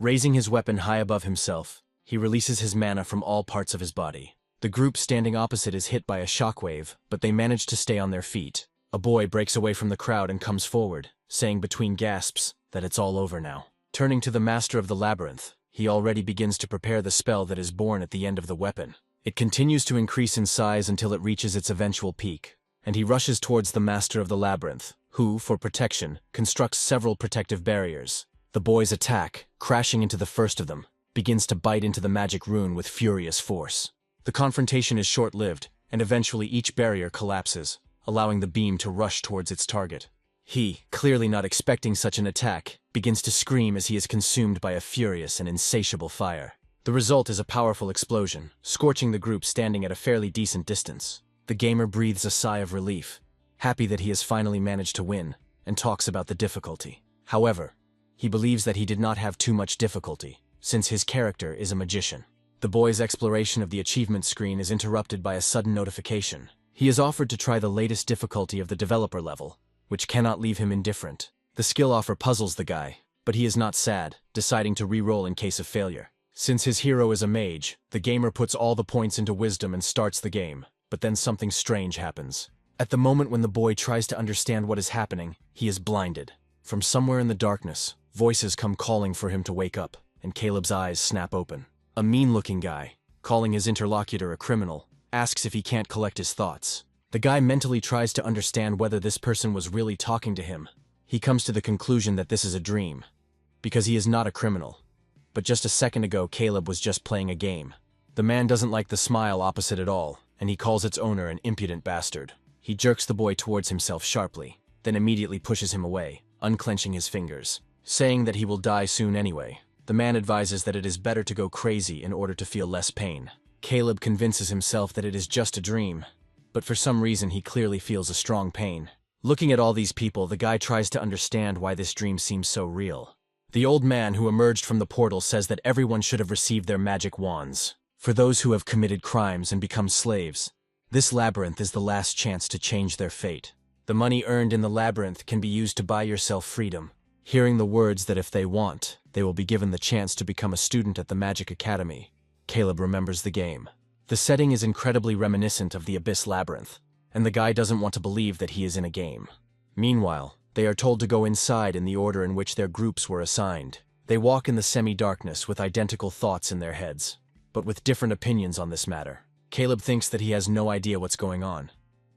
Raising his weapon high above himself, he releases his mana from all parts of his body. The group standing opposite is hit by a shockwave, but they manage to stay on their feet. A boy breaks away from the crowd and comes forward, saying between gasps that it's all over now. Turning to the master of the labyrinth, he already begins to prepare the spell that is born at the end of the weapon. It continues to increase in size until it reaches its eventual peak, and he rushes towards the master of the labyrinth, who, for protection, constructs several protective barriers. The boy's attack, crashing into the first of them, begins to bite into the magic rune with furious force. The confrontation is short-lived, and eventually each barrier collapses, allowing the beam to rush towards its target. He, clearly not expecting such an attack, begins to scream as he is consumed by a furious and insatiable fire. The result is a powerful explosion, scorching the group standing at a fairly decent distance. The gamer breathes a sigh of relief, happy that he has finally managed to win, and talks about the difficulty. However, he believes that he did not have too much difficulty, since his character is a magician. The boy's exploration of the achievement screen is interrupted by a sudden notification. He is offered to try the latest difficulty of the developer level, which cannot leave him indifferent. The skill offer puzzles the guy, but he is not sad, deciding to re-roll in case of failure. Since his hero is a mage, the gamer puts all the points into wisdom and starts the game, but then something strange happens. At the moment when the boy tries to understand what is happening, he is blinded. From somewhere in the darkness, voices come calling for him to wake up, and Caleb's eyes snap open. A mean-looking guy, calling his interlocutor a criminal, asks if he can't collect his thoughts. The guy mentally tries to understand whether this person was really talking to him. He comes to the conclusion that this is a dream, because he is not a criminal. But just a second ago, Caleb was just playing a game. The man doesn't like the smile opposite at all, and he calls its owner an impudent bastard. He jerks the boy towards himself sharply, then immediately pushes him away, unclenching his fingers, saying that he will die soon anyway. The man advises that it is better to go crazy in order to feel less pain. Caleb convinces himself that it is just a dream, but for some reason he clearly feels a strong pain. Looking at all these people, the guy tries to understand why this dream seems so real. The old man who emerged from the portal says that everyone should have received their magic wands. For those who have committed crimes and become slaves, this labyrinth is the last chance to change their fate. The money earned in the labyrinth can be used to buy yourself freedom. Hearing the words that if they want, they will be given the chance to become a student at the Magic Academy, Caleb remembers the game. The setting is incredibly reminiscent of the Abyss Labyrinth, and the guy doesn't want to believe that he is in a game. Meanwhile, they are told to go inside in the order in which their groups were assigned. They walk in the semi-darkness with identical thoughts in their heads, but with different opinions on this matter. Caleb thinks that he has no idea what's going on,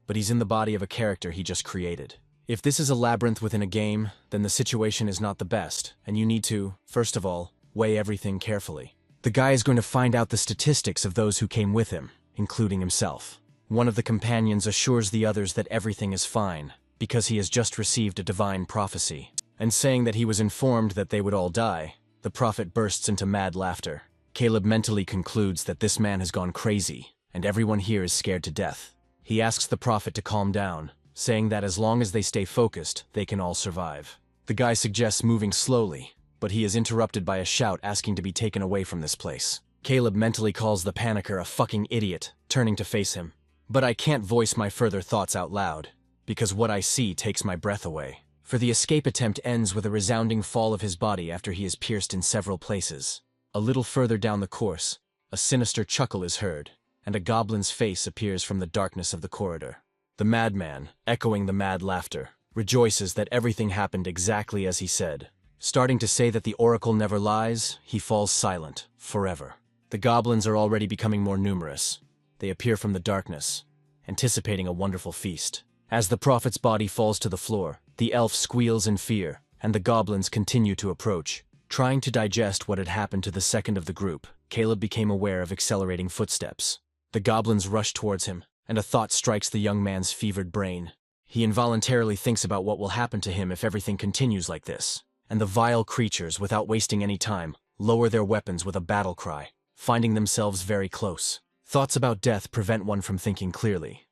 but he's in the body of a character he just created. If this is a labyrinth within a game, then the situation is not the best, and you need to, first of all, weigh everything carefully. The guy is going to find out the statistics of those who came with him, including himself. One of the companions assures the others that everything is fine, because he has just received a divine prophecy. And saying that he was informed that they would all die, the prophet bursts into mad laughter. Caleb mentally concludes that this man has gone crazy, and everyone here is scared to death. He asks the prophet to calm down, saying that as long as they stay focused, they can all survive. The guy suggests moving slowly, but he is interrupted by a shout asking to be taken away from this place. Caleb mentally calls the panicker a fucking idiot, turning to face him. But I can't voice my further thoughts out loud, because what I see takes my breath away. For the escape attempt ends with a resounding fall of his body after he is pierced in several places. A little further down the course, a sinister chuckle is heard, and a goblin's face appears from the darkness of the corridor. The madman, echoing the mad laughter, rejoices that everything happened exactly as he said. Starting to say that the oracle never lies, he falls silent, forever. The goblins are already becoming more numerous. They appear from the darkness, anticipating a wonderful feast. As the prophet's body falls to the floor, the elf squeals in fear, and the goblins continue to approach. Trying to digest what had happened to the second of the group, Caleb became aware of accelerating footsteps. The goblins rush towards him, and a thought strikes the young man's fevered brain. He involuntarily thinks about what will happen to him if everything continues like this. And the vile creatures, without wasting any time, lower their weapons with a battle cry, finding themselves very close. Thoughts about death prevent one from thinking clearly.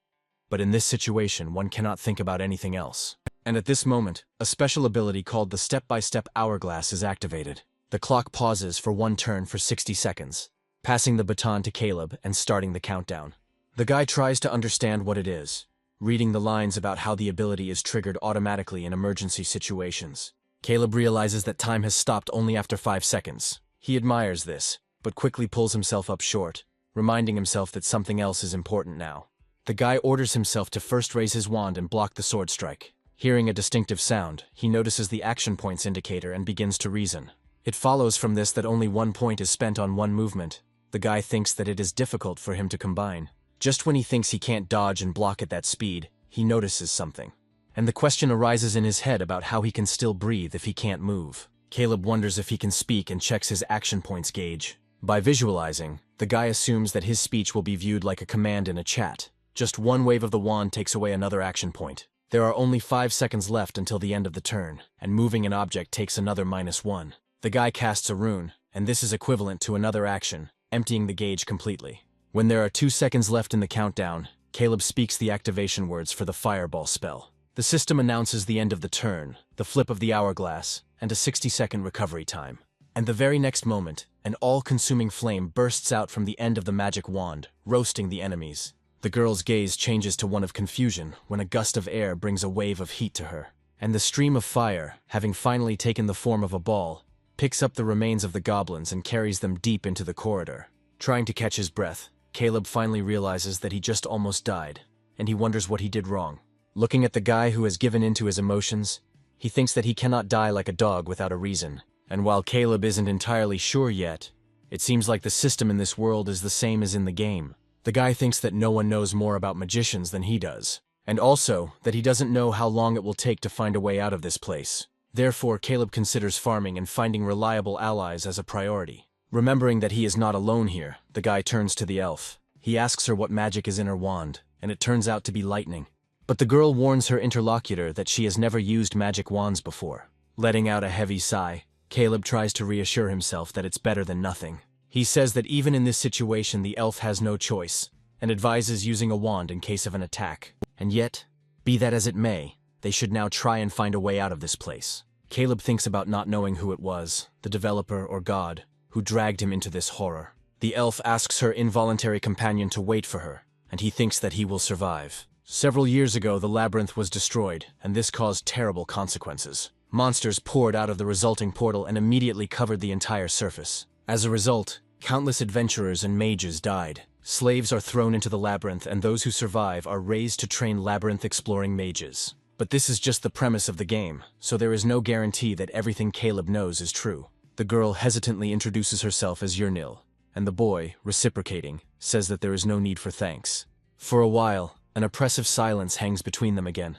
But in this situation, one cannot think about anything else. And at this moment, a special ability called the step-by-step hourglass is activated. The clock pauses for one turn for 60 seconds, passing the baton to Caleb and starting the countdown. The guy tries to understand what it is, reading the lines about how the ability is triggered automatically in emergency situations. Caleb realizes that time has stopped only after 5 seconds, He admires this, but quickly pulls himself up short, reminding himself that something else is important now. The guy orders himself to first raise his wand and block the sword strike. Hearing a distinctive sound, he notices the action points indicator and begins to reason. It follows from this that only 1 point is spent on one movement. The guy thinks that it is difficult for him to combine. Just when he thinks he can't dodge and block at that speed, he notices something. And the question arises in his head about how he can still breathe if he can't move. Caleb wonders if he can speak and checks his action points gauge. By visualizing, the guy assumes that his speech will be viewed like a command in a chat. Just one wave of the wand takes away another action point. There are only 5 seconds left until the end of the turn, and moving an object takes another -1. The guy casts a rune, and this is equivalent to another action, emptying the gauge completely. When there are 2 seconds left in the countdown, Caleb speaks the activation words for the fireball spell. The system announces the end of the turn, the flip of the hourglass, and a 60-second recovery time. And the very next moment, an all-consuming flame bursts out from the end of the magic wand, roasting the enemies. The girl's gaze changes to one of confusion when a gust of air brings a wave of heat to her. And the stream of fire, having finally taken the form of a ball, picks up the remains of the goblins and carries them deep into the corridor. Trying to catch his breath, Caleb finally realizes that he just almost died, and he wonders what he did wrong. Looking at the guy who has given in to his emotions, he thinks that he cannot die like a dog without a reason. And while Caleb isn't entirely sure yet, it seems like the system in this world is the same as in the game. The guy thinks that no one knows more about magicians than he does, and also that he doesn't know how long it will take to find a way out of this place. Therefore, Caleb considers farming and finding reliable allies as a priority. Remembering that he is not alone here, the guy turns to the elf. He asks her what magic is in her wand, and it turns out to be lightning. But the girl warns her interlocutor that she has never used magic wands before. Letting out a heavy sigh, Caleb tries to reassure himself that it's better than nothing. He says that even in this situation the elf has no choice, and advises using a wand in case of an attack. And yet, be that as it may, they should now try and find a way out of this place. Caleb thinks about not knowing who it was, the developer or God, who dragged him into this horror. The elf asks her involuntary companion to wait for her, and he thinks that he will survive. Several years ago the labyrinth was destroyed, and this caused terrible consequences. Monsters poured out of the resulting portal and immediately covered the entire surface. As a result, countless adventurers and mages died. Slaves are thrown into the labyrinth, and those who survive are raised to train labyrinth-exploring mages. But this is just the premise of the game, so there is no guarantee that everything Caleb knows is true. The girl hesitantly introduces herself as Yurnil, and the boy, reciprocating, says that there is no need for thanks. For a while, an oppressive silence hangs between them again,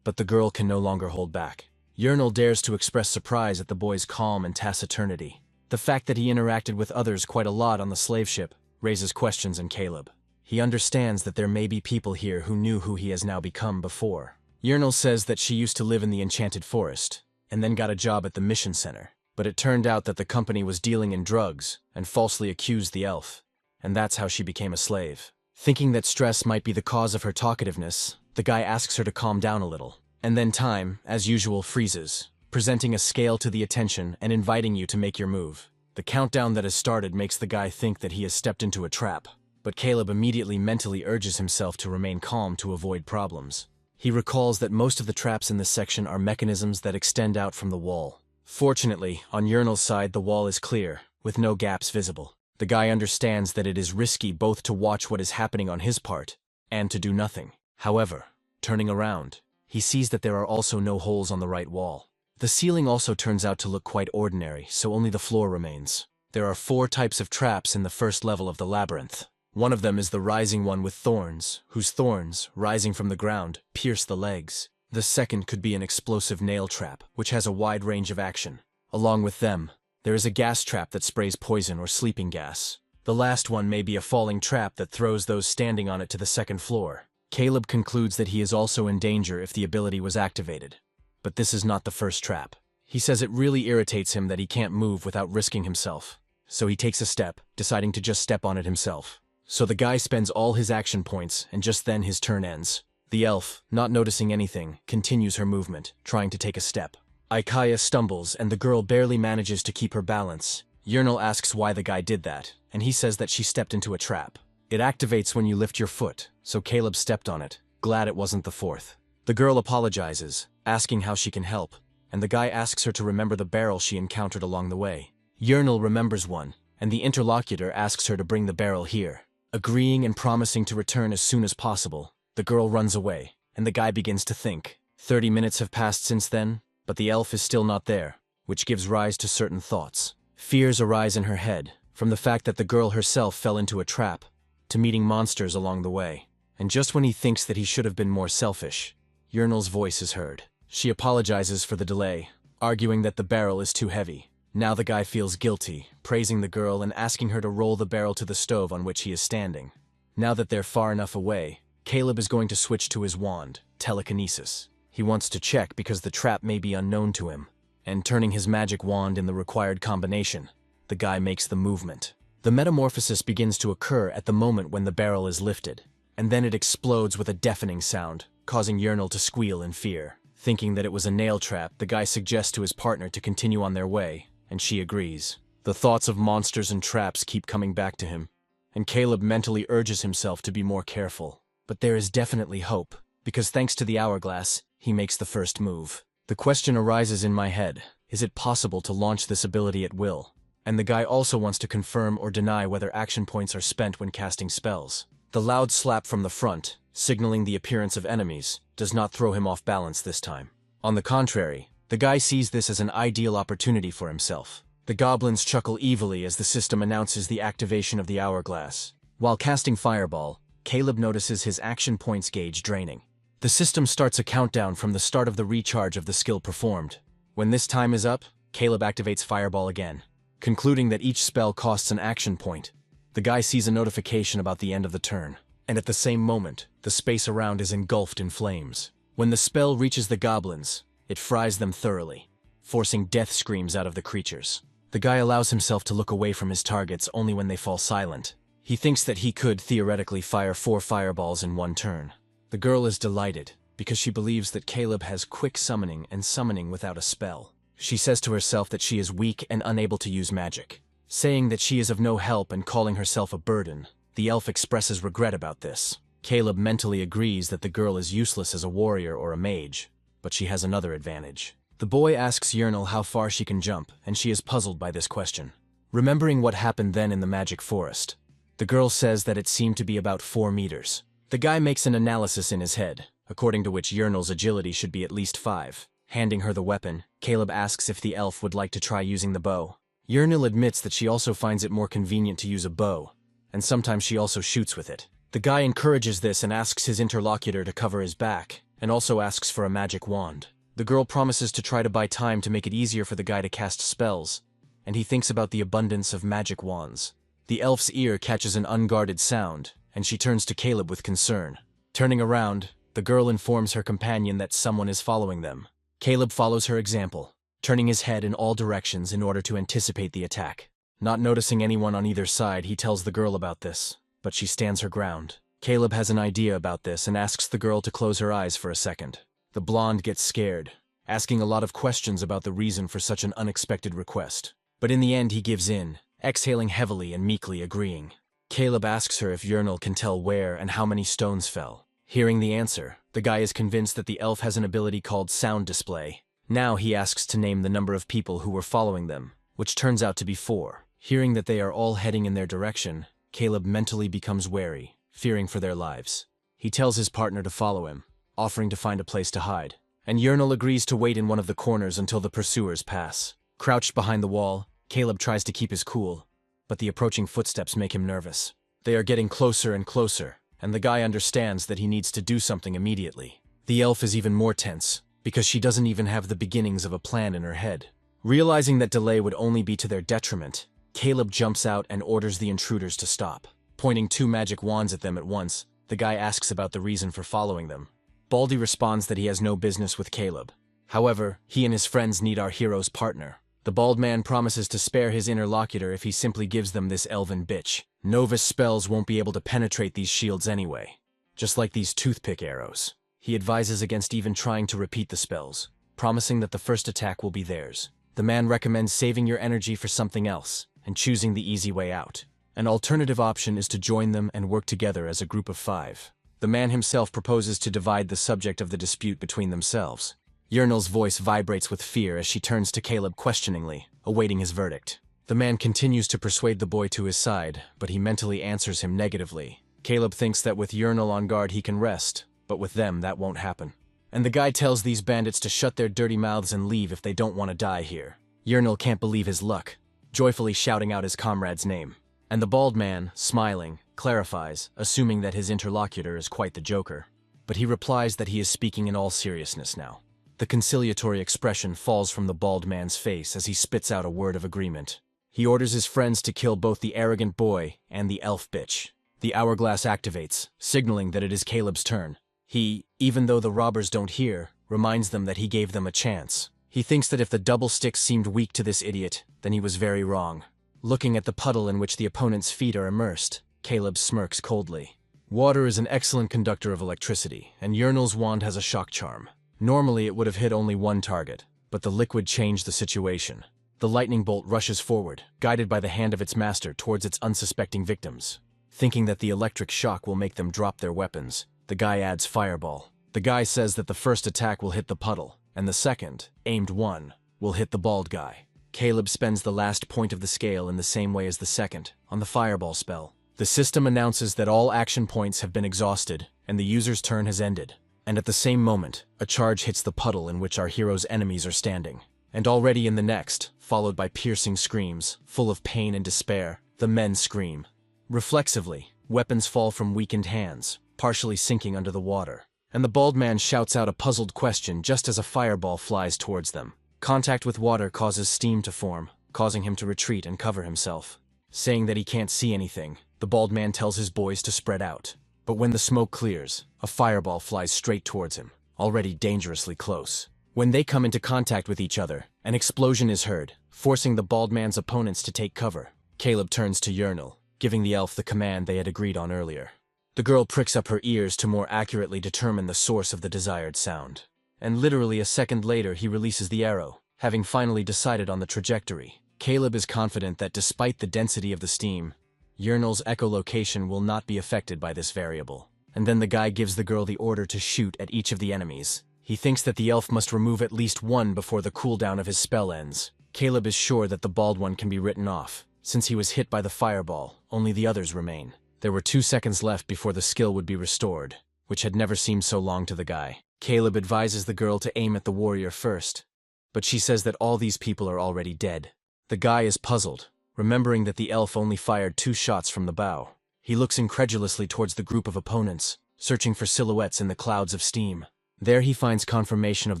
but the girl can no longer hold back. Yurnil dares to express surprise at the boy's calm and taciturnity. The fact that he interacted with others quite a lot on the slave ship raises questions in Caleb. He understands that there may be people here who knew who he has now become before. Yurnil says that she used to live in the Enchanted Forest, and then got a job at the mission center. But it turned out that the company was dealing in drugs, and falsely accused the elf. And that's how she became a slave. Thinking that stress might be the cause of her talkativeness, the guy asks her to calm down a little. And then time, as usual, freezes, presenting a scale to the attention and inviting you to make your move. The countdown that has started makes the guy think that he has stepped into a trap, but Caleb immediately mentally urges himself to remain calm to avoid problems. He recalls that most of the traps in this section are mechanisms that extend out from the wall. Fortunately, on Yurnil's side the wall is clear, with no gaps visible. The guy understands that it is risky both to watch what is happening on his part, and to do nothing. However, turning around, he sees that there are also no holes on the right wall. The ceiling also turns out to look quite ordinary, so only the floor remains. There are 4 types of traps in the first level of the labyrinth. One of them is the rising one with thorns, whose thorns, rising from the ground, pierce the legs. The second could be an explosive nail trap, which has a wide range of action. Along with them, there is a gas trap that sprays poison or sleeping gas. The last one may be a falling trap that throws those standing on it to the second floor. Caleb concludes that he is also in danger if the ability was activated. But this is not the first trap. He says it really irritates him that he can't move without risking himself. So he takes a step, deciding to just step on it himself. So the guy spends all his action points, and just then his turn ends. The elf, not noticing anything, continues her movement, trying to take a step. Ikaya stumbles, and the girl barely manages to keep her balance. Yurnil asks why the guy did that, and he says that she stepped into a trap. It activates when you lift your foot, so Caleb stepped on it, glad it wasn't the 4th. The girl apologizes, asking how she can help, and the guy asks her to remember the barrel she encountered along the way. Yernal remembers one, and the interlocutor asks her to bring the barrel here. Agreeing and promising to return as soon as possible, the girl runs away, and the guy begins to think. 30 minutes have passed since then, but the elf is still not there, which gives rise to certain thoughts. Fears arise in her head, from the fact that the girl herself fell into a trap, to meeting monsters along the way. And just when he thinks that he should have been more selfish, Yernal's voice is heard. She apologizes for the delay, arguing that the barrel is too heavy. Now the guy feels guilty, praising the girl and asking her to roll the barrel to the stove on which he is standing. Now that they're far enough away, Caleb is going to switch to his wand, telekinesis. He wants to check because the trap may be unknown to him, and turning his magic wand in the required combination, the guy makes the movement. The metamorphosis begins to occur at the moment when the barrel is lifted, and then it explodes with a deafening sound, causing Yernal to squeal in fear. Thinking that it was a nail trap, the guy suggests to his partner to continue on their way, and she agrees. The thoughts of monsters and traps keep coming back to him, and Caleb mentally urges himself to be more careful. But there is definitely hope, because thanks to the hourglass, he makes the first move. The question arises in my head, is it possible to launch this ability at will? And the guy also wants to confirm or deny whether action points are spent when casting spells. The loud slap from the front, signaling the appearance of enemies, does not throw him off balance this time. On the contrary, the guy sees this as an ideal opportunity for himself. The goblins chuckle evilly as the system announces the activation of the hourglass. While casting Fireball, Caleb notices his action points gauge draining. The system starts a countdown from the start of the recharge of the skill performed. When this time is up, Caleb activates Fireball again, concluding that each spell costs an action point. The guy sees a notification about the end of the turn, and at the same moment, the space around is engulfed in flames. When the spell reaches the goblins, it fries them thoroughly, forcing death screams out of the creatures. The guy allows himself to look away from his targets only when they fall silent. He thinks that he could theoretically fire 4 fireballs in one turn. The girl is delighted, because she believes that Caleb has quick summoning and summoning without a spell. She says to herself that she is weak and unable to use magic. Saying that she is of no help and calling herself a burden, the elf expresses regret about this. Caleb mentally agrees that the girl is useless as a warrior or a mage, but she has another advantage. The boy asks Yernal how far she can jump, and she is puzzled by this question. Remembering what happened then in the magic forest, the girl says that it seemed to be about 4 meters. The guy makes an analysis in his head, according to which Yernal's agility should be at least 5. Handing her the weapon, Caleb asks if the elf would like to try using the bow. Yernal admits that she also finds it more convenient to use a bow, and sometimes she also shoots with it. The guy encourages this and asks his interlocutor to cover his back, and also asks for a magic wand. The girl promises to try to buy time to make it easier for the guy to cast spells, and he thinks about the abundance of magic wands. The elf's ear catches an unguarded sound, and she turns to Caleb with concern. Turning around, the girl informs her companion that someone is following them. Caleb follows her example, turning his head in all directions in order to anticipate the attack. Not noticing anyone on either side, he tells the girl about this, but she stands her ground. Caleb has an idea about this and asks the girl to close her eyes for a second. The blonde gets scared, asking a lot of questions about the reason for such an unexpected request. But in the end he gives in, exhaling heavily and meekly agreeing. Caleb asks her if Yernal can tell where and how many stones fell. Hearing the answer, the guy is convinced that the elf has an ability called Sound Display. Now he asks to name the number of people who were following them, which turns out to be 4. Hearing that they are all heading in their direction, Caleb mentally becomes wary, fearing for their lives. He tells his partner to follow him, offering to find a place to hide, and Yernal agrees to wait in one of the corners until the pursuers pass. Crouched behind the wall, Caleb tries to keep his cool, but the approaching footsteps make him nervous. They are getting closer and closer, and the guy understands that he needs to do something immediately. The elf is even more tense, because she doesn't even have the beginnings of a plan in her head. Realizing that delay would only be to their detriment, Caleb jumps out and orders the intruders to stop. Pointing 2 magic wands at them at once, the guy asks about the reason for following them. Baldy responds that he has no business with Caleb. However, he and his friends need our hero's partner. The bald man promises to spare his interlocutor if he simply gives them this elven bitch. Novice spells won't be able to penetrate these shields anyway, just like these toothpick arrows. He advises against even trying to repeat the spells, promising that the first attack will be theirs. The man recommends saving your energy for something else and choosing the easy way out. An alternative option is to join them and work together as a group of 5. The man himself proposes to divide the subject of the dispute between themselves. Yernal's voice vibrates with fear as she turns to Caleb questioningly, awaiting his verdict. The man continues to persuade the boy to his side, but he mentally answers him negatively. Caleb thinks that with Urinal on guard he can rest, but with them that won't happen. And the guy tells these bandits to shut their dirty mouths and leave if they don't want to die here. Urinal can't believe his luck, joyfully shouting out his comrade's name. And the bald man, smiling, clarifies, assuming that his interlocutor is quite the joker. But he replies that he is speaking in all seriousness now. The conciliatory expression falls from the bald man's face as he spits out a word of agreement. He orders his friends to kill both the arrogant boy and the elf bitch. The hourglass activates, signaling that it is Caleb's turn. He, even though the robbers don't hear, reminds them that he gave them a chance. He thinks that if the double stick seemed weak to this idiot, then he was very wrong. Looking at the puddle in which the opponent's feet are immersed, Caleb smirks coldly. Water is an excellent conductor of electricity, and Urinal's wand has a shock charm. Normally it would have hit only one target, but the liquid changed the situation. The lightning bolt rushes forward, guided by the hand of its master towards its unsuspecting victims. Thinking that the electric shock will make them drop their weapons, the guy adds fireball. The guy says that the first attack will hit the puddle, and the second, aimed one, will hit the bald guy. Caleb spends the last point of the scale in the same way as the second, on the fireball spell. The system announces that all action points have been exhausted, and the user's turn has ended. And at the same moment, a charge hits the puddle in which our hero's enemies are standing. And already in the next, followed by piercing screams, full of pain and despair, the men scream. Reflexively, weapons fall from weakened hands, partially sinking under the water. And the bald man shouts out a puzzled question just as a fireball flies towards them. Contact with water causes steam to form, causing him to retreat and cover himself. Saying that he can't see anything, the bald man tells his boys to spread out. But when the smoke clears, a fireball flies straight towards him, already dangerously close. When they come into contact with each other, an explosion is heard, forcing the bald man's opponents to take cover. Caleb turns to Urinal, giving the elf the command they had agreed on earlier. The girl pricks up her ears to more accurately determine the source of the desired sound. And literally a second later he releases the arrow, having finally decided on the trajectory. Caleb is confident that despite the density of the steam, Urinal's echolocation will not be affected by this variable. And then the guy gives the girl the order to shoot at each of the enemies. He thinks that the elf must remove at least one before the cooldown of his spell ends. Caleb is sure that the bald one can be written off. Since he was hit by the fireball, only the others remain. There were 2 seconds left before the skill would be restored, which had never seemed so long to the guy. Caleb advises the girl to aim at the warrior first, but she says that all these people are already dead. The guy is puzzled, remembering that the elf only fired 2 shots from the bow. He looks incredulously towards the group of opponents, searching for silhouettes in the clouds of steam. There he finds confirmation of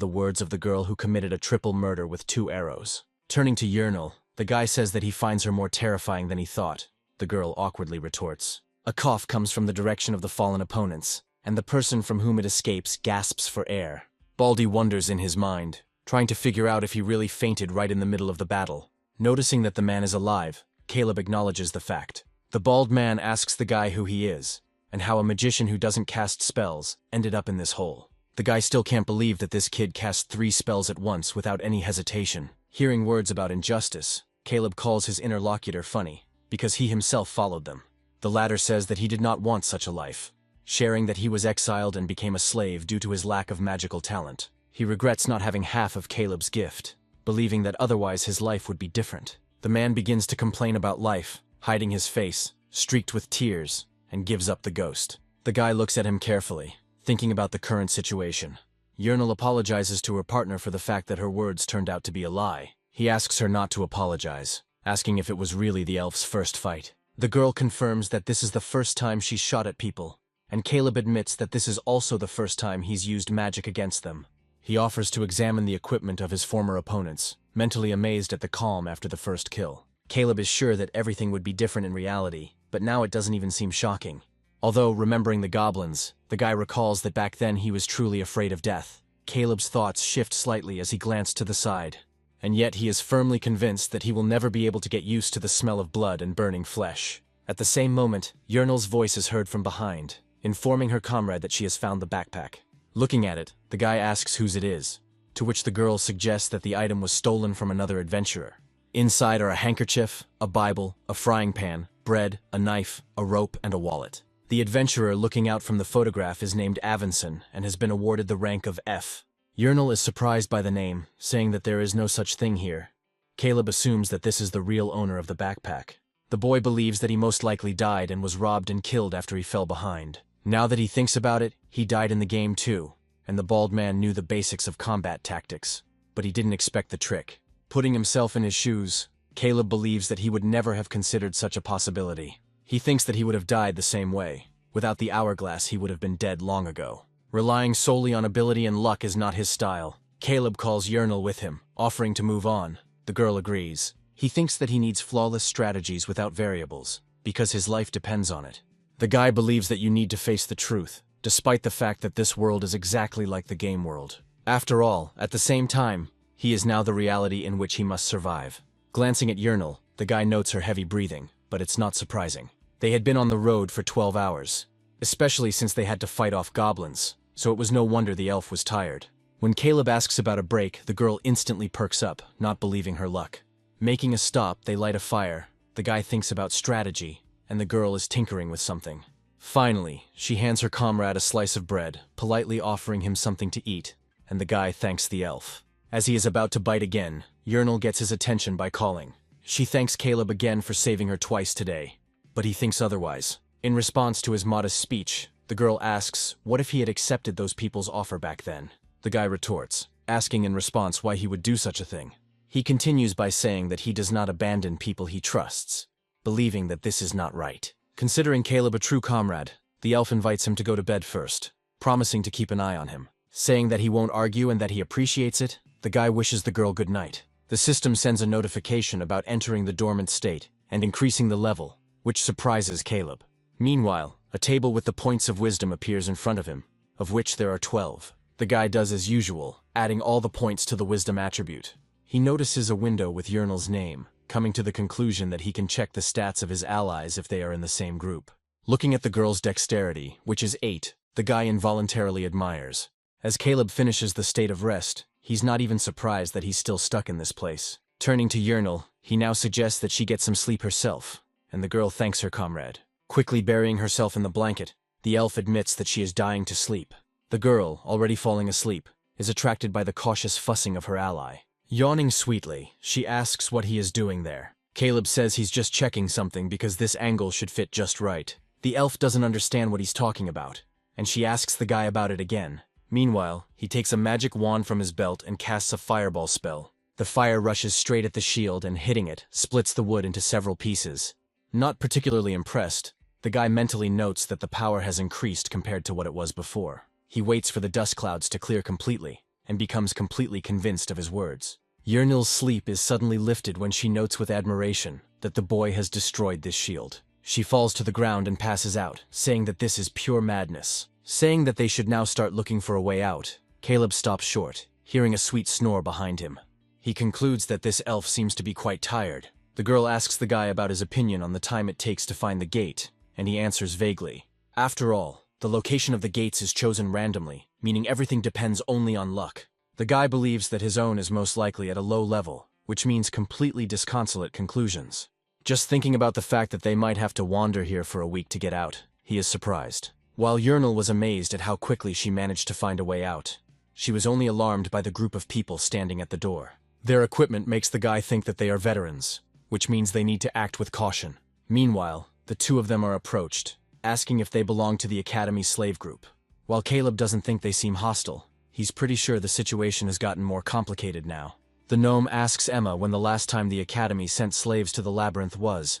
the words of the girl who committed a triple murder with 2 arrows. Turning to Urinal, the guy says that he finds her more terrifying than he thought. The girl awkwardly retorts. A cough comes from the direction of the fallen opponents, and the person from whom it escapes gasps for air. Baldy wonders in his mind, trying to figure out if he really fainted right in the middle of the battle. Noticing that the man is alive, Caleb acknowledges the fact. The bald man asks the guy who he is, and how a magician who doesn't cast spells ended up in this hole. The guy still can't believe that this kid cast 3 spells at once without any hesitation. Hearing words about injustice, Caleb calls his interlocutor funny, because he himself followed them. The latter says that he did not want such a life, sharing that he was exiled and became a slave due to his lack of magical talent. He regrets not having half of Caleb's gift, believing that otherwise his life would be different. The man begins to complain about life, hiding his face, streaked with tears, and gives up the ghost. The guy looks at him carefully, thinking about the current situation. Urinal apologizes to her partner for the fact that her words turned out to be a lie. He asks her not to apologize, asking if it was really the elf's first fight. The girl confirms that this is the first time she's shot at people, and Caleb admits that this is also the first time he's used magic against them. He offers to examine the equipment of his former opponents, mentally amazed at the calm after the first kill. Caleb is sure that everything would be different in reality, but now it doesn't even seem shocking. Although, remembering the goblins, the guy recalls that back then he was truly afraid of death. Caleb's thoughts shift slightly as he glanced to the side, and yet he is firmly convinced that he will never be able to get used to the smell of blood and burning flesh. At the same moment, Urinal's voice is heard from behind, informing her comrade that she has found the backpack. Looking at it, the guy asks whose it is, to which the girl suggests that the item was stolen from another adventurer. Inside are a handkerchief, a Bible, a frying pan, bread, a knife, a rope, and a wallet. The adventurer looking out from the photograph is named Avinson and has been awarded the rank of F. Urinal is surprised by the name, saying that there is no such thing here. Caleb assumes that this is the real owner of the backpack. The boy believes that he most likely died and was robbed and killed after he fell behind. Now that he thinks about it, he died in the game too, and the bald man knew the basics of combat tactics, but he didn't expect the trick. Putting himself in his shoes, Caleb believes that he would never have considered such a possibility. He thinks that he would have died the same way. Without the hourglass, he would have been dead long ago. Relying solely on ability and luck is not his style. Caleb calls Yahello with him, offering to move on. The girl agrees. He thinks that he needs flawless strategies without variables, because his life depends on it. The guy believes that you need to face the truth, despite the fact that this world is exactly like the game world. After all, at the same time, he is now the reality in which he must survive. Glancing at Yahello, the guy notes her heavy breathing, but it's not surprising. They had been on the road for 12 hours, especially since they had to fight off goblins, so it was no wonder the elf was tired. When Caleb asks about a break, the girl instantly perks up, not believing her luck. Making a stop, they light a fire. The guy thinks about strategy, and the girl is tinkering with something. Finally, she hands her comrade a slice of bread, politely offering him something to eat, and the guy thanks the elf. As he is about to bite again, Yahello gets his attention by calling. She thanks Caleb again for saving her twice today, but he thinks otherwise. In response to his modest speech, the girl asks what if he had accepted those people's offer back then. The guy retorts, asking in response why he would do such a thing. He continues by saying that he does not abandon people he trusts, believing that this is not right. Considering Caleb a true comrade, the elf invites him to go to bed first, promising to keep an eye on him. Saying that he won't argue and that he appreciates it, the guy wishes the girl good night. The system sends a notification about entering the dormant state and increasing the level, which surprises Caleb. Meanwhile, a table with the points of wisdom appears in front of him, of which there are 12. The guy does as usual, adding all the points to the wisdom attribute. He notices a window with Yahello's name, coming to the conclusion that he can check the stats of his allies if they are in the same group. Looking at the girl's dexterity, which is 8, the guy involuntarily admires. As Caleb finishes the state of rest, he's not even surprised that he's still stuck in this place. Turning to Yahello, he now suggests that she get some sleep herself, and the girl thanks her comrade. Quickly burying herself in the blanket, the elf admits that she is dying to sleep. The girl, already falling asleep, is attracted by the cautious fussing of her ally. Yawning sweetly, she asks what he is doing there. Caleb says he's just checking something because this angle should fit just right. The elf doesn't understand what he's talking about, and she asks the guy about it again. Meanwhile, he takes a magic wand from his belt and casts a fireball spell. The fire rushes straight at the shield and, hitting it, splits the wood into several pieces. Not particularly impressed, the guy mentally notes that the power has increased compared to what it was before. He waits for the dust clouds to clear completely, and becomes completely convinced of his words. Yahello's sleep is suddenly lifted when she notes with admiration that the boy has destroyed this shield. She falls to the ground and passes out, saying that this is pure madness. Saying that they should now start looking for a way out, Caleb stops short, hearing a sweet snore behind him. He concludes that this elf seems to be quite tired. The girl asks the guy about his opinion on the time it takes to find the gate, and he answers vaguely. After all, the location of the gates is chosen randomly, meaning everything depends only on luck. The guy believes that his own is most likely at a low level, which means completely disconsolate conclusions. Just thinking about the fact that they might have to wander here for a week to get out, he is surprised. While Yahello was amazed at how quickly she managed to find a way out, she was only alarmed by the group of people standing at the door. Their equipment makes the guy think that they are veterans, which means they need to act with caution. Meanwhile, the two of them are approached, asking if they belong to the Academy slave group. While Caleb doesn't think they seem hostile, he's pretty sure the situation has gotten more complicated now. The gnome asks Emma when the last time the Academy sent slaves to the labyrinth was,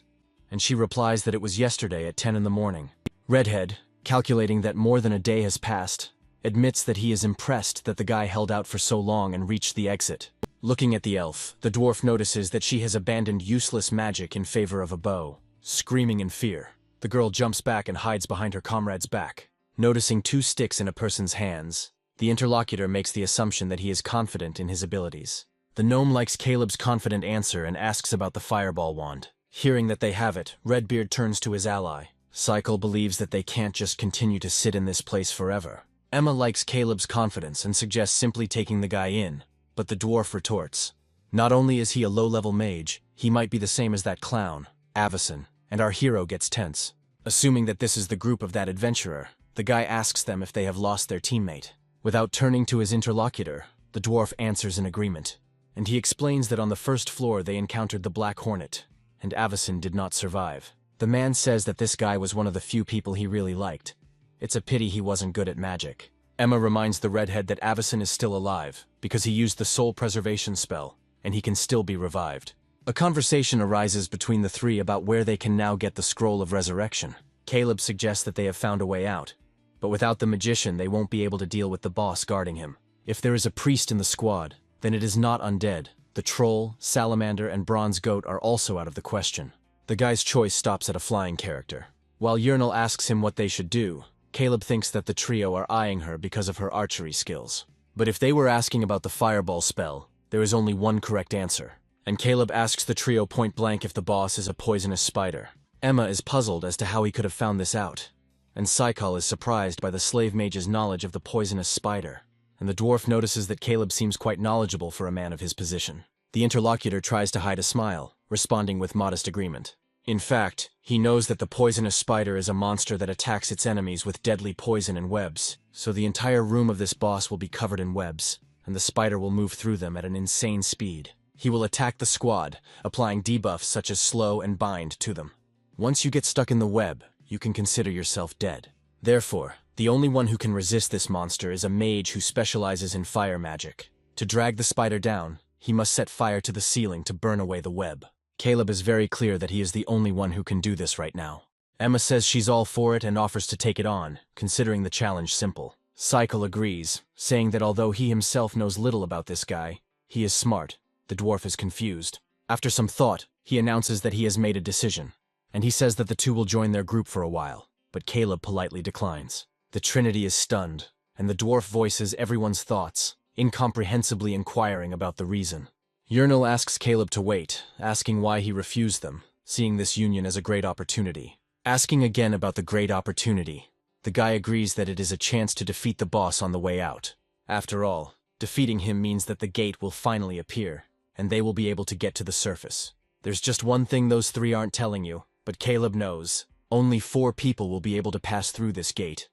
and she replies that it was yesterday at 10 in the morning. Redhead, calculating that more than a day has passed, admits that he is impressed that the guy held out for so long and reached the exit. Looking at the elf, the dwarf notices that she has abandoned useless magic in favor of a bow. Screaming in fear, the girl jumps back and hides behind her comrade's back. Noticing 2 sticks in a person's hands, the interlocutor makes the assumption that he is confident in his abilities. The gnome likes Caleb's confident answer and asks about the fireball wand. Hearing that they have it, Redbeard turns to his ally. Cycle believes that they can't just continue to sit in this place forever. Emma likes Caleb's confidence and suggests simply taking the guy in, but the dwarf retorts. Not only is he a low-level mage, he might be the same as that clown, Avison, and our hero gets tense. Assuming that this is the group of that adventurer, the guy asks them if they have lost their teammate. Without turning to his interlocutor, the dwarf answers in agreement, and he explains that on the first floor they encountered the Black Hornet, and Avison did not survive. The man says that this guy was one of the few people he really liked. It's a pity he wasn't good at magic. Emma reminds the redhead that Avison is still alive, because he used the soul preservation spell, and he can still be revived. A conversation arises between the three about where they can now get the Scroll of Resurrection. Caleb suggests that they have found a way out, but without the magician they won't be able to deal with the boss guarding him. If there is a priest in the squad, then it is not undead. The troll, salamander, and bronze goat are also out of the question. The guy's choice stops at a flying character. While Yurnal asks him what they should do, Caleb thinks that the trio are eyeing her because of her archery skills. But if they were asking about the fireball spell, there is only one correct answer. And Caleb asks the trio point blank if the boss is a poisonous spider. Emma is puzzled as to how he could have found this out, and Saikal is surprised by the slave mage's knowledge of the poisonous spider. And the dwarf notices that Caleb seems quite knowledgeable for a man of his position. The interlocutor tries to hide a smile, responding with modest agreement. In fact, he knows that the poisonous spider is a monster that attacks its enemies with deadly poison and webs, so the entire room of this boss will be covered in webs, and the spider will move through them at an insane speed. He will attack the squad, applying debuffs such as slow and bind to them. Once you get stuck in the web, you can consider yourself dead. Therefore, the only one who can resist this monster is a mage who specializes in fire magic. To drag the spider down, he must set fire to the ceiling to burn away the web. Caleb is very clear that he is the only one who can do this right now. Emma says she's all for it and offers to take it on, considering the challenge simple. Saikal agrees, saying that although he himself knows little about this guy, he is smart. The dwarf is confused. After some thought, he announces that he has made a decision, and he says that the two will join their group for a while, but Caleb politely declines. The Trinity is stunned, and the dwarf voices everyone's thoughts, incomprehensibly inquiring about the reason. Yurnal asks Caleb to wait, asking why he refused them, seeing this union as a great opportunity. Asking again about the great opportunity, the guy agrees that it is a chance to defeat the boss on the way out. After all, defeating him means that the gate will finally appear, and they will be able to get to the surface. There's just one thing those three aren't telling you, but Caleb knows. Only 4 people will be able to pass through this gate.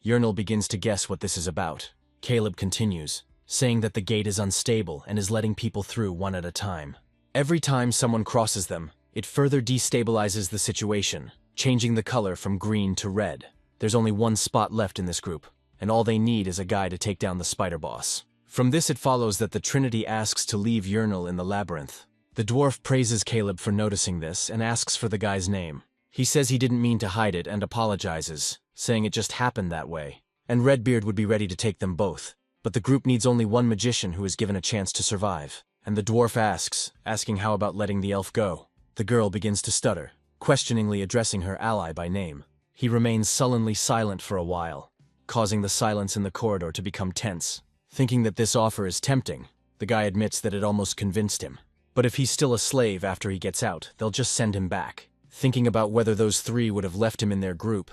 Yurnal begins to guess what this is about. Caleb continues, saying that the gate is unstable and is letting people through one at a time. Every time someone crosses them, it further destabilizes the situation, changing the color from green to red. There's only one spot left in this group, and all they need is a guy to take down the spider boss. From this it follows that the Trinity asks to leave Yurnal in the labyrinth. The dwarf praises Caleb for noticing this and asks for the guy's name. He says he didn't mean to hide it and apologizes, saying it just happened that way, and Redbeard would be ready to take them both. But the group needs only one magician who is given a chance to survive. And the dwarf asking how about letting the elf go. The girl begins to stutter, questioningly addressing her ally by name. He remains sullenly silent for a while, causing the silence in the corridor to become tense. Thinking that this offer is tempting, the guy admits that it almost convinced him. But if he's still a slave after he gets out, they'll just send him back. Thinking about whether those 3 would have left him in their group,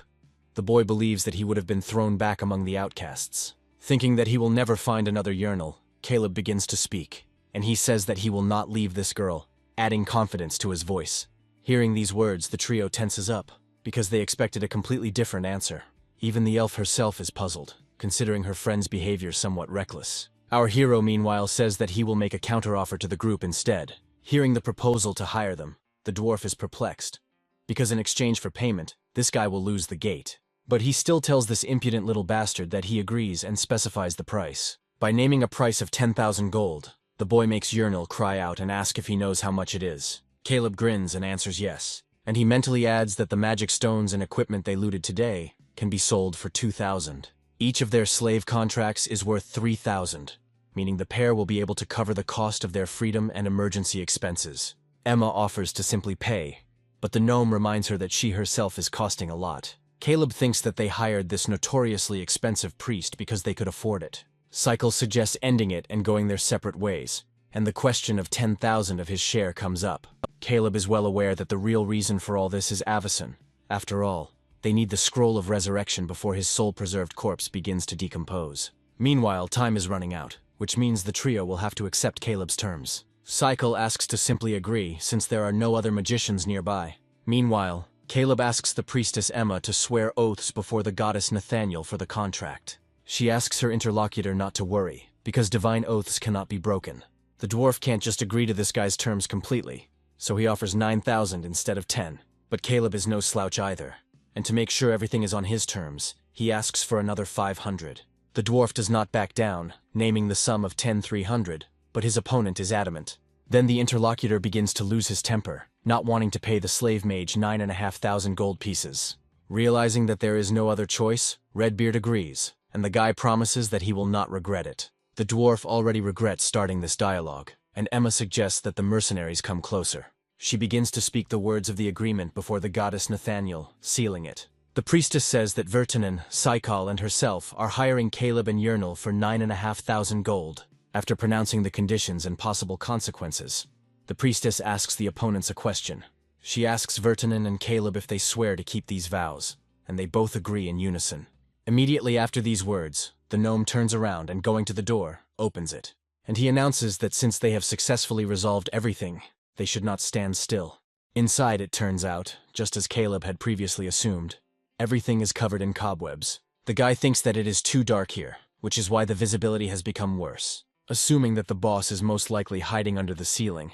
the boy believes that he would have been thrown back among the outcasts. Thinking that he will never find another Yurnal, Caleb begins to speak, and he says that he will not leave this girl, adding confidence to his voice. Hearing these words, the trio tenses up, because they expected a completely different answer. Even the elf herself is puzzled, considering her friend's behavior somewhat reckless. Our hero, meanwhile, says that he will make a counteroffer to the group instead. Hearing the proposal to hire them, the dwarf is perplexed, because in exchange for payment, this guy will lose the gate. But he still tells this impudent little bastard that he agrees and specifies the price. By naming a price of 10,000 gold, the boy makes Yurnal cry out and ask if he knows how much it is. Caleb grins and answers yes, and he mentally adds that the magic stones and equipment they looted today can be sold for 2,000. Each of their slave contracts is worth 3,000, meaning the pair will be able to cover the cost of their freedom and emergency expenses. Emma offers to simply pay, but the gnome reminds her that she herself is costing a lot. Caleb thinks that they hired this notoriously expensive priest because they could afford it. Saikal suggests ending it and going their separate ways, and the question of 10,000 of his share comes up. Caleb is well aware that the real reason for all this is Avison. After all, they need the Scroll of Resurrection before his soul-preserved corpse begins to decompose. Meanwhile, time is running out, which means the trio will have to accept Caleb's terms. Saikal asks to simply agree, since there are no other magicians nearby. Meanwhile, Caleb asks the priestess Emma to swear oaths before the goddess Nathaniel for the contract. She asks her interlocutor not to worry, because divine oaths cannot be broken. The dwarf can't just agree to this guy's terms completely, so he offers 9,000 instead of 10. But Caleb is no slouch either, and to make sure everything is on his terms, he asks for another 500. The dwarf does not back down, naming the sum of 10,300, but his opponent is adamant. Then the interlocutor begins to lose his temper, not wanting to pay the slave mage 9,500 gold pieces. Realizing that there is no other choice, Redbeard agrees, and the guy promises that he will not regret it. The dwarf already regrets starting this dialogue, and Emma suggests that the mercenaries come closer. She begins to speak the words of the agreement before the goddess Nathaniel, sealing it. The priestess says that Vertinen, Saikal, and herself are hiring Caleb and Yernal for 9,500 gold. After pronouncing the conditions and possible consequences, the priestess asks the opponents a question. She asks Vertinen and Caleb if they swear to keep these vows, and they both agree in unison. Immediately after these words, the gnome turns around and, going to the door, opens it. And he announces that since they have successfully resolved everything, they should not stand still. Inside, it turns out, just as Caleb had previously assumed, everything is covered in cobwebs. The guy thinks that it is too dark here, which is why the visibility has become worse. Assuming that the boss is most likely hiding under the ceiling,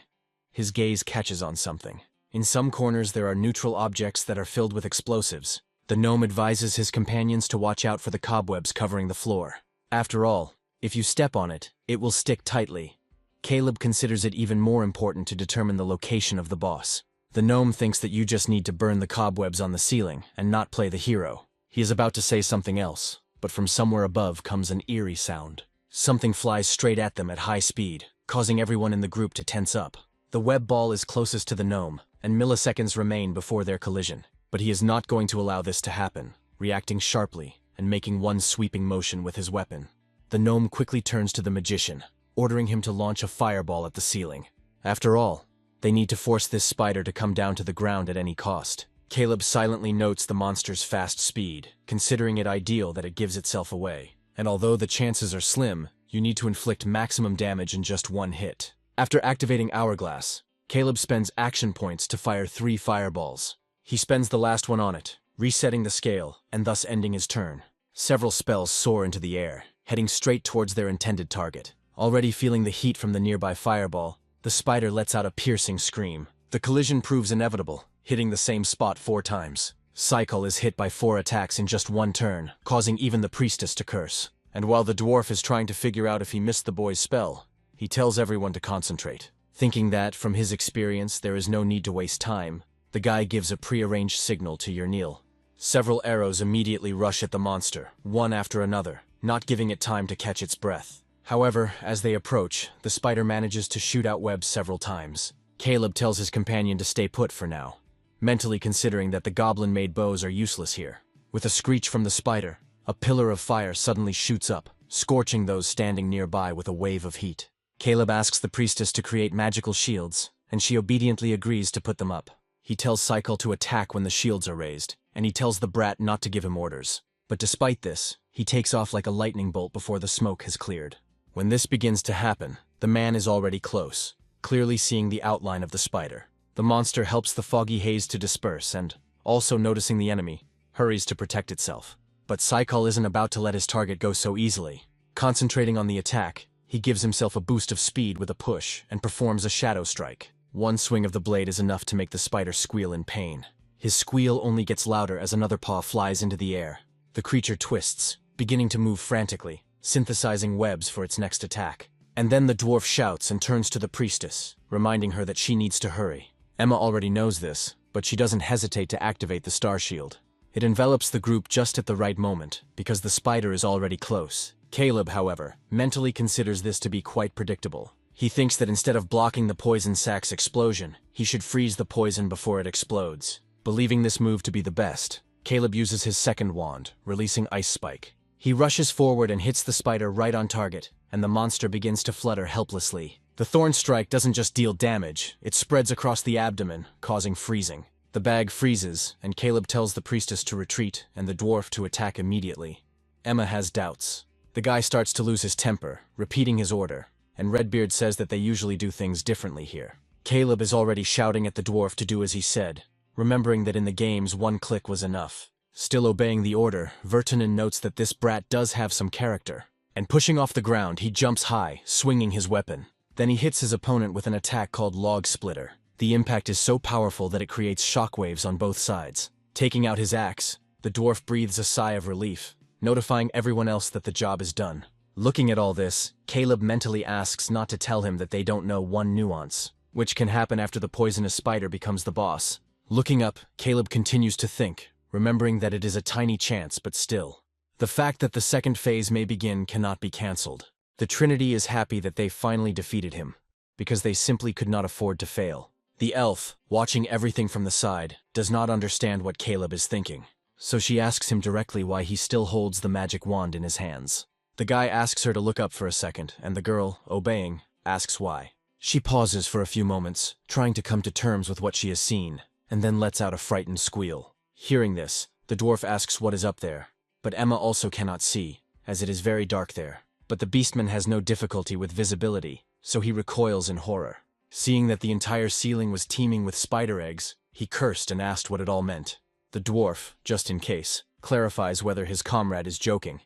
his gaze catches on something. In some corners there are neutral objects that are filled with explosives. The gnome advises his companions to watch out for the cobwebs covering the floor. After all, if you step on it, it will stick tightly. Caleb considers it even more important to determine the location of the boss. The gnome thinks that you just need to burn the cobwebs on the ceiling and not play the hero. He is about to say something else, but from somewhere above comes an eerie sound. Something flies straight at them at high speed, causing everyone in the group to tense up. The web ball is closest to the gnome, and milliseconds remain before their collision. But he is not going to allow this to happen, reacting sharply and making one sweeping motion with his weapon. The gnome quickly turns to the magician, ordering him to launch a fireball at the ceiling. After all, they need to force this spider to come down to the ground at any cost. Caleb silently notes the monster's fast speed, considering it ideal that it gives itself away. And although the chances are slim, you need to inflict maximum damage in just one hit. After activating Hourglass, Caleb spends action points to fire 3 fireballs. He spends the last one on it, resetting the scale, and thus ending his turn. Several spells soar into the air, heading straight towards their intended target. Already feeling the heat from the nearby fireball, the spider lets out a piercing scream. The collision proves inevitable, hitting the same spot 4 times. Saikal is hit by 4 attacks in just one turn, causing even the priestess to curse. And while the dwarf is trying to figure out if he missed the boy's spell, he tells everyone to concentrate. Thinking that, from his experience, there is no need to waste time, the guy gives a prearranged signal to Yernil. Several arrows immediately rush at the monster, one after another, not giving it time to catch its breath. However, as they approach, the spider manages to shoot out webs several times. Caleb tells his companion to stay put for now, mentally considering that the goblin-made bows are useless here. With a screech from the spider, a pillar of fire suddenly shoots up, scorching those standing nearby with a wave of heat. Caleb asks the priestess to create magical shields, and she obediently agrees to put them up. He tells Saikal to attack when the shields are raised, and he tells the brat not to give him orders. But despite this, he takes off like a lightning bolt before the smoke has cleared. When this begins to happen, the man is already close, clearly seeing the outline of the spider. The monster helps the foggy haze to disperse and, also noticing the enemy, hurries to protect itself. But Saikal isn't about to let his target go so easily. Concentrating on the attack, he gives himself a boost of speed with a push and performs a shadow strike. One swing of the blade is enough to make the spider squeal in pain. His squeal only gets louder as another paw flies into the air. The creature twists, beginning to move frantically, synthesizing webs for its next attack. And then the dwarf shouts and turns to the priestess, reminding her that she needs to hurry. Emma already knows this, but she doesn't hesitate to activate the star shield. It envelops the group just at the right moment, because the spider is already close. Caleb, however, mentally considers this to be quite predictable. He thinks that instead of blocking the poison sack's explosion, he should freeze the poison before it explodes. Believing this move to be the best, Caleb uses his second wand, releasing Ice Spike. He rushes forward and hits the spider right on target, and the monster begins to flutter helplessly. The thorn strike doesn't just deal damage, it spreads across the abdomen, causing freezing. The bag freezes, and Caleb tells the priestess to retreat and the dwarf to attack immediately. Emma has doubts. The guy starts to lose his temper, repeating his order, and Redbeard says that they usually do things differently here. Caleb is already shouting at the dwarf to do as he said, remembering that in the games one click was enough. Still obeying the order, Vertinen notes that this brat does have some character, and pushing off the ground he jumps high, swinging his weapon. Then he hits his opponent with an attack called Log Splitter. The impact is so powerful that it creates shockwaves on both sides. Taking out his axe, the dwarf breathes a sigh of relief, notifying everyone else that the job is done. Looking at all this, Caleb mentally asks not to tell him that they don't know one nuance, which can happen after the poisonous spider becomes the boss. Looking up, Caleb continues to think, remembering that it is a tiny chance, but still. The fact that the second phase may begin cannot be cancelled. The Trinity is happy that they finally defeated him, because they simply could not afford to fail. The elf, watching everything from the side, does not understand what Caleb is thinking, so she asks him directly why he still holds the magic wand in his hands. The guy asks her to look up for a second, and the girl, obeying, asks why. She pauses for a few moments, trying to come to terms with what she has seen, and then lets out a frightened squeal. Hearing this, the dwarf asks what is up there, but Emma also cannot see, as it is very dark there. But the beastman has no difficulty with visibility, so he recoils in horror. Seeing that the entire ceiling was teeming with spider eggs, he cursed and asked what it all meant. The dwarf, just in case, clarifies whether his comrade is joking,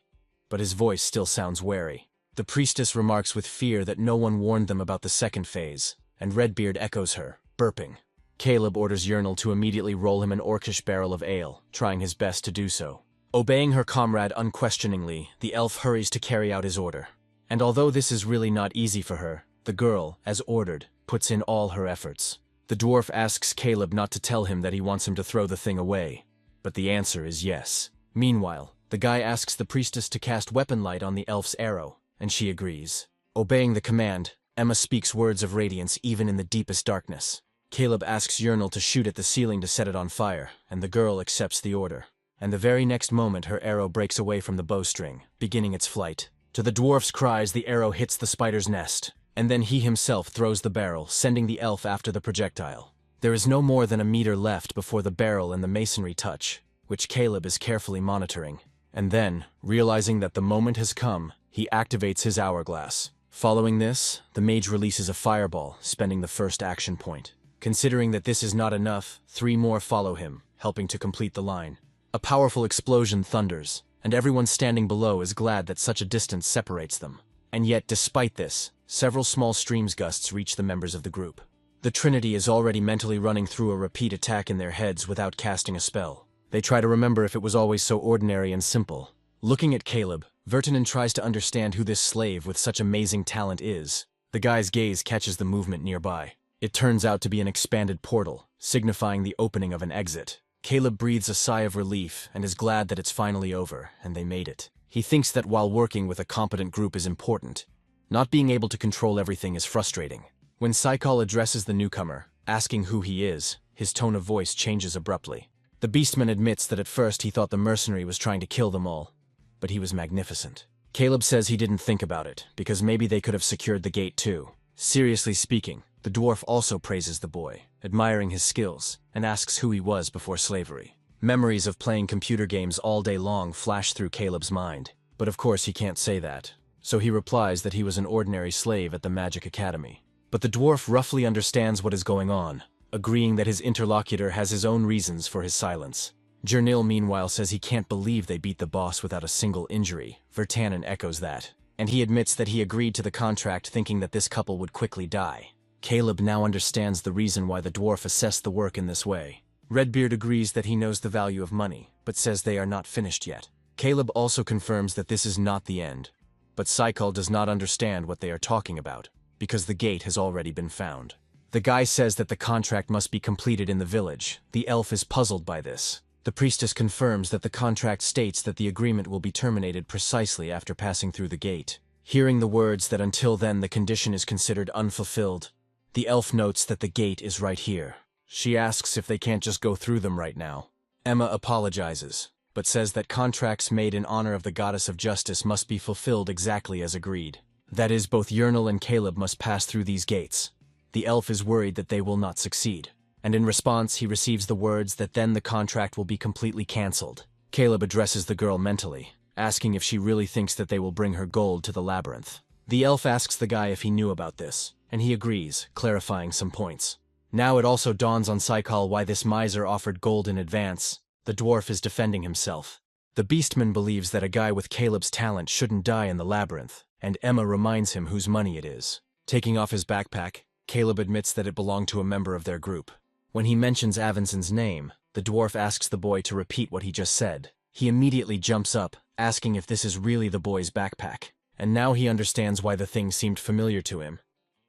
but his voice still sounds wary. The priestess remarks with fear that no one warned them about the second phase, and Redbeard echoes her, burping. Caleb orders Yernal to immediately roll him an orcish barrel of ale, trying his best to do so. Obeying her comrade unquestioningly, the elf hurries to carry out his order. And although this is really not easy for her, the girl, as ordered, puts in all her efforts. The dwarf asks Caleb not to tell him that he wants him to throw the thing away, but the answer is yes. Meanwhile, the guy asks the priestess to cast weapon light on the elf's arrow, and she agrees. Obeying the command, Emma speaks words of radiance even in the deepest darkness. Caleb asks Yernal to shoot at the ceiling to set it on fire, and the girl accepts the order. And the very next moment her arrow breaks away from the bowstring, beginning its flight. To the dwarf's cries, the arrow hits the spider's nest, and then he himself throws the barrel, sending the elf after the projectile. There is no more than a meter left before the barrel and the masonry touch, which Caleb is carefully monitoring. And then, realizing that the moment has come, he activates his hourglass. Following this, the mage releases a fireball, spending the first action point. Considering that this is not enough, 3 more follow him, helping to complete the line. A powerful explosion thunders, and everyone standing below is glad that such a distance separates them. And yet, despite this, several small streams gusts reach the members of the group. The Trinity is already mentally running through a repeat attack in their heads without casting a spell. They try to remember if it was always so ordinary and simple. Looking at Caleb, Vertinen tries to understand who this slave with such amazing talent is. The guy's gaze catches the movement nearby. It turns out to be an expanded portal, signifying the opening of an exit. Caleb breathes a sigh of relief and is glad that it's finally over, and they made it. He thinks that while working with a competent group is important, not being able to control everything is frustrating. When Saikal addresses the newcomer, asking who he is, his tone of voice changes abruptly. The beastman admits that at first he thought the mercenary was trying to kill them all, but he was magnificent. Caleb says he didn't think about it, because maybe they could have secured the gate too. Seriously speaking, the dwarf also praises the boy, admiring his skills, and asks who he was before slavery. Memories of playing computer games all day long flash through Caleb's mind, but of course he can't say that, so he replies that he was an ordinary slave at the Magic Academy. But the dwarf roughly understands what is going on, agreeing that his interlocutor has his own reasons for his silence. Jernil meanwhile says he can't believe they beat the boss without a single injury. Vertanen echoes that, and he admits that he agreed to the contract thinking that this couple would quickly die. Caleb now understands the reason why the dwarf assessed the work in this way. Redbeard agrees that he knows the value of money, but says they are not finished yet. Caleb also confirms that this is not the end, but Saikal does not understand what they are talking about, because the gate has already been found. The guy says that the contract must be completed in the village. The elf is puzzled by this. The priestess confirms that the contract states that the agreement will be terminated precisely after passing through the gate. Hearing the words that until then the condition is considered unfulfilled, the elf notes that the gate is right here. She asks if they can't just go through them right now. Emma apologizes, but says that contracts made in honor of the goddess of justice must be fulfilled exactly as agreed. That is, both Yernal and Caleb must pass through these gates. The elf is worried that they will not succeed, and in response he receives the words that then the contract will be completely cancelled. Caleb addresses the girl mentally, asking if she really thinks that they will bring her gold to the labyrinth. The elf asks the guy if he knew about this, and he agrees, clarifying some points. Now it also dawns on Saikal why this miser offered gold in advance. The dwarf is defending himself. The beastman believes that a guy with Caleb's talent shouldn't die in the labyrinth, and Emma reminds him whose money it is. Taking off his backpack, Caleb admits that it belonged to a member of their group. When he mentions Avinson's name, the dwarf asks the boy to repeat what he just said. He immediately jumps up, asking if this is really the boy's backpack. And now he understands why the thing seemed familiar to him,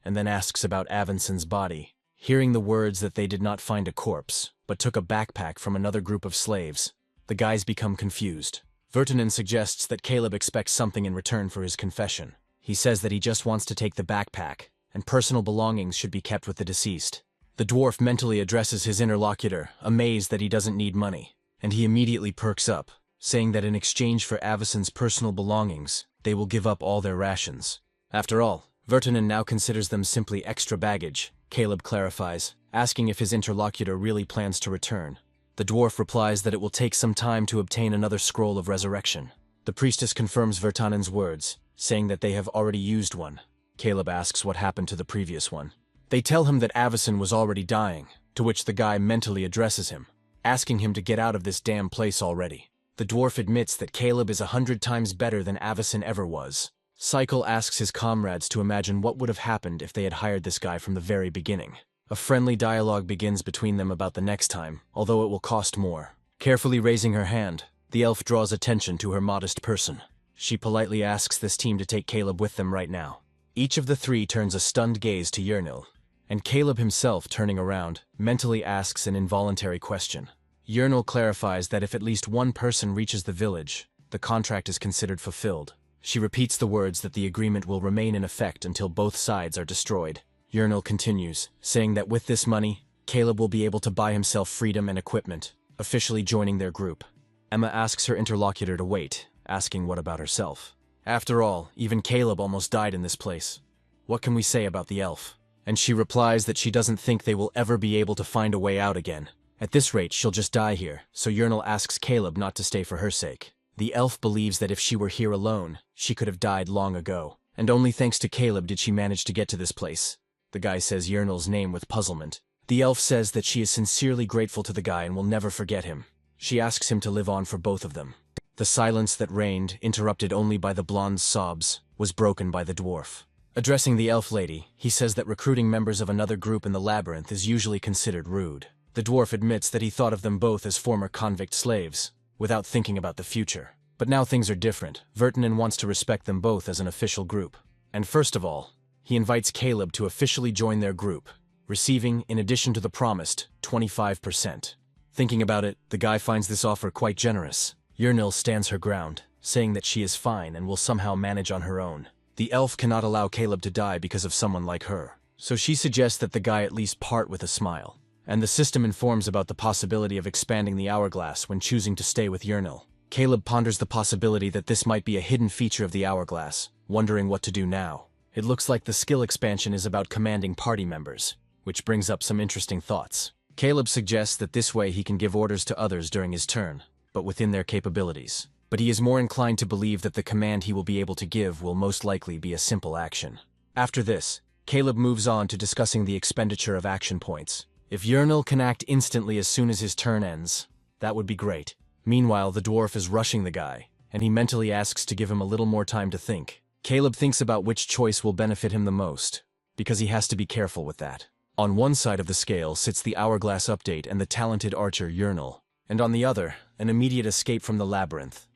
and then asks about Avinson's body. Hearing the words that they did not find a corpse, but took a backpack from another group of slaves, the guys become confused. Vertonen suggests that Caleb expects something in return for his confession. He says that he just wants to take the backpack, and personal belongings should be kept with the deceased. The dwarf mentally addresses his interlocutor, amazed that he doesn't need money, and he immediately perks up, saying that in exchange for Avison's personal belongings, they will give up all their rations. After all, Vertonen now considers them simply extra baggage, Caleb clarifies, asking if his interlocutor really plans to return. The dwarf replies that it will take some time to obtain another scroll of resurrection. The priestess confirms Vertonen's words, saying that they have already used one. Caleb asks what happened to the previous one. They tell him that Avison was already dying, to which the guy mentally addresses him, asking him to get out of this damn place already. The dwarf admits that Caleb is 100 times better than Avison ever was. Cycle asks his comrades to imagine what would have happened if they had hired this guy from the very beginning. A friendly dialogue begins between them about the next time, although it will cost more. Carefully raising her hand, the elf draws attention to her modest person. She politely asks this team to take Caleb with them right now. Each of the three turns a stunned gaze to Yernil, and Caleb himself, turning around, mentally asks an involuntary question. Yernil clarifies that if at least one person reaches the village, the contract is considered fulfilled. She repeats the words that the agreement will remain in effect until both sides are destroyed. Yernil continues, saying that with this money, Caleb will be able to buy himself freedom and equipment, officially joining their group. Emma asks her interlocutor to wait, asking what about herself. After all, even Caleb almost died in this place. What can we say about the elf? And she replies that she doesn't think they will ever be able to find a way out again. At this rate, she'll just die here, so Yernil asks Caleb not to stay for her sake. The elf believes that if she were here alone, she could have died long ago, and only thanks to Caleb did she manage to get to this place. The guy says Yernil's name with puzzlement. The elf says that she is sincerely grateful to the guy and will never forget him. She asks him to live on for both of them. The silence that reigned, interrupted only by the blonde's sobs, was broken by the dwarf. Addressing the elf lady, he says that recruiting members of another group in the labyrinth is usually considered rude. The dwarf admits that he thought of them both as former convict slaves, without thinking about the future. But now things are different. Vertonen wants to respect them both as an official group. And first of all, he invites Caleb to officially join their group, receiving, in addition to the promised, 25%. Thinking about it, the guy finds this offer quite generous. Yernil stands her ground, saying that she is fine and will somehow manage on her own. The elf cannot allow Caleb to die because of someone like her, so she suggests that the guy at least part with a smile. And the system informs about the possibility of expanding the hourglass when choosing to stay with Yernil. Caleb ponders the possibility that this might be a hidden feature of the hourglass, wondering what to do now. It looks like the skill expansion is about commanding party members, which brings up some interesting thoughts. Caleb suggests that this way he can give orders to others during his turn, but within their capabilities. But he is more inclined to believe that the command he will be able to give will most likely be a simple action. After this, Caleb moves on to discussing the expenditure of action points. If Yernil can act instantly as soon as his turn ends, that would be great. Meanwhile, the dwarf is rushing the guy, and he mentally asks to give him a little more time to think. Caleb thinks about which choice will benefit him the most, because he has to be careful with that. On one side of the scale sits the hourglass update and the talented archer Yernil, and on the other, an immediate escape from the labyrinth.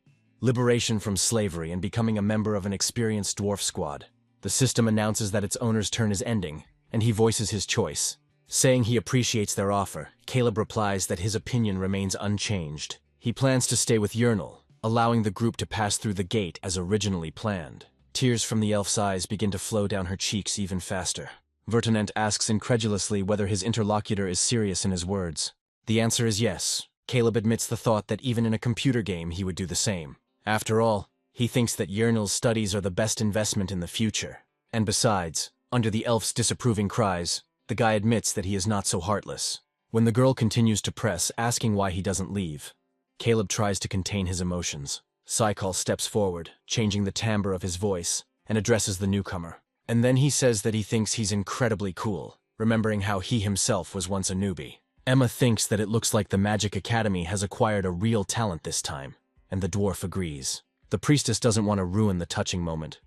Liberation from slavery and becoming a member of an experienced dwarf squad. The system announces that its owner's turn is ending, and he voices his choice. Saying he appreciates their offer, Caleb replies that his opinion remains unchanged. He plans to stay with Yernil, allowing the group to pass through the gate as originally planned. Tears from the elf's eyes begin to flow down her cheeks even faster. Vertonen asks incredulously whether his interlocutor is serious in his words. The answer is yes. Caleb admits the thought that even in a computer game he would do the same. After all, he thinks that Yernil's studies are the best investment in the future. And besides, under the elf's disapproving cries, the guy admits that he is not so heartless. When the girl continues to press, asking why he doesn't leave, Caleb tries to contain his emotions. Saikal steps forward, changing the timbre of his voice, and addresses the newcomer. And then he says that he thinks he's incredibly cool, remembering how he himself was once a newbie. Emma thinks that it looks like the Magic Academy has acquired a real talent this time, and the dwarf agrees. The priestess doesn't want to ruin the touching moment.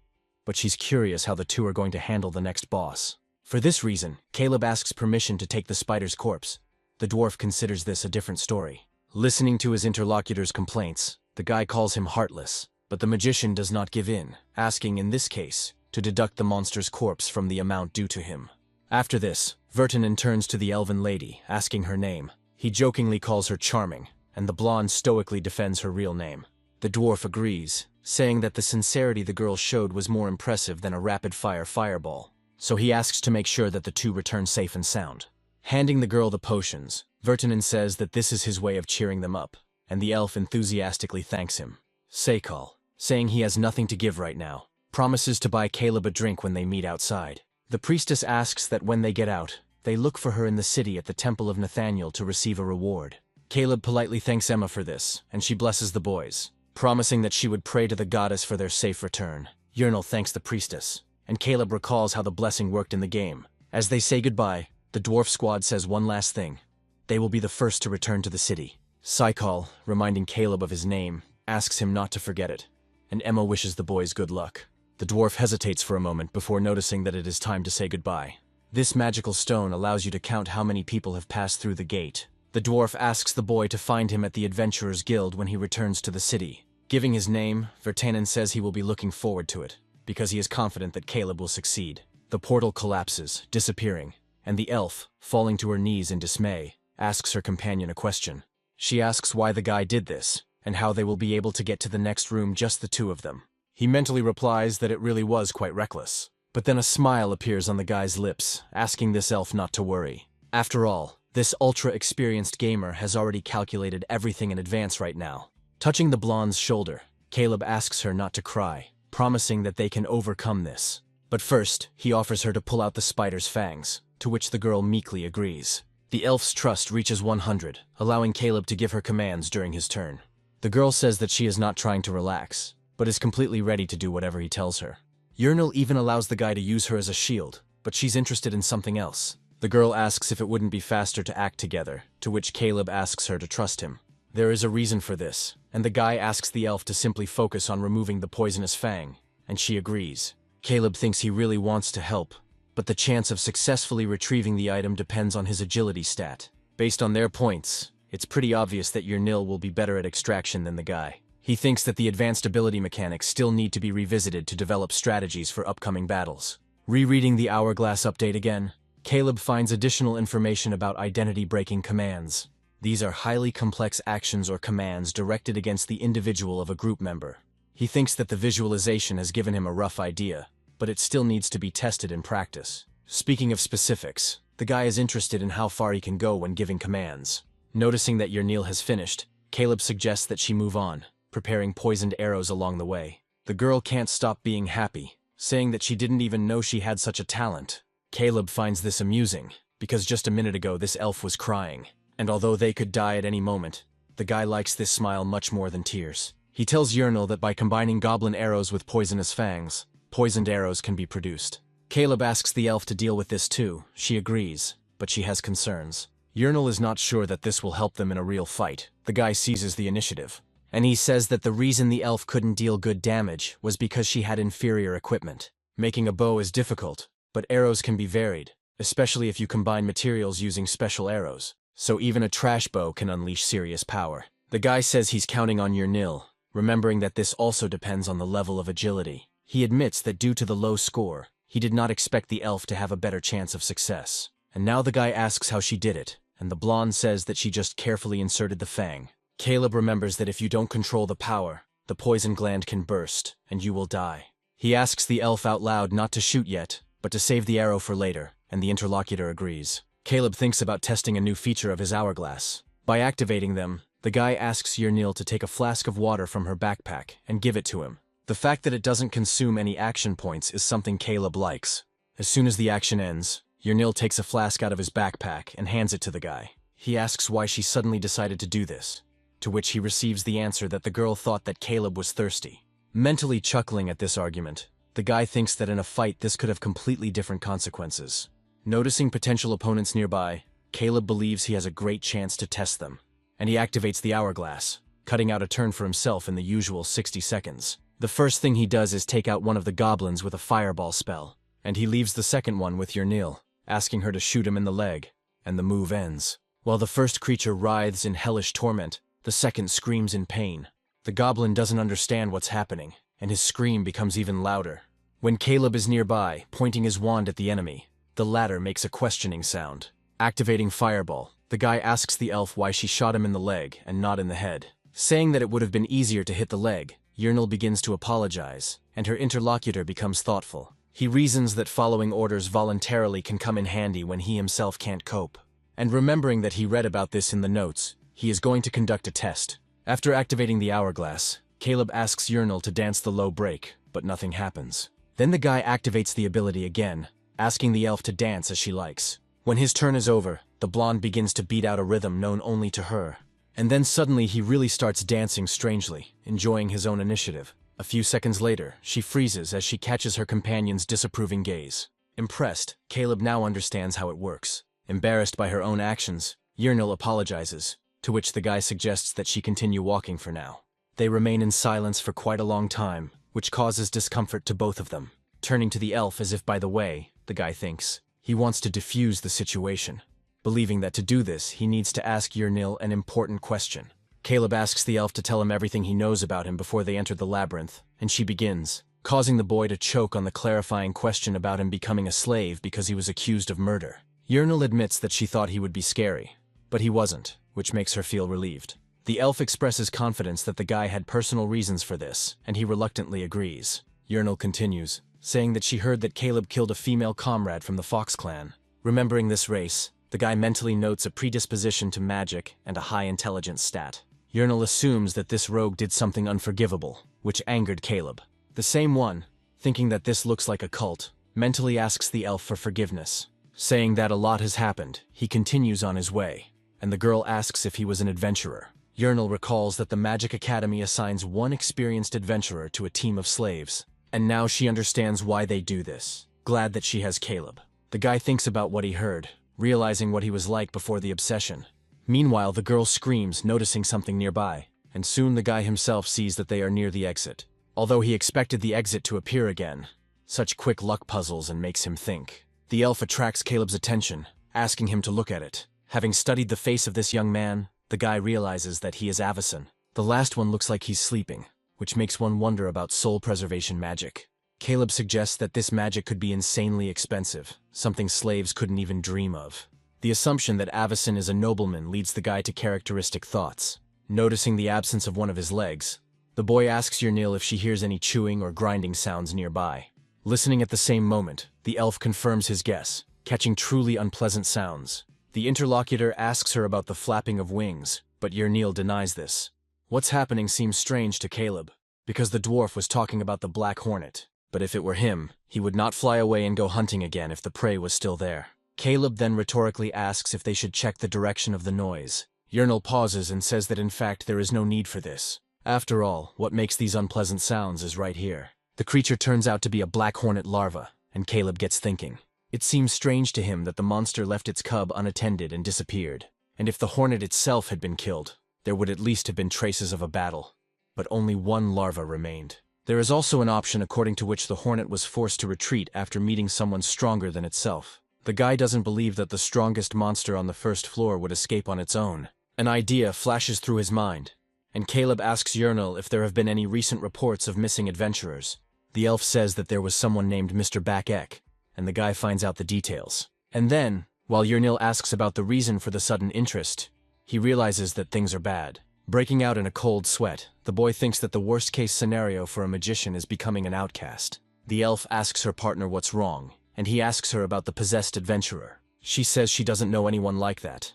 but she's curious how the two are going to handle the next boss. For this reason, Caleb asks permission to take the spider's corpse. The dwarf considers this a different story. Listening to his interlocutor's complaints, the guy calls him heartless, but the magician does not give in, asking in this case to deduct the monster's corpse from the amount due to him. After this, Vertanen turns to the elven lady, asking her name. He jokingly calls her charming, and the blonde stoically defends her real name. The dwarf agrees, saying that the sincerity the girl showed was more impressive than a rapid-fire fireball, so he asks to make sure that the two return safe and sound. Handing the girl the potions, Vertanen says that this is his way of cheering them up, and the elf enthusiastically thanks him. Sekal, saying he has nothing to give right now, promises to buy Caleb a drink when they meet outside. The priestess asks that when they get out, they look for her in the city at the Temple of Nathaniel to receive a reward. Caleb politely thanks Emma for this, and she blesses the boys, promising that she would pray to the goddess for their safe return. Yernal thanks the priestess, and Caleb recalls how the blessing worked in the game. As they say goodbye, the dwarf squad says one last thing. They will be the first to return to the city. Sekal, reminding Caleb of his name, asks him not to forget it, and Emma wishes the boys good luck. The dwarf hesitates for a moment before noticing that it is time to say goodbye. This magical stone allows you to count how many people have passed through the gate. The dwarf asks the boy to find him at the Adventurers Guild when he returns to the city. Giving his name, Vertanen says he will be looking forward to it, because he is confident that Caleb will succeed. The portal collapses, disappearing, and the elf, falling to her knees in dismay, asks her companion a question. She asks why the guy did this, and how they will be able to get to the next room just the two of them. He mentally replies that it really was quite reckless. But then a smile appears on the guy's lips, asking this elf not to worry. After all, this ultra-experienced gamer has already calculated everything in advance right now. Touching the blonde's shoulder, Caleb asks her not to cry, promising that they can overcome this. But first, he offers her to pull out the spider's fangs, to which the girl meekly agrees. The elf's trust reaches 100, allowing Caleb to give her commands during his turn. The girl says that she is not trying to relax, but is completely ready to do whatever he tells her. Yernal even allows the guy to use her as a shield, but she's interested in something else. The girl asks if it wouldn't be faster to act together, to which Caleb asks her to trust him. There is a reason for this, and the guy asks the elf to simply focus on removing the poisonous fang, and she agrees. Caleb thinks he really wants to help, but the chance of successfully retrieving the item depends on his agility stat. Based on their points, it's pretty obvious that Yernil will be better at extraction than the guy. He thinks that the advanced ability mechanics still need to be revisited to develop strategies for upcoming battles. Rereading the Hourglass update again, Caleb finds additional information about identity-breaking commands. These are highly complex actions or commands directed against the individual of a group member. He thinks that the visualization has given him a rough idea, but it still needs to be tested in practice. Speaking of specifics, the guy is interested in how far he can go when giving commands. Noticing that Yernil has finished, Caleb suggests that she move on, preparing poisoned arrows along the way. The girl can't stop being happy, saying that she didn't even know she had such a talent. Caleb finds this amusing, because just a minute ago this elf was crying, and although they could die at any moment, the guy likes this smile much more than tears. He tells Yernil that by combining goblin arrows with poisonous fangs, poisoned arrows can be produced. Caleb asks the elf to deal with this too. She agrees, but she has concerns. Yernil is not sure that this will help them in a real fight. The guy seizes the initiative, and he says that the reason the elf couldn't deal good damage was because she had inferior equipment. Making a bow is difficult, but arrows can be varied, especially if you combine materials using special arrows, so even a trash bow can unleash serious power. The guy says he's counting on Yernil, remembering that this also depends on the level of agility. He admits that due to the low score, he did not expect the elf to have a better chance of success. And now the guy asks how she did it, and the blonde says that she just carefully inserted the fang. Caleb remembers that if you don't control the power, the poison gland can burst, and you will die. He asks the elf out loud not to shoot yet, but to save the arrow for later, and the interlocutor agrees. Caleb thinks about testing a new feature of his hourglass. By activating them, the guy asks Yernil to take a flask of water from her backpack and give it to him. The fact that it doesn't consume any action points is something Caleb likes. As soon as the action ends, Yernil takes a flask out of his backpack and hands it to the guy. He asks why she suddenly decided to do this, to which he receives the answer that the girl thought that Caleb was thirsty. Mentally chuckling at this argument, the guy thinks that in a fight this could have completely different consequences. Noticing potential opponents nearby, Caleb believes he has a great chance to test them, and he activates the hourglass, cutting out a turn for himself in the usual 60 seconds. The first thing he does is take out one of the goblins with a fireball spell, and he leaves the second one with Yahello, asking her to shoot him in the leg, and the move ends. While the first creature writhes in hellish torment, the second screams in pain. The goblin doesn't understand what's happening, and his scream becomes even louder. When Caleb is nearby, pointing his wand at the enemy, the latter makes a questioning sound. Activating Fireball, the guy asks the elf why she shot him in the leg and not in the head. Saying that it would have been easier to hit the leg, Yahello begins to apologize, and her interlocutor becomes thoughtful. He reasons that following orders voluntarily can come in handy when he himself can't cope. And remembering that he read about this in the notes, he is going to conduct a test. After activating the hourglass, Caleb asks Yahello to dance the low break, but nothing happens. Then the guy activates the ability again, asking the elf to dance as she likes. When his turn is over, the blonde begins to beat out a rhythm known only to her. And then suddenly he really starts dancing strangely, enjoying his own initiative. A few seconds later, she freezes as she catches her companion's disapproving gaze. Impressed, Caleb now understands how it works. Embarrassed by her own actions, Yahello apologizes, to which the guy suggests that she continue walking for now. They remain in silence for quite a long time, which causes discomfort to both of them. Turning to the elf as if by the way, the guy thinks. He wants to defuse the situation, believing that to do this, he needs to ask Yahello an important question. Caleb asks the elf to tell him everything he knows about him before they enter the labyrinth, and she begins, causing the boy to choke on the clarifying question about him becoming a slave because he was accused of murder. Yahello admits that she thought he would be scary, but he wasn't, which makes her feel relieved. The elf expresses confidence that the guy had personal reasons for this, and he reluctantly agrees. Yahello continues, saying that she heard that Caleb killed a female comrade from the Fox clan. Remembering this race, the guy mentally notes a predisposition to magic and a high intelligence stat. Yahello assumes that this rogue did something unforgivable, which angered Caleb. The same one, thinking that this looks like a cult, mentally asks the elf for forgiveness. Saying that a lot has happened, he continues on his way, and the girl asks if he was an adventurer. Yahello recalls that the Magic Academy assigns one experienced adventurer to a team of slaves, and now she understands why they do this. Glad that she has Caleb. The guy thinks about what he heard, realizing what he was like before the obsession. Meanwhile, the girl screams, noticing something nearby, and soon the guy himself sees that they are near the exit. Although he expected the exit to appear again, such quick luck puzzles and makes him think. The elf attracts Caleb's attention, asking him to look at it. Having studied the face of this young man, the guy realizes that he is Avison. The last one looks like he's sleeping, which makes one wonder about soul preservation magic. Caleb suggests that this magic could be insanely expensive, something slaves couldn't even dream of. The assumption that Avison is a nobleman leads the guy to characteristic thoughts. Noticing the absence of one of his legs, the boy asks Yahello if she hears any chewing or grinding sounds nearby. Listening at the same moment, the elf confirms his guess, catching truly unpleasant sounds. The interlocutor asks her about the flapping of wings, but Yahello denies this. What's happening seems strange to Caleb, because the dwarf was talking about the Black Hornet. But if it were him, he would not fly away and go hunting again if the prey was still there. Caleb then rhetorically asks if they should check the direction of the noise. Yahello pauses and says that in fact there is no need for this. After all, what makes these unpleasant sounds is right here. The creature turns out to be a Black Hornet larva, and Caleb gets thinking. It seems strange to him that the monster left its cub unattended and disappeared, and if the hornet itself had been killed, there would at least have been traces of a battle. But only one larva remained. There is also an option according to which the hornet was forced to retreat after meeting someone stronger than itself. The guy doesn't believe that the strongest monster on the first floor would escape on its own. An idea flashes through his mind, and Caleb asks Yahello if there have been any recent reports of missing adventurers. The elf says that there was someone named Mr. Back-Ek, and the guy finds out the details. And then, while Yahello asks about the reason for the sudden interest, he realizes that things are bad. Breaking out in a cold sweat, the boy thinks that the worst-case scenario for a magician is becoming an outcast. The elf asks her partner what's wrong, and he asks her about the possessed adventurer. She says she doesn't know anyone like that,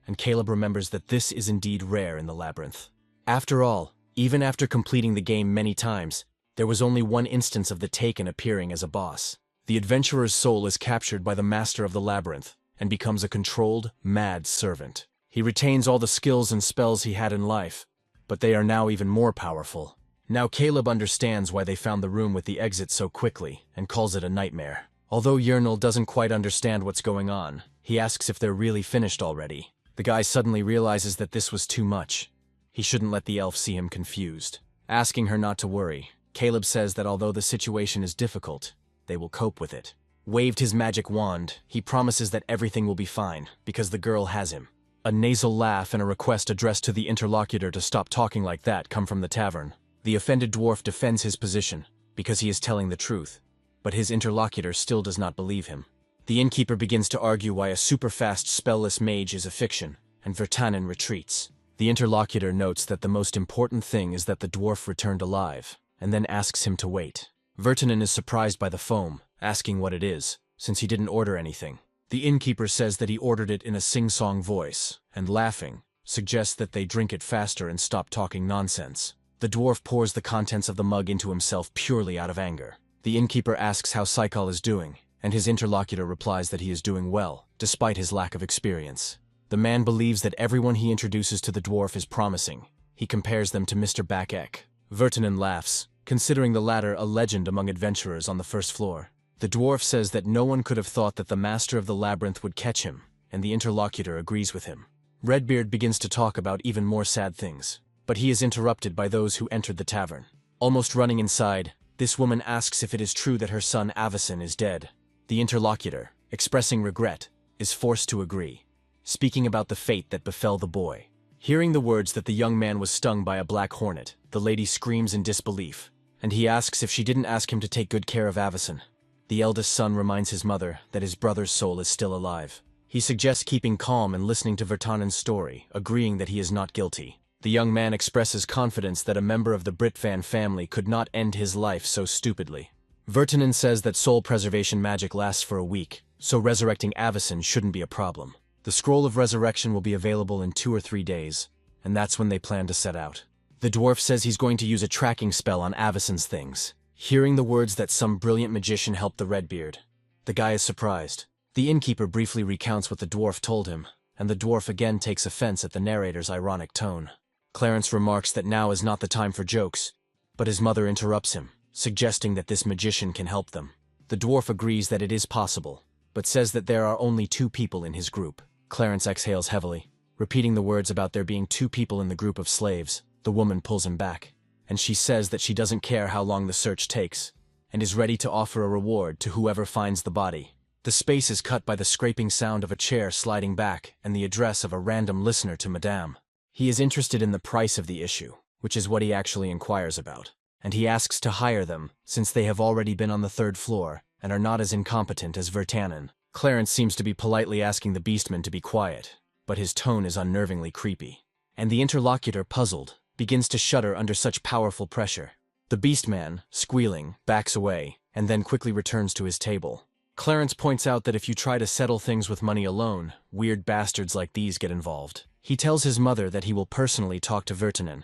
and Caleb remembers that this is indeed rare in the labyrinth. After all, even after completing the game many times, there was only one instance of the Taken appearing as a boss. The adventurer's soul is captured by the master of the labyrinth and becomes a controlled, mad servant. He retains all the skills and spells he had in life, but they are now even more powerful. Now Caleb understands why they found the room with the exit so quickly and calls it a nightmare. Although Yahello doesn't quite understand what's going on, he asks if they're really finished already. The guy suddenly realizes that this was too much. He shouldn't let the elf see him confused. Asking her not to worry, Caleb says that although the situation is difficult, they will cope with it. Waved his magic wand, he promises that everything will be fine, because the girl has him. A nasal laugh and a request addressed to the interlocutor to stop talking like that come from the tavern. The offended dwarf defends his position, because he is telling the truth, but his interlocutor still does not believe him. The innkeeper begins to argue why a super-fast spellless mage is a fiction, and Virtanen retreats. The interlocutor notes that the most important thing is that the dwarf returned alive, and then asks him to wait. Virtanen is surprised by the foam, asking what it is, since he didn't order anything. The innkeeper says that he ordered it in a sing-song voice, and laughing, suggests that they drink it faster and stop talking nonsense. The dwarf pours the contents of the mug into himself purely out of anger. The innkeeper asks how Saikal is doing, and his interlocutor replies that he is doing well, despite his lack of experience. The man believes that everyone he introduces to the dwarf is promising. He compares them to Mr. Bakek. Virtanen laughs, considering the latter a legend among adventurers on the first floor. The dwarf says that no one could have thought that the master of the labyrinth would catch him, and the interlocutor agrees with him. Redbeard begins to talk about even more sad things, but he is interrupted by those who entered the tavern. Almost running inside, this woman asks if it is true that her son Avacyn is dead. The interlocutor, expressing regret, is forced to agree, speaking about the fate that befell the boy. Hearing the words that the young man was stung by a black hornet, the lady screams in disbelief, and he asks if she didn't ask him to take good care of Avacyn. The eldest son reminds his mother that his brother's soul is still alive. He suggests keeping calm and listening to Virtanen's story, agreeing that he is not guilty. The young man expresses confidence that a member of the Britvan family could not end his life so stupidly. Virtanen says that soul preservation magic lasts for a week, so resurrecting Avacyn shouldn't be a problem. The scroll of resurrection will be available in 2 or 3 days, and that's when they plan to set out. The dwarf says he's going to use a tracking spell on Avacyn's things. Hearing the words that some brilliant magician helped the Redbeard, the guy is surprised. The innkeeper briefly recounts what the dwarf told him, and the dwarf again takes offense at the narrator's ironic tone. Clarence remarks that now is not the time for jokes, but his mother interrupts him, suggesting that this magician can help them. The dwarf agrees that it is possible, but says that there are only 2 people in his group. Clarence exhales heavily, repeating the words about there being 2 people in the group of slaves. The woman pulls him back, and she says that she doesn't care how long the search takes, and is ready to offer a reward to whoever finds the body. The space is cut by the scraping sound of a chair sliding back and the address of a random listener to Madame. He is interested in the price of the issue, which is what he actually inquires about, and he asks to hire them since they have already been on the 3rd floor and are not as incompetent as Virtanen. Clarence seems to be politely asking the beastman to be quiet, but his tone is unnervingly creepy, and the interlocutor, puzzled, begins to shudder under such powerful pressure. The beastman, squealing, backs away, and then quickly returns to his table. Clarence points out that if you try to settle things with money alone, weird bastards like these get involved. He tells his mother that he will personally talk to Virtanen,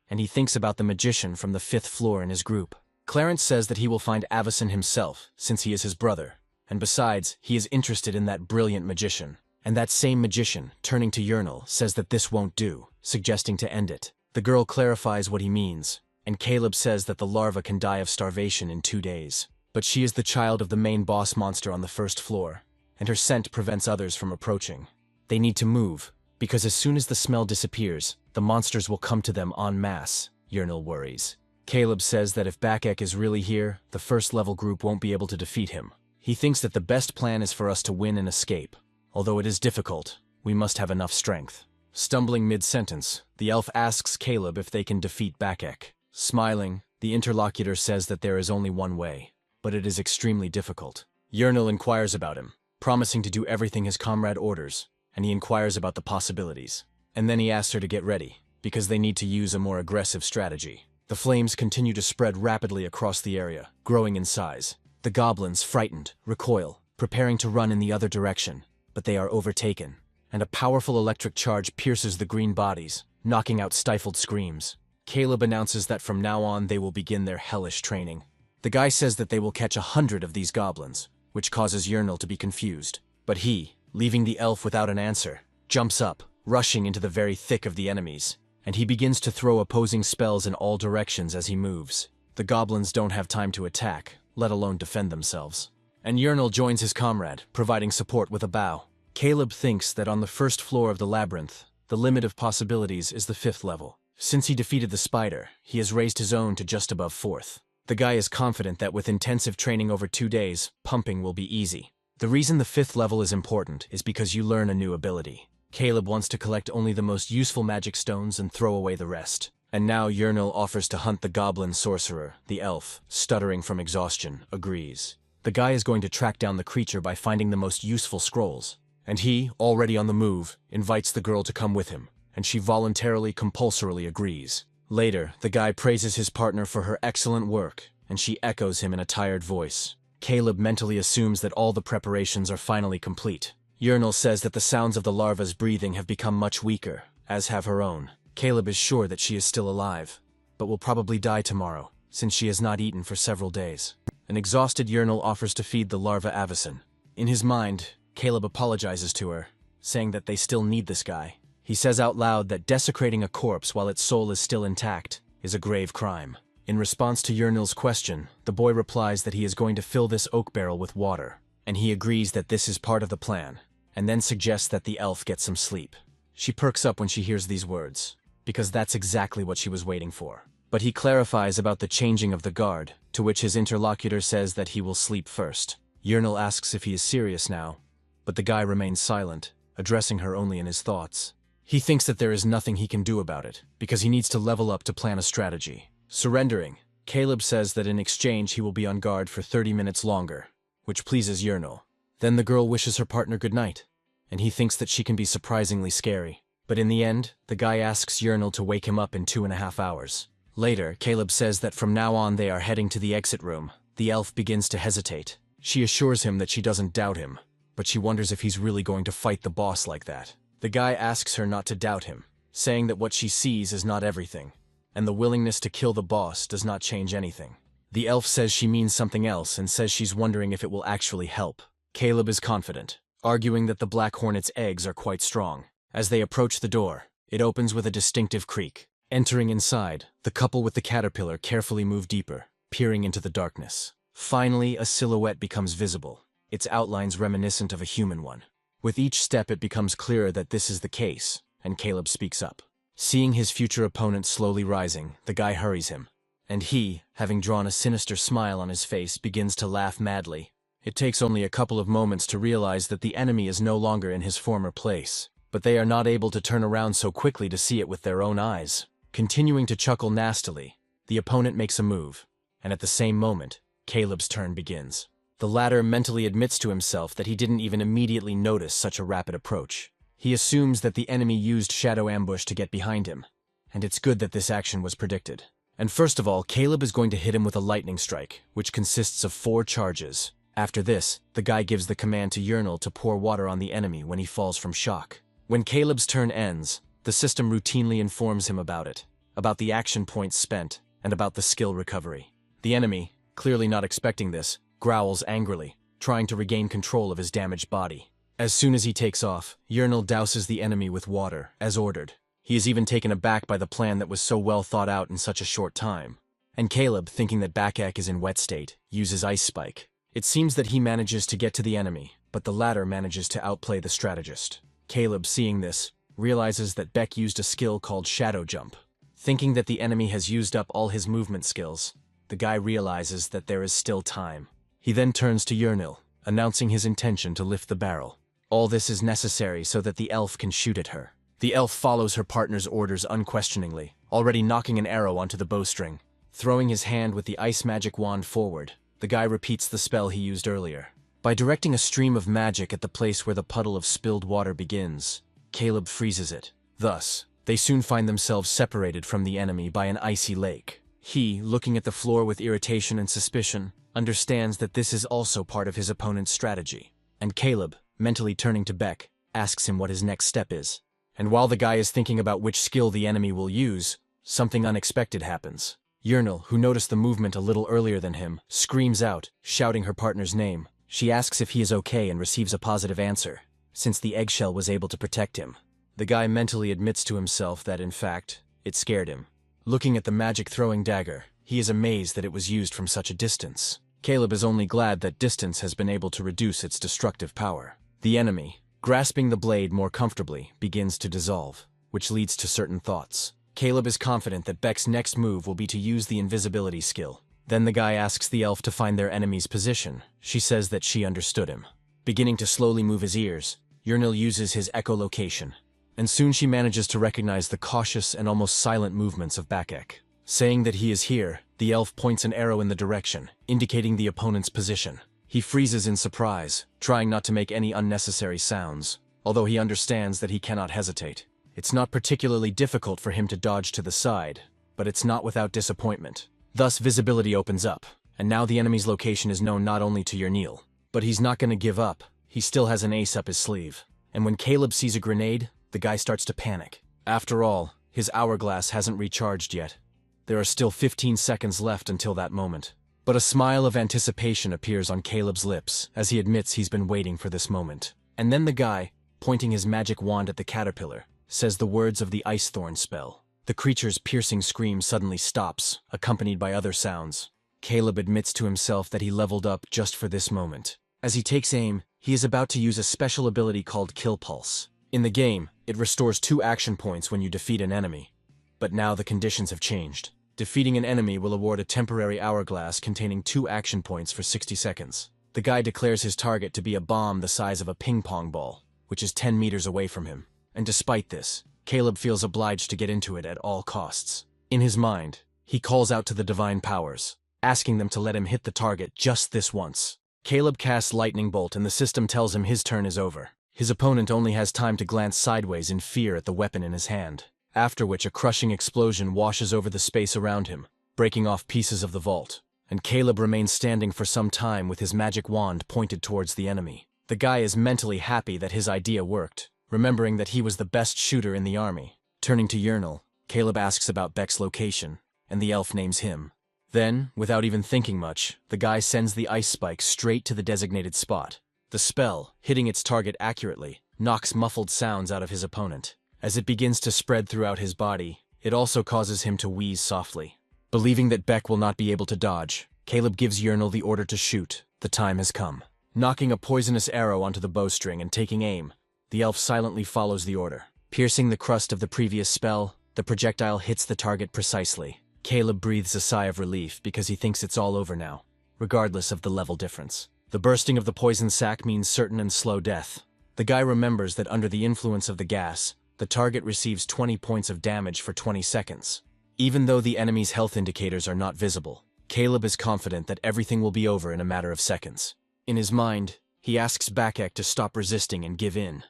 and he thinks about the magician from the 5th floor in his group. Clarence says that he will find Avacyn himself, since he is his brother, and besides, he is interested in that brilliant magician. And that same magician, turning to Yernal, says that this won't do, suggesting to end it. The girl clarifies what he means, and Caleb says that the larva can die of starvation in 2 days. But she is the child of the main boss monster on the 1st floor, and her scent prevents others from approaching. They need to move, because as soon as the smell disappears, the monsters will come to them en masse, Yernal worries. Caleb says that if Bakek is really here, the 1st level group won't be able to defeat him. He thinks that the best plan is for us to win and escape. Although it is difficult, we must have enough strength. Stumbling mid-sentence, the elf asks Caleb if they can defeat Bakek. Smiling, the interlocutor says that there is only one way, but it is extremely difficult. Yernal inquires about him, promising to do everything his comrade orders, and he inquires about the possibilities. And then he asks her to get ready, because they need to use a more aggressive strategy. The flames continue to spread rapidly across the area, growing in size. The goblins, frightened, recoil, preparing to run in the other direction, but they are overtaken, and a powerful electric charge pierces the green bodies, knocking out stifled screams. Caleb announces that from now on they will begin their hellish training. The guy says that they will catch 100 of these goblins, which causes Yernal to be confused. But he, leaving the elf without an answer, jumps up, rushing into the very thick of the enemies, and he begins to throw opposing spells in all directions as he moves. The goblins don't have time to attack, let alone defend themselves. And Yernal joins his comrade, providing support with a bow. Caleb thinks that on the 1st floor of the labyrinth, the limit of possibilities is the 5th level. Since he defeated the spider, he has raised his own to just above 4th. The guy is confident that with intensive training over 2 days, pumping will be easy. The reason the 5th level is important is because you learn a new ability. Caleb wants to collect only the most useful magic stones and throw away the rest. And now Yahello offers to hunt the goblin sorcerer. The elf, stuttering from exhaustion, agrees. The guy is going to track down the creature by finding the most useful scrolls. And he, already on the move, invites the girl to come with him, and she voluntarily, compulsorily agrees. Later, the guy praises his partner for her excellent work, and she echoes him in a tired voice. Caleb mentally assumes that all the preparations are finally complete. Yahello says that the sounds of the larva's breathing have become much weaker, as have her own. Caleb is sure that she is still alive, but will probably die tomorrow, since she has not eaten for several days. An exhausted Yahello offers to feed the larva Avicen. In his mind, Caleb apologizes to her, saying that they still need this guy. He says out loud that desecrating a corpse while its soul is still intact is a grave crime. In response to Yahello's question, the boy replies that he is going to fill this oak barrel with water, and he agrees that this is part of the plan, and then suggests that the elf get some sleep. She perks up when she hears these words, because that's exactly what she was waiting for. But he clarifies about the changing of the guard, to which his interlocutor says that he will sleep first. Yahello asks if he is serious now, but the guy remains silent, addressing her only in his thoughts. He thinks that there is nothing he can do about it, because he needs to level up to plan a strategy. Surrendering, Caleb says that in exchange he will be on guard for 30 minutes longer, which pleases Yahello. Then the girl wishes her partner goodnight, and he thinks that she can be surprisingly scary. But in the end, the guy asks Yahello to wake him up in 2.5 hours. Later, Caleb says that from now on they are heading to the exit room. The elf begins to hesitate. She assures him that she doesn't doubt him, but she wonders if he's really going to fight the boss like that. The guy asks her not to doubt him, saying that what she sees is not everything, and the willingness to kill the boss does not change anything. The elf says she means something else and says she's wondering if it will actually help. Caleb is confident, arguing that the Black Hornet's eggs are quite strong. As they approach the door, it opens with a distinctive creak. Entering inside, the couple with the caterpillar carefully move deeper, peering into the darkness. Finally, a silhouette becomes visible, its outlines reminiscent of a human one. With each step it becomes clearer that this is the case, and Caleb speaks up. Seeing his future opponent slowly rising, the guy hurries him, and he, having drawn a sinister smile on his face, begins to laugh madly. It takes only a couple of moments to realize that the enemy is no longer in his former place, but they are not able to turn around so quickly to see it with their own eyes. Continuing to chuckle nastily, the opponent makes a move, and at the same moment, Caleb's turn begins. The latter mentally admits to himself that he didn't even immediately notice such a rapid approach. He assumes that the enemy used shadow ambush to get behind him, and it's good that this action was predicted. And first of all, Caleb is going to hit him with a lightning strike, which consists of 4 charges. After this, the guy gives the command to Yahello to pour water on the enemy when he falls from shock. When Caleb's turn ends, the system routinely informs him about it, about the action points spent, and about the skill recovery. The enemy, clearly not expecting this, growls angrily, trying to regain control of his damaged body. As soon as he takes off, Yahello douses the enemy with water, as ordered. He is even taken aback by the plan that was so well thought out in such a short time. And Caleb, thinking that Bakak is in wet state, uses Ice Spike. It seems that he manages to get to the enemy, but the latter manages to outplay the strategist. Caleb, seeing this, realizes that Beck used a skill called Shadow Jump. Thinking that the enemy has used up all his movement skills, the guy realizes that there is still time. He then turns to Yahello, announcing his intention to lift the barrel. All this is necessary so that the elf can shoot at her. The elf follows her partner's orders unquestioningly, already knocking an arrow onto the bowstring. Throwing his hand with the ice magic wand forward, the guy repeats the spell he used earlier. By directing a stream of magic at the place where the puddle of spilled water begins, Caleb freezes it. Thus, they soon find themselves separated from the enemy by an icy lake. He, looking at the floor with irritation and suspicion, understands that this is also part of his opponent's strategy. And Caleb, mentally turning to Beck, asks him what his next step is. And while the guy is thinking about which skill the enemy will use, something unexpected happens. Yahello, who noticed the movement a little earlier than him, screams out, shouting her partner's name. She asks if he is okay and receives a positive answer, since the eggshell was able to protect him. The guy mentally admits to himself that, in fact, it scared him. Looking at the magic throwing dagger, he is amazed that it was used from such a distance. Caleb is only glad that distance has been able to reduce its destructive power. The enemy, grasping the blade more comfortably, begins to dissolve, which leads to certain thoughts. Caleb is confident that Beck's next move will be to use the invisibility skill. Then the guy asks the elf to find their enemy's position. She says that she understood him. Beginning to slowly move his ears, Yurnil uses his echolocation, and soon she manages to recognize the cautious and almost silent movements of Bakek. Saying that he is here, the elf points an arrow in the direction, indicating the opponent's position. He freezes in surprise, trying not to make any unnecessary sounds, although he understands that he cannot hesitate. It's not particularly difficult for him to dodge to the side, but it's not without disappointment. Thus, visibility opens up, and now the enemy's location is known not only to Yurnil. But he's not going to give up. He still has an ace up his sleeve. And when Caleb sees a grenade, the guy starts to panic. After all, his hourglass hasn't recharged yet. There are still 15 seconds left until that moment. But a smile of anticipation appears on Caleb's lips as he admits he's been waiting for this moment. And then the guy, pointing his magic wand at the caterpillar, says the words of the ice thorn spell. The creature's piercing scream suddenly stops, accompanied by other sounds. Caleb admits to himself that he leveled up just for this moment. As he takes aim, he is about to use a special ability called Kill Pulse. In the game, it restores 2 action points when you defeat an enemy. But now the conditions have changed. Defeating an enemy will award a temporary hourglass containing 2 action points for 60 seconds. The guy declares his target to be a bomb the size of a ping-pong ball, which is 10 meters away from him. And despite this, Caleb feels obliged to get into it at all costs. In his mind, he calls out to the divine powers, asking them to let him hit the target just this once. Caleb casts Lightning Bolt and the system tells him his turn is over. His opponent only has time to glance sideways in fear at the weapon in his hand, after which a crushing explosion washes over the space around him, breaking off pieces of the vault. And Caleb remains standing for some time with his magic wand pointed towards the enemy. The guy is mentally happy that his idea worked, remembering that he was the best shooter in the army. Turning to Yurnil, Caleb asks about Beck's location, and the elf names him. Then, without even thinking much, the guy sends the ice spike straight to the designated spot. The spell, hitting its target accurately, knocks muffled sounds out of his opponent. As it begins to spread throughout his body, it also causes him to wheeze softly. Believing that Beck will not be able to dodge, Caleb gives Yurnil the order to shoot. The time has come. Knocking a poisonous arrow onto the bowstring and taking aim, the elf silently follows the order. Piercing the crust of the previous spell, the projectile hits the target precisely. Caleb breathes a sigh of relief because he thinks it's all over now, regardless of the level difference. The bursting of the poison sac means certain and slow death. The guy remembers that under the influence of the gas, the target receives 20 points of damage for 20 seconds. Even though the enemy's health indicators are not visible, Caleb is confident that everything will be over in a matter of seconds. In his mind, he asks Bakek to stop resisting and give in.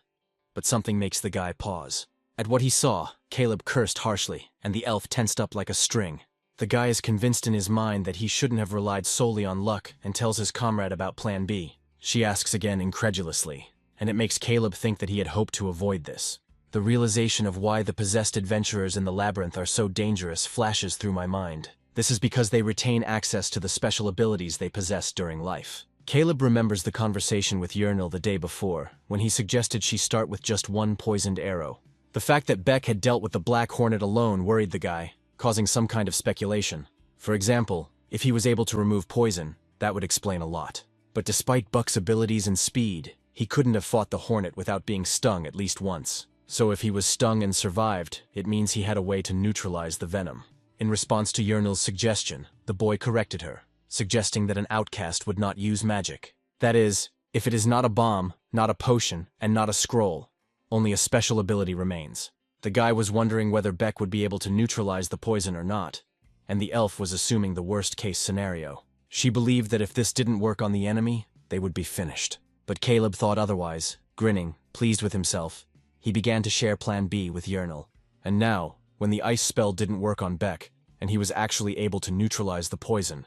But something makes the guy pause. At what he saw, Caleb cursed harshly, and the elf tensed up like a string. The guy is convinced in his mind that he shouldn't have relied solely on luck and tells his comrade about Plan B. She asks again incredulously, and it makes Caleb think that he had hoped to avoid this. The realization of why the possessed adventurers in the labyrinth are so dangerous flashes through my mind. This is because they retain access to the special abilities they possessed during life. Caleb remembers the conversation with Yurnil the day before, when he suggested she start with just 1 poisoned arrow. The fact that Beck had dealt with the Black Hornet alone worried the guy, causing some kind of speculation. For example, if he was able to remove poison, that would explain a lot. But despite Buck's abilities and speed, he couldn't have fought the Hornet without being stung at least once. So if he was stung and survived, it means he had a way to neutralize the venom. In response to Yurnil's suggestion, the boy corrected her, suggesting that an outcast would not use magic. That is, if it is not a bomb, not a potion, and not a scroll, only a special ability remains. The guy was wondering whether Beck would be able to neutralize the poison or not, and the elf was assuming the worst-case scenario. She believed that if this didn't work on the enemy, they would be finished. But Caleb thought otherwise. Grinning, pleased with himself, he began to share Plan B with Yurnil. And now, when the ice spell didn't work on Beck, and he was actually able to neutralize the poison,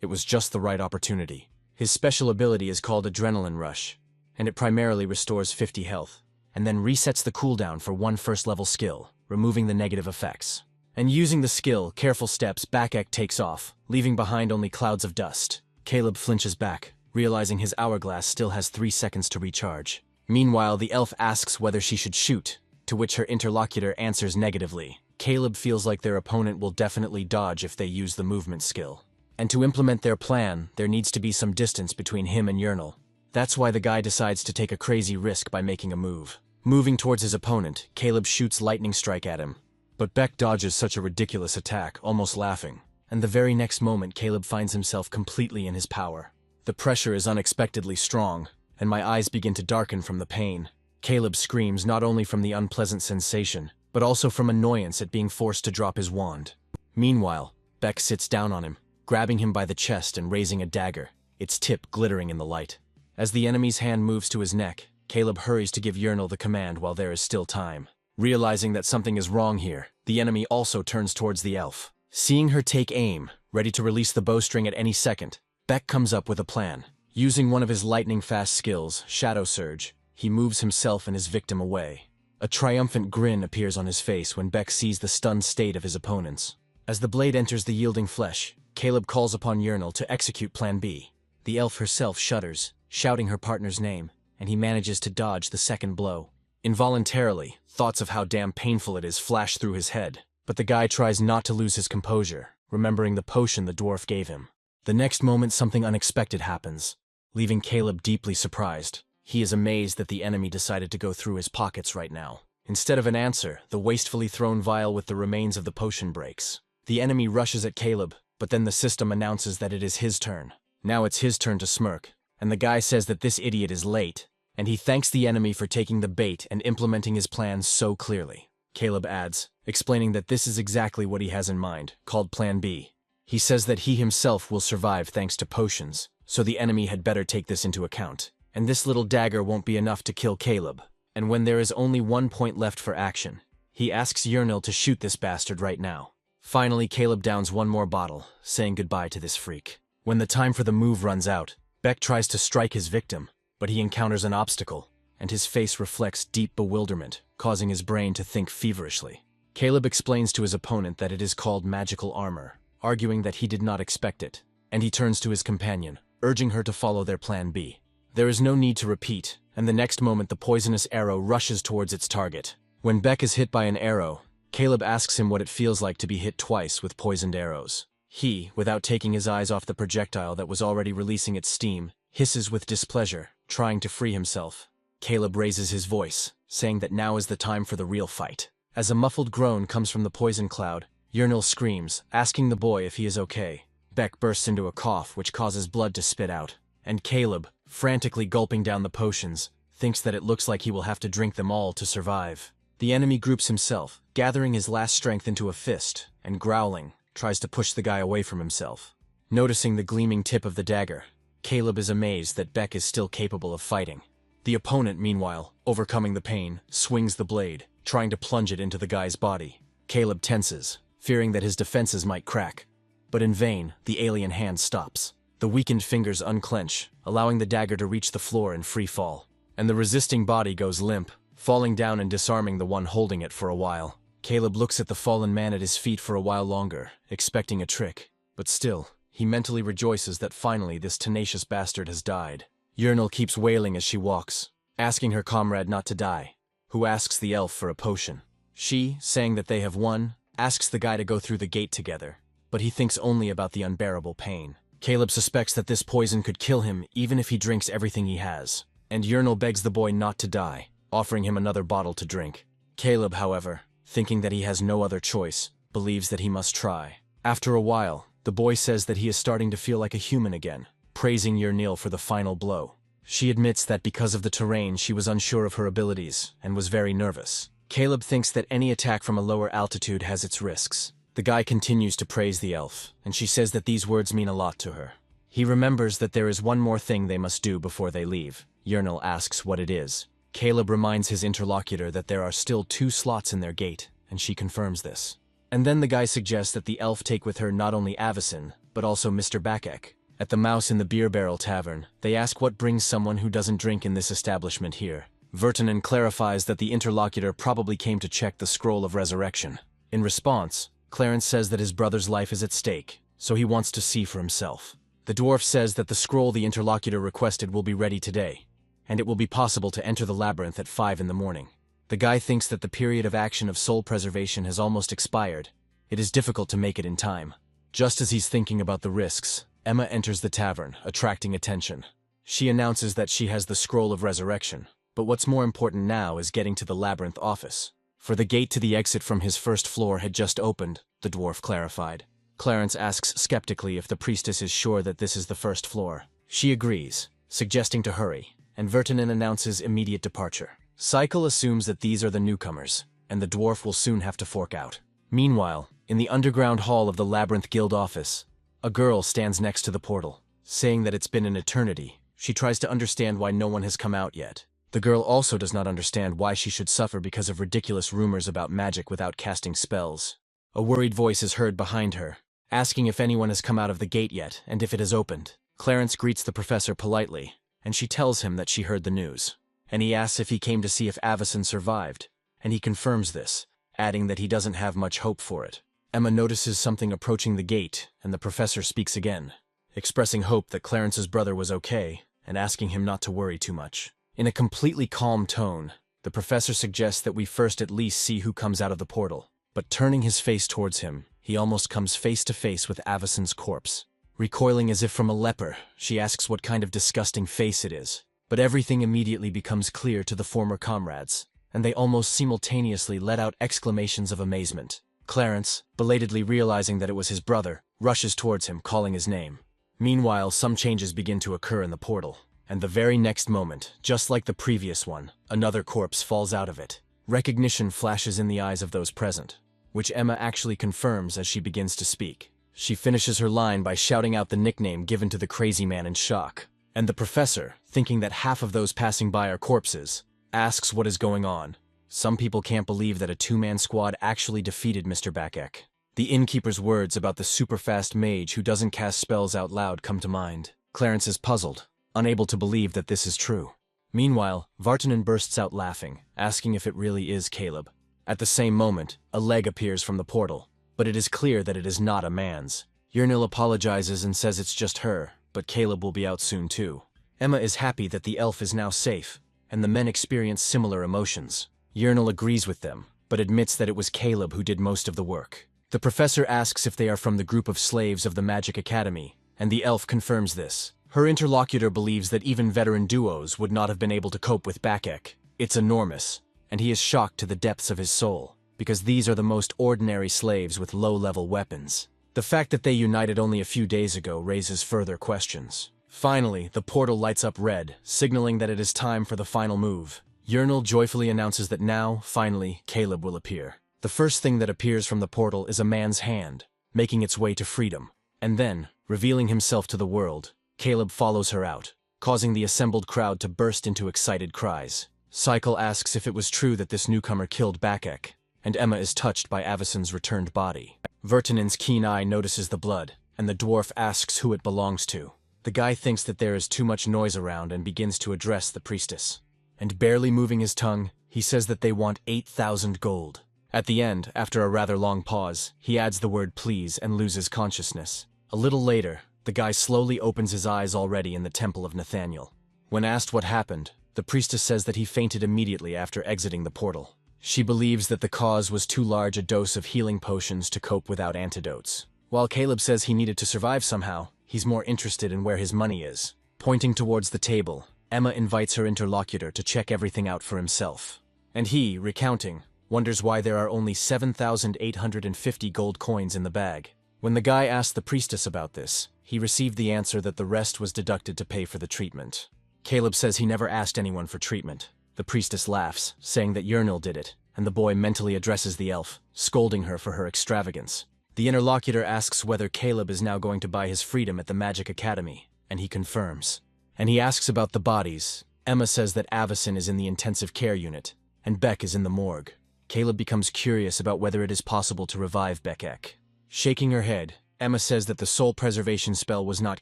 it was just the right opportunity. His special ability is called Adrenaline Rush, and it primarily restores 50 health, and then resets the cooldown for 1 first-level skill, removing the negative effects. And using the skill, Careful Steps, Bakek takes off, leaving behind only clouds of dust. Caleb flinches back, realizing his hourglass still has 3 seconds to recharge. Meanwhile, the elf asks whether she should shoot, to which her interlocutor answers negatively. Caleb feels like their opponent will definitely dodge if they use the movement skill. And to implement their plan, there needs to be some distance between him and Yurnil. That's why the guy decides to take a crazy risk by making a move. Moving towards his opponent, Caleb shoots Lightning Strike at him. But Beck dodges such a ridiculous attack, almost laughing, and the very next moment Caleb finds himself completely in his power. The pressure is unexpectedly strong, and my eyes begin to darken from the pain. Caleb screams not only from the unpleasant sensation, but also from annoyance at being forced to drop his wand. Meanwhile, Beck sits down on him, grabbing him by the chest and raising a dagger, its tip glittering in the light. As the enemy's hand moves to his neck, Caleb hurries to give Yahello the command while there is still time. Realizing that something is wrong here, the enemy also turns towards the elf. Seeing her take aim, ready to release the bowstring at any second, Beck comes up with a plan. Using one of his lightning-fast skills, Shadow Surge, he moves himself and his victim away. A triumphant grin appears on his face when Beck sees the stunned state of his opponents. As the blade enters the yielding flesh, Caleb calls upon Yahello to execute Plan B. The elf herself shudders, shouting her partner's name, and he manages to dodge the second blow. Involuntarily, thoughts of how damn painful it is flash through his head, but the guy tries not to lose his composure, remembering the potion the dwarf gave him. The next moment something unexpected happens, leaving Caleb deeply surprised. He is amazed that the enemy decided to go through his pockets right now. Instead of an answer, the wastefully thrown vial with the remains of the potion breaks. The enemy rushes at Caleb, but then the system announces that it is his turn. Now it's his turn to smirk, and the guy says that this idiot is late, and he thanks the enemy for taking the bait and implementing his plans so clearly. Caleb adds, explaining that this is exactly what he has in mind, called Plan B. He says that he himself will survive thanks to potions, so the enemy had better take this into account. And this little dagger won't be enough to kill Caleb. And when there is only 1 point left for action, he asks Yahello to shoot this bastard right now. Finally, Caleb downs one more bottle, saying goodbye to this freak. When the time for the move runs out, Beck tries to strike his victim, but he encounters an obstacle, and his face reflects deep bewilderment, causing his brain to think feverishly. Caleb explains to his opponent that it is called magical armor, arguing that he did not expect it, and he turns to his companion, urging her to follow their Plan B. There is no need to repeat, and the next moment the poisonous arrow rushes towards its target. When Beck is hit by an arrow, Caleb asks him what it feels like to be hit twice with poisoned arrows. He, without taking his eyes off the projectile that was already releasing its steam, hisses with displeasure, trying to free himself. Caleb raises his voice, saying that now is the time for the real fight. As a muffled groan comes from the poison cloud, Yahello screams, asking the boy if he is okay. Beck bursts into a cough which causes blood to spit out, and Caleb, frantically gulping down the potions, thinks that it looks like he will have to drink them all to survive. The enemy groups himself, gathering his last strength into a fist, and growling, tries to push the guy away from himself. Noticing the gleaming tip of the dagger, Caleb is amazed that Beck is still capable of fighting. The opponent, meanwhile, overcoming the pain, swings the blade, trying to plunge it into the guy's body. Caleb tenses, fearing that his defenses might crack. But in vain, the alien hand stops. The weakened fingers unclench, allowing the dagger to reach the floor in free fall. And the resisting body goes limp, falling down and disarming the one holding it for a while. Caleb looks at the fallen man at his feet for a while longer, expecting a trick. But still, he mentally rejoices that finally this tenacious bastard has died. Yahello keeps wailing as she walks, asking her comrade not to die, who asks the elf for a potion. She, saying that they have won, asks the guy to go through the gate together, but he thinks only about the unbearable pain. Caleb suspects that this poison could kill him even if he drinks everything he has, and Yahello begs the boy not to die, offering him another bottle to drink. Caleb, however, thinking that he has no other choice, believes that he must try. After a while, the boy says that he is starting to feel like a human again, praising Yahello for the final blow. She admits that because of the terrain she was unsure of her abilities and was very nervous. Caleb thinks that any attack from a lower altitude has its risks. The guy continues to praise the elf, and she says that these words mean a lot to her. He remembers that there is one more thing they must do before they leave. Yahello asks what it is. Caleb reminds his interlocutor that there are still 2 slots in their gate, and she confirms this. And then the guy suggests that the elf take with her not only Avicen, but also Mr. Bakek. At the Mouse in the Beer Barrel Tavern, they ask what brings someone who doesn't drink in this establishment here. Vertanen clarifies that the interlocutor probably came to check the Scroll of Resurrection. In response, Clarence says that his brother's life is at stake, so he wants to see for himself. The dwarf says that the scroll the interlocutor requested will be ready today, and it will be possible to enter the labyrinth at 5 in the morning. The guy thinks that the period of action of soul preservation has almost expired. It is difficult to make it in time. Just as he's thinking about the risks, Emma enters the tavern, attracting attention. She announces that she has the Scroll of Resurrection, but what's more important now is getting to the labyrinth office. For the gate to the exit from his first floor had just opened, the dwarf clarified. Clarence asks skeptically if the priestess is sure that this is the first floor. She agrees, suggesting to hurry, and Vertinen announces immediate departure. Cycle assumes that these are the newcomers, and the dwarf will soon have to fork out. Meanwhile, in the underground hall of the Labyrinth Guild office, a girl stands next to the portal, saying that it's been an eternity. She tries to understand why no one has come out yet. The girl also does not understand why she should suffer because of ridiculous rumors about magic without casting spells. A worried voice is heard behind her, asking if anyone has come out of the gate yet and if it has opened. Clarence greets the professor politely, and she tells him that she heard the news. And he asks if he came to see if Avacyn survived, and he confirms this, adding that he doesn't have much hope for it. Emma notices something approaching the gate, and the professor speaks again, expressing hope that Clarence's brother was okay, and asking him not to worry too much. In a completely calm tone, the professor suggests that we first at least see who comes out of the portal. But turning his face towards him, he almost comes face to face with Avacyn's corpse. Recoiling as if from a leper, she asks what kind of disgusting face it is. But everything immediately becomes clear to the former comrades, and they almost simultaneously let out exclamations of amazement. Clarence, belatedly realizing that it was his brother, rushes towards him, calling his name. Meanwhile, some changes begin to occur in the portal, and the very next moment, just like the previous one, another corpse falls out of it. Recognition flashes in the eyes of those present, which Emma actually confirms as she begins to speak. She finishes her line by shouting out the nickname given to the crazy man in shock. And the professor, thinking that half of those passing by are corpses, asks what is going on. Some people can't believe that a two-man squad actually defeated Mr. Bakek. The innkeeper's words about the super-fast mage who doesn't cast spells out loud come to mind. Clarence is puzzled, unable to believe that this is true. Meanwhile, Vartanen bursts out laughing, asking if it really is Caleb. At the same moment, a leg appears from the portal, but it is clear that it is not a man's. Yernil apologizes and says it's just her, but Caleb will be out soon too. Emma is happy that the elf is now safe, and the men experience similar emotions. Yernil agrees with them, but admits that it was Caleb who did most of the work. The professor asks if they are from the group of slaves of the Magic Academy, and the elf confirms this. Her interlocutor believes that even veteran duos would not have been able to cope with Bakek. It's enormous, and he is shocked to the depths of his soul, because these are the most ordinary slaves with low-level weapons. The fact that they united only a few days ago raises further questions. Finally, the portal lights up red, signaling that it is time for the final move. Yernil joyfully announces that now, finally, Caleb will appear. The first thing that appears from the portal is a man's hand, making its way to freedom. And then, revealing himself to the world, Caleb follows her out, causing the assembled crowd to burst into excited cries. Cycle asks if it was true that this newcomer killed Bakek, and Emma is touched by Avacyn's returned body. Vertinen's keen eye notices the blood, and the dwarf asks who it belongs to. The guy thinks that there is too much noise around and begins to address the priestess. And barely moving his tongue, he says that they want 8,000 gold. At the end, after a rather long pause, he adds the word please and loses consciousness. A little later, the guy slowly opens his eyes already in the temple of Nathaniel. When asked what happened, the priestess says that he fainted immediately after exiting the portal. She believes that the cause was too large a dose of healing potions to cope without antidotes. While Caleb says he needed to survive somehow, he's more interested in where his money is. Pointing towards the table, Emma invites her interlocutor to check everything out for himself. And he, recounting, wonders why there are only 7,850 gold coins in the bag. When the guy asked the priestess about this, he received the answer that the rest was deducted to pay for the treatment. Caleb says he never asked anyone for treatment. The priestess laughs, saying that Yernil did it, and the boy mentally addresses the elf, scolding her for her extravagance. The interlocutor asks whether Caleb is now going to buy his freedom at the Magic Academy, and he confirms. And he asks about the bodies. Emma says that Avacyn is in the intensive care unit, and Beck is in the morgue. Caleb becomes curious about whether it is possible to revive Bekek. Shaking her head, Emma says that the soul preservation spell was not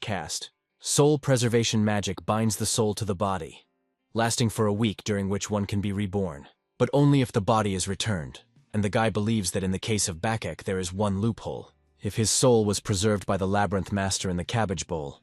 cast. Soul preservation magic binds the soul to the body, lasting for a week during which one can be reborn, but only if the body is returned. And the guy believes that in the case of Bakek there is one loophole. If his soul was preserved by the Labyrinth Master in the Cabbage Bowl,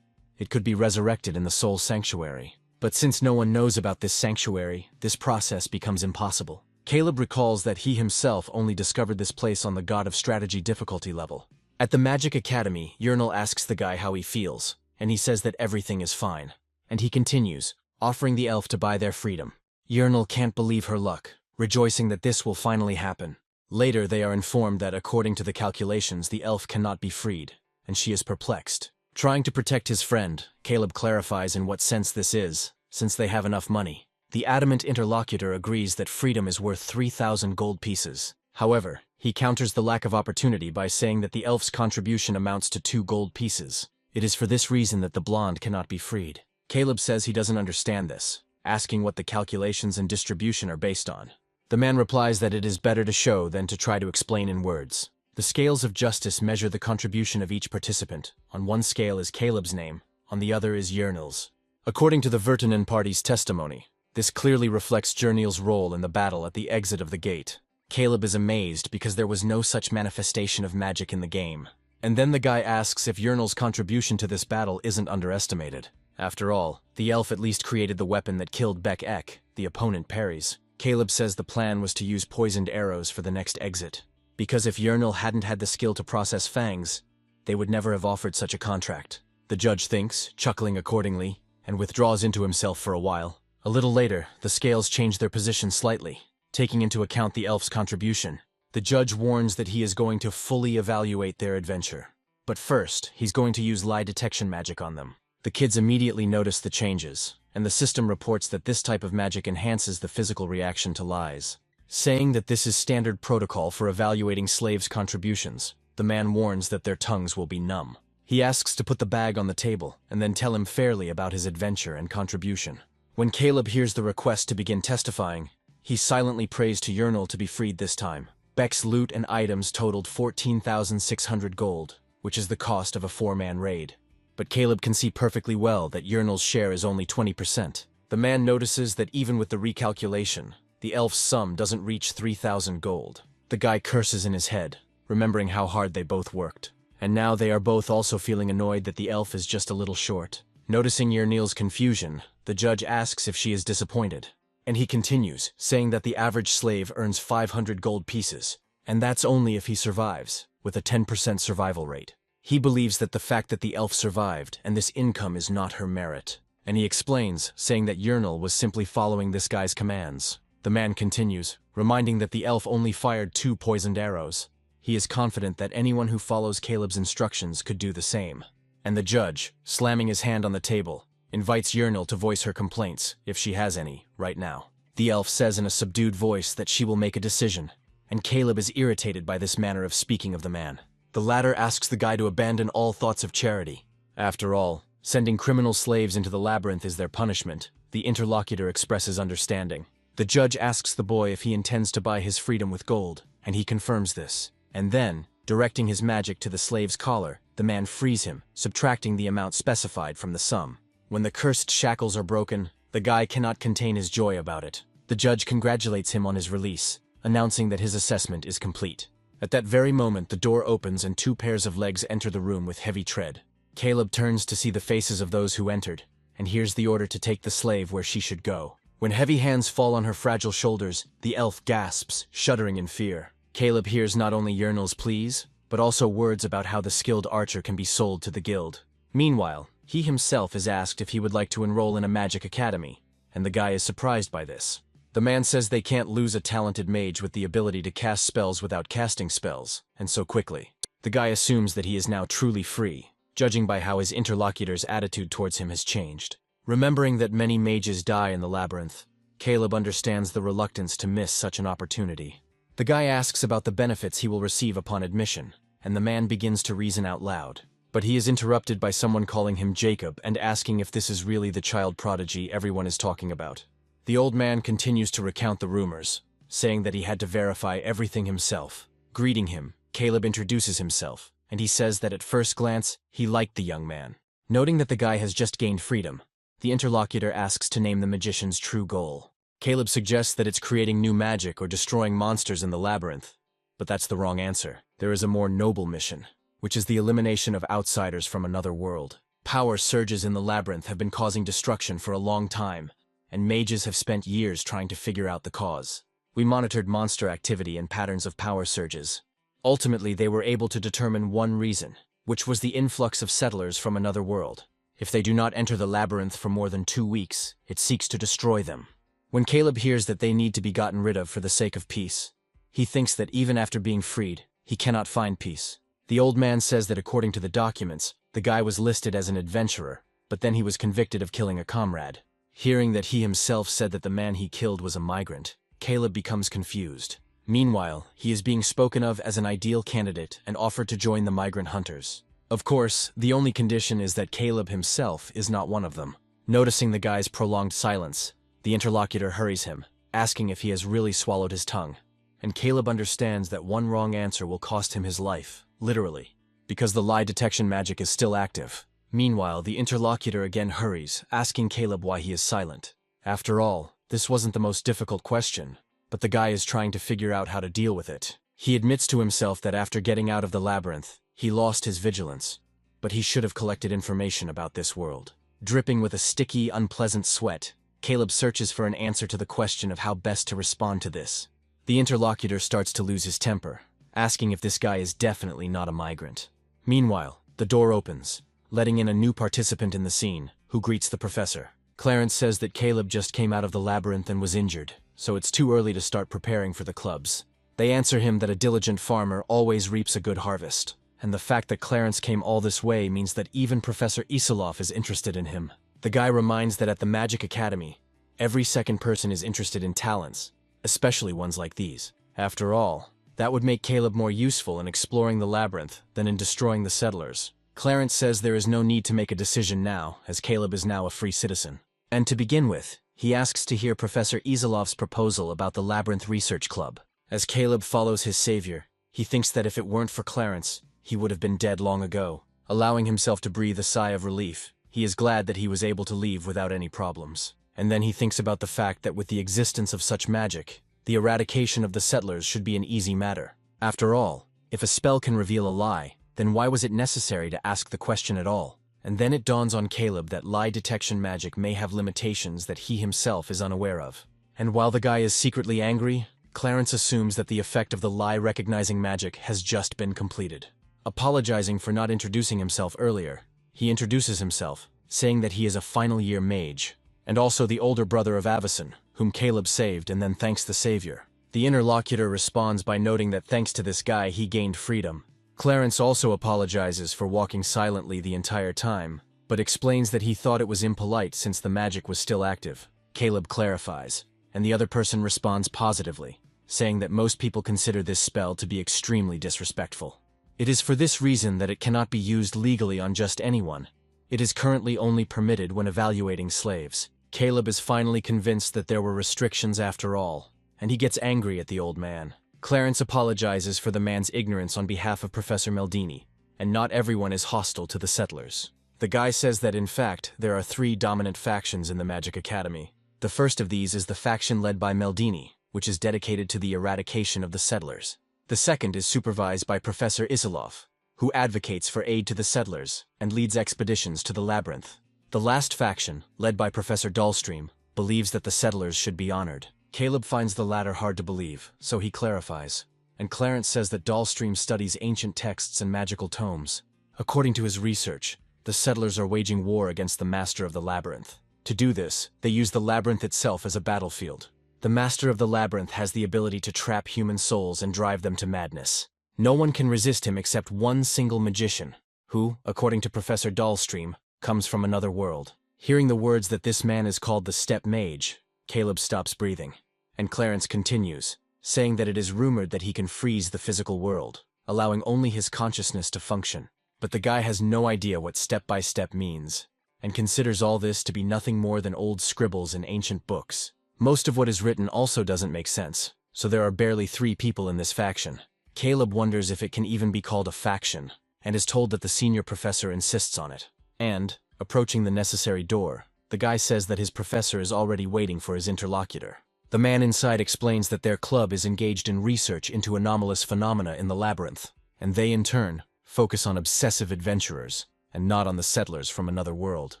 it could be resurrected in the Soul Sanctuary. But since no one knows about this sanctuary, this process becomes impossible. Caleb recalls that he himself only discovered this place on the God of Strategy difficulty level. At the Magic Academy, Yernil asks the guy how he feels, and he says that everything is fine. And he continues, offering the elf to buy their freedom. Yernil can't believe her luck, rejoicing that this will finally happen. Later, they are informed that according to the calculations, the elf cannot be freed, and she is perplexed. Trying to protect his friend, Caleb clarifies in what sense this is, since they have enough money. The adamant interlocutor agrees that freedom is worth 3,000 gold pieces. However, he counters the lack of opportunity by saying that the elf's contribution amounts to 2 gold pieces. It is for this reason that the blonde cannot be freed. Caleb says he doesn't understand this, asking what the calculations and distribution are based on. The man replies that it is better to show than to try to explain in words. The scales of justice measure the contribution of each participant. On one scale is Caleb's name, on the other is Yernil's. According to the Vertinen party's testimony, this clearly reflects Jernil's role in the battle at the exit of the gate. Caleb is amazed because there was no such manifestation of magic in the game. And then the guy asks if Yernil's contribution to this battle isn't underestimated. After all, the elf at least created the weapon that killed Beck Ek, the opponent parries. Caleb says the plan was to use poisoned arrows for the next exit. Because if Yernil hadn't had the skill to process fangs, they would never have offered such a contract. The judge thinks, chuckling accordingly, and withdraws into himself for a while. A little later, the scales change their position slightly, taking into account the elf's contribution. The judge warns that he is going to fully evaluate their adventure. But first, he's going to use lie detection magic on them. The kids immediately notice the changes, and the system reports that this type of magic enhances the physical reaction to lies. Saying that this is standard protocol for evaluating slaves' contributions, the man warns that their tongues will be numb. He asks to put the bag on the table, and then tell him fairly about his adventure and contribution. When Caleb hears the request to begin testifying, he silently prays to Yernil to be freed this time. Beck's loot and items totaled 14,600 gold, which is the cost of a 4-man raid. But Caleb can see perfectly well that Yernil's share is only 20%. The man notices that even with the recalculation, the elf's sum doesn't reach 3,000 gold. The guy curses in his head, remembering how hard they both worked. And now they are both also feeling annoyed that the elf is just a little short. Noticing Yernil's confusion, the judge asks if she is disappointed. And he continues, saying that the average slave earns 500 gold pieces, and that's only if he survives, with a 10% survival rate. He believes that the fact that the elf survived and this income is not her merit. And he explains, saying that Yernil was simply following this guy's commands. The man continues, reminding that the elf only fired 2 poisoned arrows. He is confident that anyone who follows Caleb's instructions could do the same. And the judge, slamming his hand on the table, invites Yernil to voice her complaints, if she has any, right now. The elf says in a subdued voice that she will make a decision, and Caleb is irritated by this manner of speaking of the man. The latter asks the guy to abandon all thoughts of charity. After all, sending criminal slaves into the labyrinth is their punishment. The interlocutor expresses understanding. The judge asks the boy if he intends to buy his freedom with gold, and he confirms this. And then, directing his magic to the slave's collar, the man frees him, subtracting the amount specified from the sum. When the cursed shackles are broken, the guy cannot contain his joy about it. The judge congratulates him on his release, announcing that his assessment is complete. At that very moment, the door opens and 2 pairs of legs enter the room with heavy tread. Caleb turns to see the faces of those who entered, and hears the order to take the slave where she should go. When heavy hands fall on her fragile shoulders, the elf gasps, shuddering in fear. Caleb hears not only Yernil's pleas, but also words about how the skilled archer can be sold to the guild. Meanwhile, he himself is asked if he would like to enroll in a magic academy, and the guy is surprised by this. The man says they can't lose a talented mage with the ability to cast spells without casting spells, and so quickly. The guy assumes that he is now truly free, judging by how his interlocutor's attitude towards him has changed. Remembering that many mages die in the labyrinth, Caleb understands the reluctance to miss such an opportunity. The guy asks about the benefits he will receive upon admission, and the man begins to reason out loud. But he is interrupted by someone calling him Jacob and asking if this is really the child prodigy everyone is talking about. The old man continues to recount the rumors, saying that he had to verify everything himself. Greeting him, Caleb introduces himself, and he says that at first glance, he liked the young man. Noting that the guy has just gained freedom, the interlocutor asks to name the magician's true goal. Caleb suggests that it's creating new magic or destroying monsters in the labyrinth, but that's the wrong answer. There is a more noble mission, which is the elimination of outsiders from another world. Power surges in the labyrinth have been causing destruction for a long time, and mages have spent years trying to figure out the cause. We monitored monster activity and patterns of power surges. Ultimately, they were able to determine one reason, which was the influx of settlers from another world. If they do not enter the labyrinth for more than 2 weeks, it seeks to destroy them. When Caleb hears that they need to be gotten rid of for the sake of peace, He thinks that even after being freed, he cannot find peace. The old man says that according to the documents, the guy was listed as an adventurer, but then he was convicted of killing a comrade. Hearing that he himself said that the man he killed was a migrant, Caleb becomes confused. Meanwhile, he is being spoken of as an ideal candidate and offered to join the migrant hunters. Of course, the only condition is that Caleb himself is not one of them. Noticing the guy's prolonged silence, the interlocutor hurries him, asking if he has really swallowed his tongue. And Caleb understands that one wrong answer will cost him his life, literally, because the lie detection magic is still active. Meanwhile, the interlocutor again hurries, asking Caleb why he is silent. After all, this wasn't the most difficult question, but the guy is trying to figure out how to deal with it. He admits to himself that after getting out of the labyrinth, he lost his vigilance, but he should have collected information about this world. Dripping with a sticky, unpleasant sweat, Caleb searches for an answer to the question of how best to respond to this. The interlocutor starts to lose his temper, asking if this guy is definitely not a migrant. Meanwhile, the door opens, letting in a new participant in the scene, who greets the professor. Clarence says that Caleb just came out of the labyrinth and was injured, so it's too early to start preparing for the clubs. They answer him that a diligent farmer always reaps a good harvest, and the fact that Clarence came all this way means that even Professor Isilov is interested in him. The guy reminds that at the Magic Academy, every second person is interested in talents, especially ones like these. After all, that would make Caleb more useful in exploring the labyrinth than in destroying the settlers. Clarence says there is no need to make a decision now, as Caleb is now a free citizen. And to begin with, he asks to hear Professor Isilov's proposal about the Labyrinth Research Club. As Caleb follows his savior, he thinks that if it weren't for Clarence, he would have been dead long ago. Allowing himself to breathe a sigh of relief, he is glad that he was able to leave without any problems. And then he thinks about the fact that with the existence of such magic, the eradication of the settlers should be an easy matter. After all, if a spell can reveal a lie, then why was it necessary to ask the question at all? And then it dawns on Caleb that lie detection magic may have limitations that he himself is unaware of. And while the guy is secretly angry, Clarence assumes that the effect of the lie-recognizing magic has just been completed. Apologizing for not introducing himself earlier, he introduces himself, saying that he is a final-year mage, and also the older brother of Avison, whom Caleb saved and then thanks the savior. The interlocutor responds by noting that thanks to this guy he gained freedom. Clarence also apologizes for walking silently the entire time, but explains that he thought it was impolite since the magic was still active. Caleb clarifies, and the other person responds positively, saying that most people consider this spell to be extremely disrespectful. It is for this reason that it cannot be used legally on just anyone. It is currently only permitted when evaluating slaves. Caleb is finally convinced that there were restrictions after all, and he gets angry at the old man. Clarence apologizes for the man's ignorance on behalf of Professor Meldini, and not everyone is hostile to the settlers. The guy says that in fact, there are 3 dominant factions in the Magic Academy. The first of these is the faction led by Meldini, which is dedicated to the eradication of the settlers. The second is supervised by Professor Isilov, who advocates for aid to the settlers and leads expeditions to the labyrinth. The last faction, led by Professor Dahlstream, believes that the settlers should be honored. Caleb finds the latter hard to believe, so he clarifies, and Clarence says that Dahlstream studies ancient texts and magical tomes. According to his research, the settlers are waging war against the Master of the Labyrinth. To do this, they use the labyrinth itself as a battlefield. The Master of the Labyrinth has the ability to trap human souls and drive them to madness. No one can resist him except one single magician, who, according to Professor Dahlstream, comes from another world. Hearing the words that this man is called the Step Mage, Caleb stops breathing, and Clarence continues, saying that it is rumored that he can freeze the physical world, allowing only his consciousness to function. But the guy has no idea what step-by-step means, and considers all this to be nothing more than old scribbles in ancient books. Most of what is written also doesn't make sense, so there are barely 3 people in this faction. Caleb wonders if it can even be called a faction, and is told that the senior professor insists on it. And, approaching the necessary door, the guy says that his professor is already waiting for his interlocutor. The man inside explains that their club is engaged in research into anomalous phenomena in the labyrinth, and they, in turn, focus on obsessive adventurers, and not on the settlers from another world.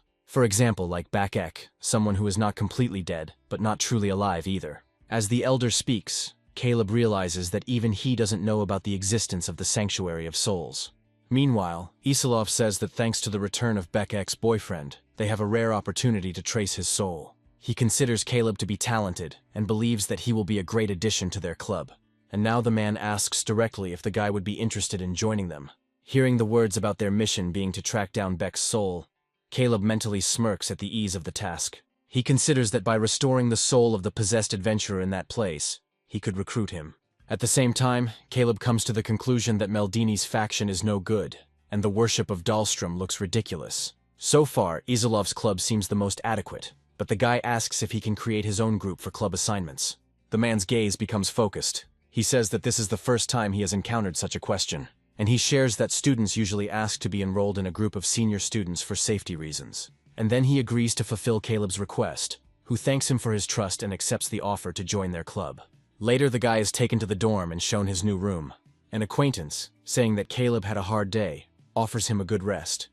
For example, like Bakek, someone who is not completely dead, but not truly alive either. As the elder speaks, Caleb realizes that even he doesn't know about the existence of the Sanctuary of Souls. Meanwhile, Isilov says that thanks to the return of Bekek's boyfriend, they have a rare opportunity to trace his soul. He considers Caleb to be talented, and believes that he will be a great addition to their club. and now the man asks directly if the guy would be interested in joining them. Hearing the words about their mission being to track down Beck's soul, Caleb mentally smirks at the ease of the task. He considers that by restoring the soul of the possessed adventurer in that place, he could recruit him. At the same time, Caleb comes to the conclusion that Meldini's faction is no good, and the worship of Dahlstrom looks ridiculous. So far, Izalov's club seems the most adequate, but the guy asks if he can create his own group for club assignments. The man's gaze becomes focused. He says that this is the first time he has encountered such a question, and he shares that students usually ask to be enrolled in a group of senior students for safety reasons. And then he agrees to fulfill Caleb's request, who thanks him for his trust and accepts the offer to join their club. Later, the guy is taken to the dorm and shown his new room. An acquaintance, saying that Caleb had a hard day, offers him a good rest,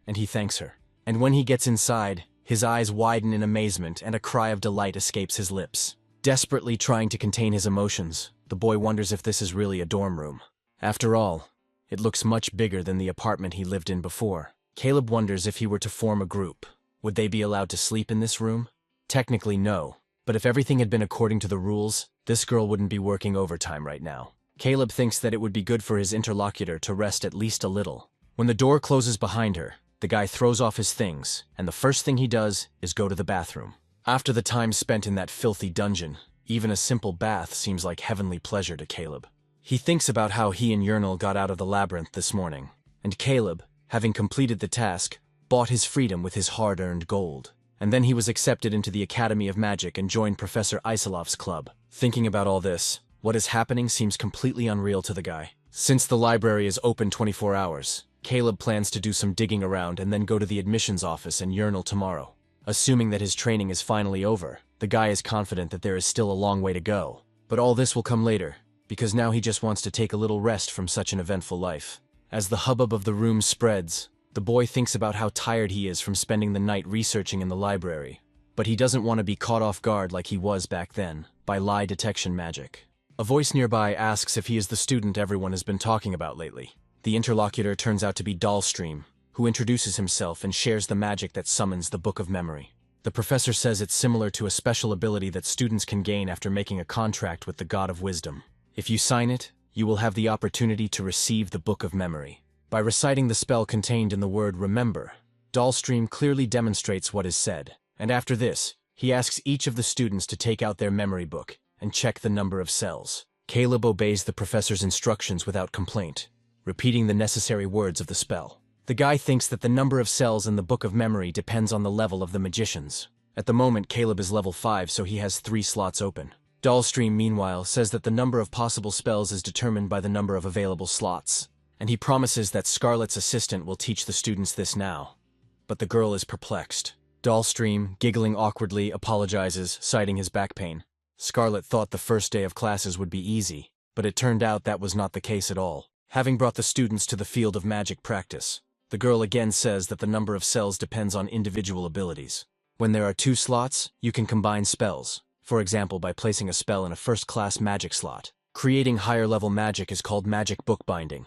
and he thanks her. And when he gets inside, his eyes widen in amazement and a cry of delight escapes his lips. Desperately trying to contain his emotions, the boy wonders if this is really a dorm room. After all, it looks much bigger than the apartment he lived in before. Caleb wonders if he were to form a group. Would they be allowed to sleep in this room? Technically, no. But if everything had been according to the rules, this girl wouldn't be working overtime right now. Caleb thinks that it would be good for his interlocutor to rest at least a little. When the door closes behind her, the guy throws off his things, and the first thing he does is go to the bathroom. After the time spent in that filthy dungeon, even a simple bath seems like heavenly pleasure to Caleb. He thinks about how he and Yernal got out of the labyrinth this morning, and Caleb, having completed the task, bought his freedom with his hard-earned gold. And then he was accepted into the Academy of Magic and joined Professor Isalov's club. Thinking about all this, what is happening seems completely unreal to the guy. Since the library is open 24 hours, Caleb plans to do some digging around and then go to the admissions office and Yernal tomorrow. Assuming that his training is finally over, the guy is confident that there is still a long way to go. But all this will come later, because now he just wants to take a little rest from such an eventful life. As the hubbub of the room spreads, the boy thinks about how tired he is from spending the night researching in the library. But he doesn't want to be caught off guard like he was back then, by lie detection magic. A voice nearby asks if he is the student everyone has been talking about lately. The interlocutor turns out to be Dahlstrom, who introduces himself and shares the magic that summons the Book of Memory. The professor says it's similar to a special ability that students can gain after making a contract with the God of Wisdom. If you sign it, you will have the opportunity to receive the Book of Memory. By reciting the spell contained in the word remember, Dahlstrom clearly demonstrates what is said, and after this, he asks each of the students to take out their memory book and check the number of cells. Caleb obeys the professor's instructions without complaint, repeating the necessary words of the spell. The guy thinks that the number of cells in the Book of Memory depends on the level of the magicians. At the moment, Caleb is level 5, so he has 3 slots open. Dahlstrom, meanwhile, says that the number of possible spells is determined by the number of available slots, and he promises that Scarlet's assistant will teach the students this now. But the girl is perplexed. Dahlstrom, giggling awkwardly, apologizes, citing his back pain. Scarlet thought the first day of classes would be easy, but it turned out that was not the case at all. Having brought the students to the field of magic practice, the girl again says that the number of cells depends on individual abilities. When there are 2 slots, you can combine spells, for example by placing a spell in a first-class magic slot. Creating higher-level magic is called magic bookbinding,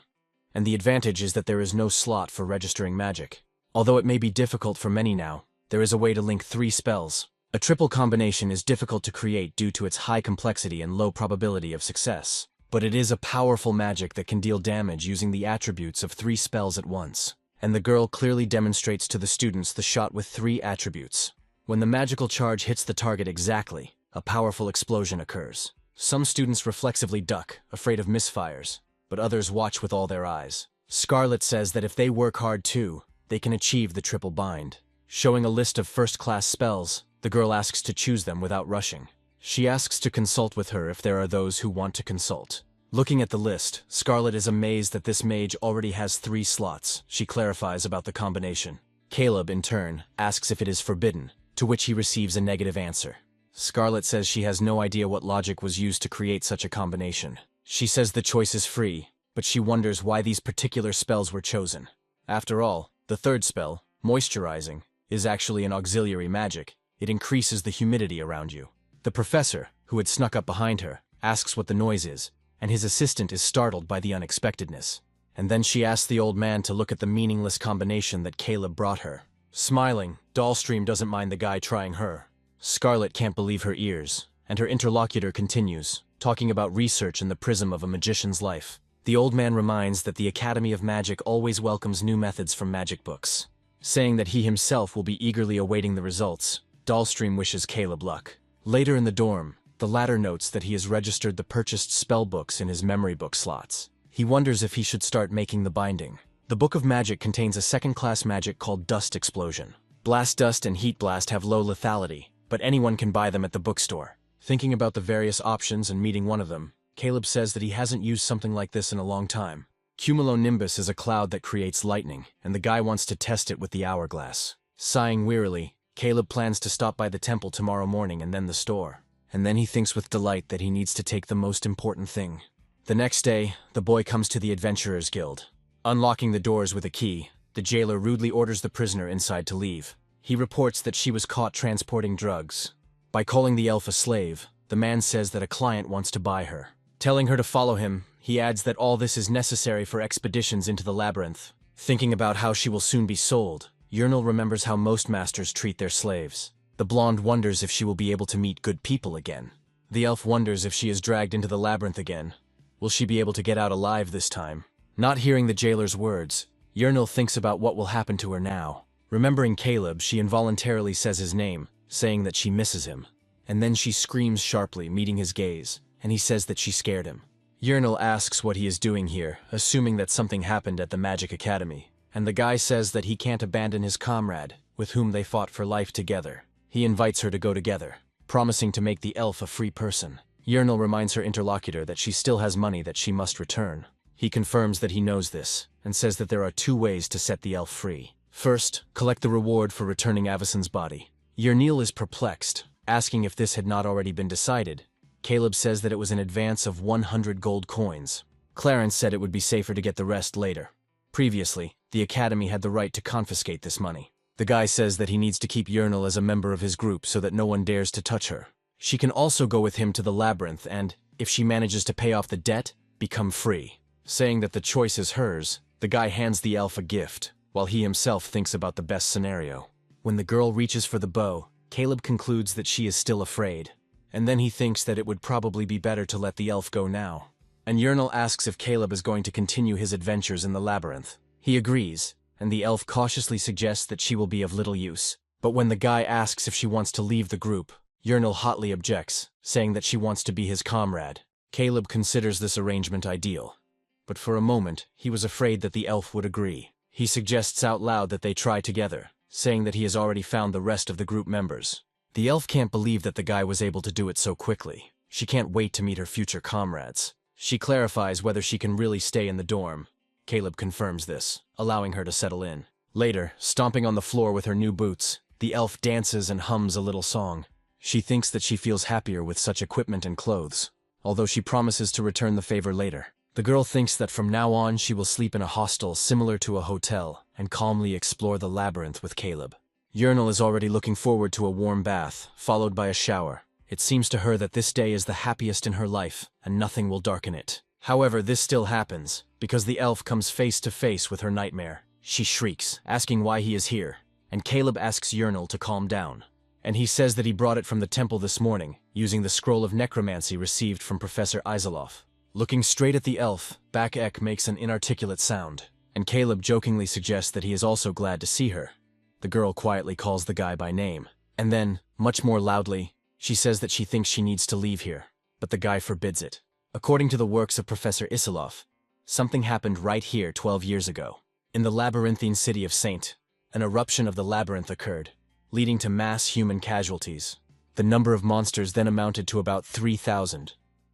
and the advantage is that there is no slot for registering magic. Although it may be difficult for many now, there is a way to link 3 spells. A triple combination is difficult to create due to its high complexity and low probability of success, but it is a powerful magic that can deal damage using the attributes of 3 spells at once. And the girl clearly demonstrates to the students the shot with 3 attributes. When the magical charge hits the target exactly, a powerful explosion occurs. Some students reflexively duck, afraid of misfires, but others watch with all their eyes. Scarlet says that if they work hard too, they can achieve the triple bind. Showing a list of first-class spells, the girl asks to choose them without rushing. She asks to consult with her if there are those who want to consult. Looking at the list, Scarlet is amazed that this mage already has 3 slots. She clarifies about the combination. Caleb, in turn, asks if it is forbidden, to which he receives a negative answer. Scarlet says she has no idea what logic was used to create such a combination. She says the choice is free, but she wonders why these particular spells were chosen. After all, the third spell, moisturizing, is actually an auxiliary magic. It increases the humidity around you. The professor, who had snuck up behind her, asks what the noise is, and his assistant is startled by the unexpectedness. And then she asks the old man to look at the meaningless combination that Caleb brought her. Smiling, Dahlstrom doesn't mind the guy trying her. Scarlet can't believe her ears, and her interlocutor continues, talking about research and the prism of a magician's life. The old man reminds that the Academy of Magic always welcomes new methods from magic books, saying that he himself will be eagerly awaiting the results. Dahlstream wishes Caleb luck. Later in the dorm, the latter notes that he has registered the purchased spell books in his memory book slots. He wonders if he should start making the binding. The Book of Magic contains a second-class magic called Dust Explosion. Blast Dust and Heat Blast have low lethality, but anyone can buy them at the bookstore. Thinking about the various options and meeting one of them, Caleb says that he hasn't used something like this in a long time. Cumulonimbus is a cloud that creates lightning, and the guy wants to test it with the hourglass. Sighing wearily, Caleb plans to stop by the temple tomorrow morning and then the store. And then he thinks with delight that he needs to take the most important thing. The next day, the boy comes to the Adventurers Guild. Unlocking the doors with a key, the jailer rudely orders the prisoner inside to leave. He reports that she was caught transporting drugs. By calling the elf a slave, the man says that a client wants to buy her. Telling her to follow him, he adds that all this is necessary for expeditions into the labyrinth. Thinking about how she will soon be sold, Yurnal remembers how most masters treat their slaves. The blonde wonders if she will be able to meet good people again. The elf wonders if she is dragged into the labyrinth again. Will she be able to get out alive this time? Not hearing the jailer's words, Yurnal thinks about what will happen to her now. Remembering Caleb, she involuntarily says his name, saying that she misses him. And then she screams sharply, meeting his gaze, and he says that she scared him. Yurnal asks what he is doing here, assuming that something happened at the Magic Academy, and the guy says that he can't abandon his comrade, with whom they fought for life together. He invites her to go together, promising to make the elf a free person. Yurnal reminds her interlocutor that she still has money that she must return. He confirms that he knows this, and says that there are two ways to set the elf free. First, collect the reward for returning Avison's body. Yurnal is perplexed, asking if this had not already been decided. Caleb says that it was an advance of 100 gold coins. Clarence said it would be safer to get the rest later. Previously, the Academy had the right to confiscate this money. The guy says that he needs to keep Yurnal as a member of his group so that no one dares to touch her. She can also go with him to the labyrinth and, if she manages to pay off the debt, become free. Saying that the choice is hers, the guy hands the elf a gift, while he himself thinks about the best scenario. When the girl reaches for the bow, Caleb concludes that she is still afraid. And then he thinks that it would probably be better to let the elf go now. And Yurnal asks if Caleb is going to continue his adventures in the labyrinth. He agrees, and the elf cautiously suggests that she will be of little use. But when the guy asks if she wants to leave the group, Yurnal hotly objects, saying that she wants to be his comrade. Caleb considers this arrangement ideal. But for a moment, he was afraid that the elf would agree. He suggests out loud that they try together, saying that he has already found the rest of the group members. The elf can't believe that the guy was able to do it so quickly. She can't wait to meet her future comrades. She clarifies whether she can really stay in the dorm. Caleb confirms this, allowing her to settle in. Later, stomping on the floor with her new boots, the elf dances and hums a little song. She thinks that she feels happier with such equipment and clothes, although she promises to return the favor later. The girl thinks that from now on she will sleep in a hostel similar to a hotel and calmly explore the labyrinth with Caleb. Yurnal is already looking forward to a warm bath, followed by a shower. It seems to her that this day is the happiest in her life, and nothing will darken it. However, this still happens, because the elf comes face to face with her nightmare. She shrieks, asking why he is here, and Caleb asks Yurnal to calm down. And he says that he brought it from the temple this morning, using the scroll of necromancy received from Professor Iseloff. Looking straight at the elf, Back-Ek makes an inarticulate sound, and Caleb jokingly suggests that he is also glad to see her. The girl quietly calls the guy by name, and then, much more loudly, she says that she thinks she needs to leave here, but the guy forbids it. According to the works of Professor Iseloff, something happened right here 12 years ago. In the labyrinthine city of Saint, an eruption of the labyrinth occurred, leading to mass human casualties. The number of monsters then amounted to about 3,000,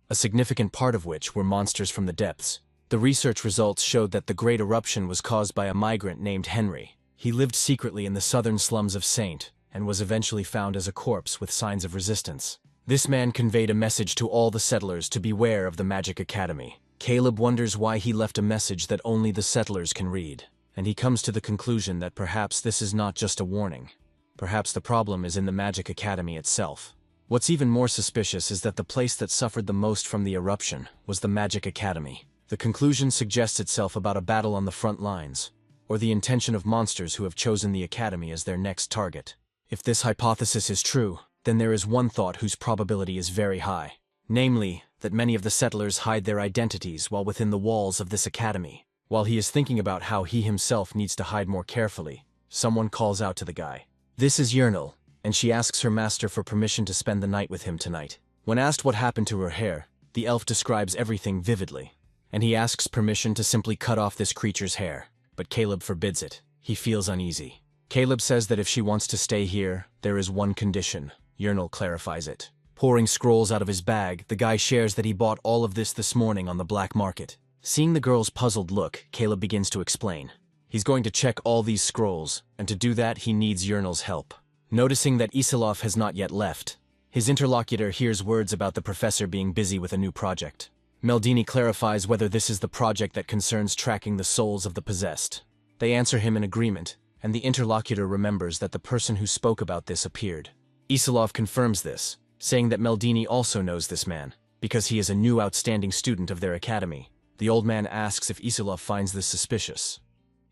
a significant part of which were monsters from the depths. The research results showed that the great eruption was caused by a migrant named Henry. He lived secretly in the southern slums of Saint, and was eventually found as a corpse with signs of resistance. This man conveyed a message to all the settlers to beware of the Magic Academy. Caleb wonders why he left a message that only the settlers can read, and he comes to the conclusion that perhaps this is not just a warning. Perhaps the problem is in the Magic Academy itself. What's even more suspicious is that the place that suffered the most from the eruption was the Magic Academy. The conclusion suggests itself about a battle on the front lines, or the intention of monsters who have chosen the Academy as their next target. If this hypothesis is true, then there is one thought whose probability is very high. Namely, that many of the settlers hide their identities while within the walls of this academy. While he is thinking about how he himself needs to hide more carefully, someone calls out to the guy. This is Yahello, and she asks her master for permission to spend the night with him tonight. When asked what happened to her hair, the elf describes everything vividly, and he asks permission to simply cut off this creature's hair, but Caleb forbids it. He feels uneasy. Caleb says that if she wants to stay here, there is one condition. Yahello clarifies it. Pouring scrolls out of his bag, the guy shares that he bought all of this morning on the black market. Seeing the girl's puzzled look, Caleb begins to explain. He's going to check all these scrolls, and to do that he needs Yahello's help. Noticing that Isilov has not yet left, his interlocutor hears words about the professor being busy with a new project. Meldini clarifies whether this is the project that concerns tracking the souls of the possessed. They answer him in agreement, and the interlocutor remembers that the person who spoke about this appeared. Isilov confirms this, saying that Meldini also knows this man, because he is a new outstanding student of their academy. The old man asks if Isilov finds this suspicious,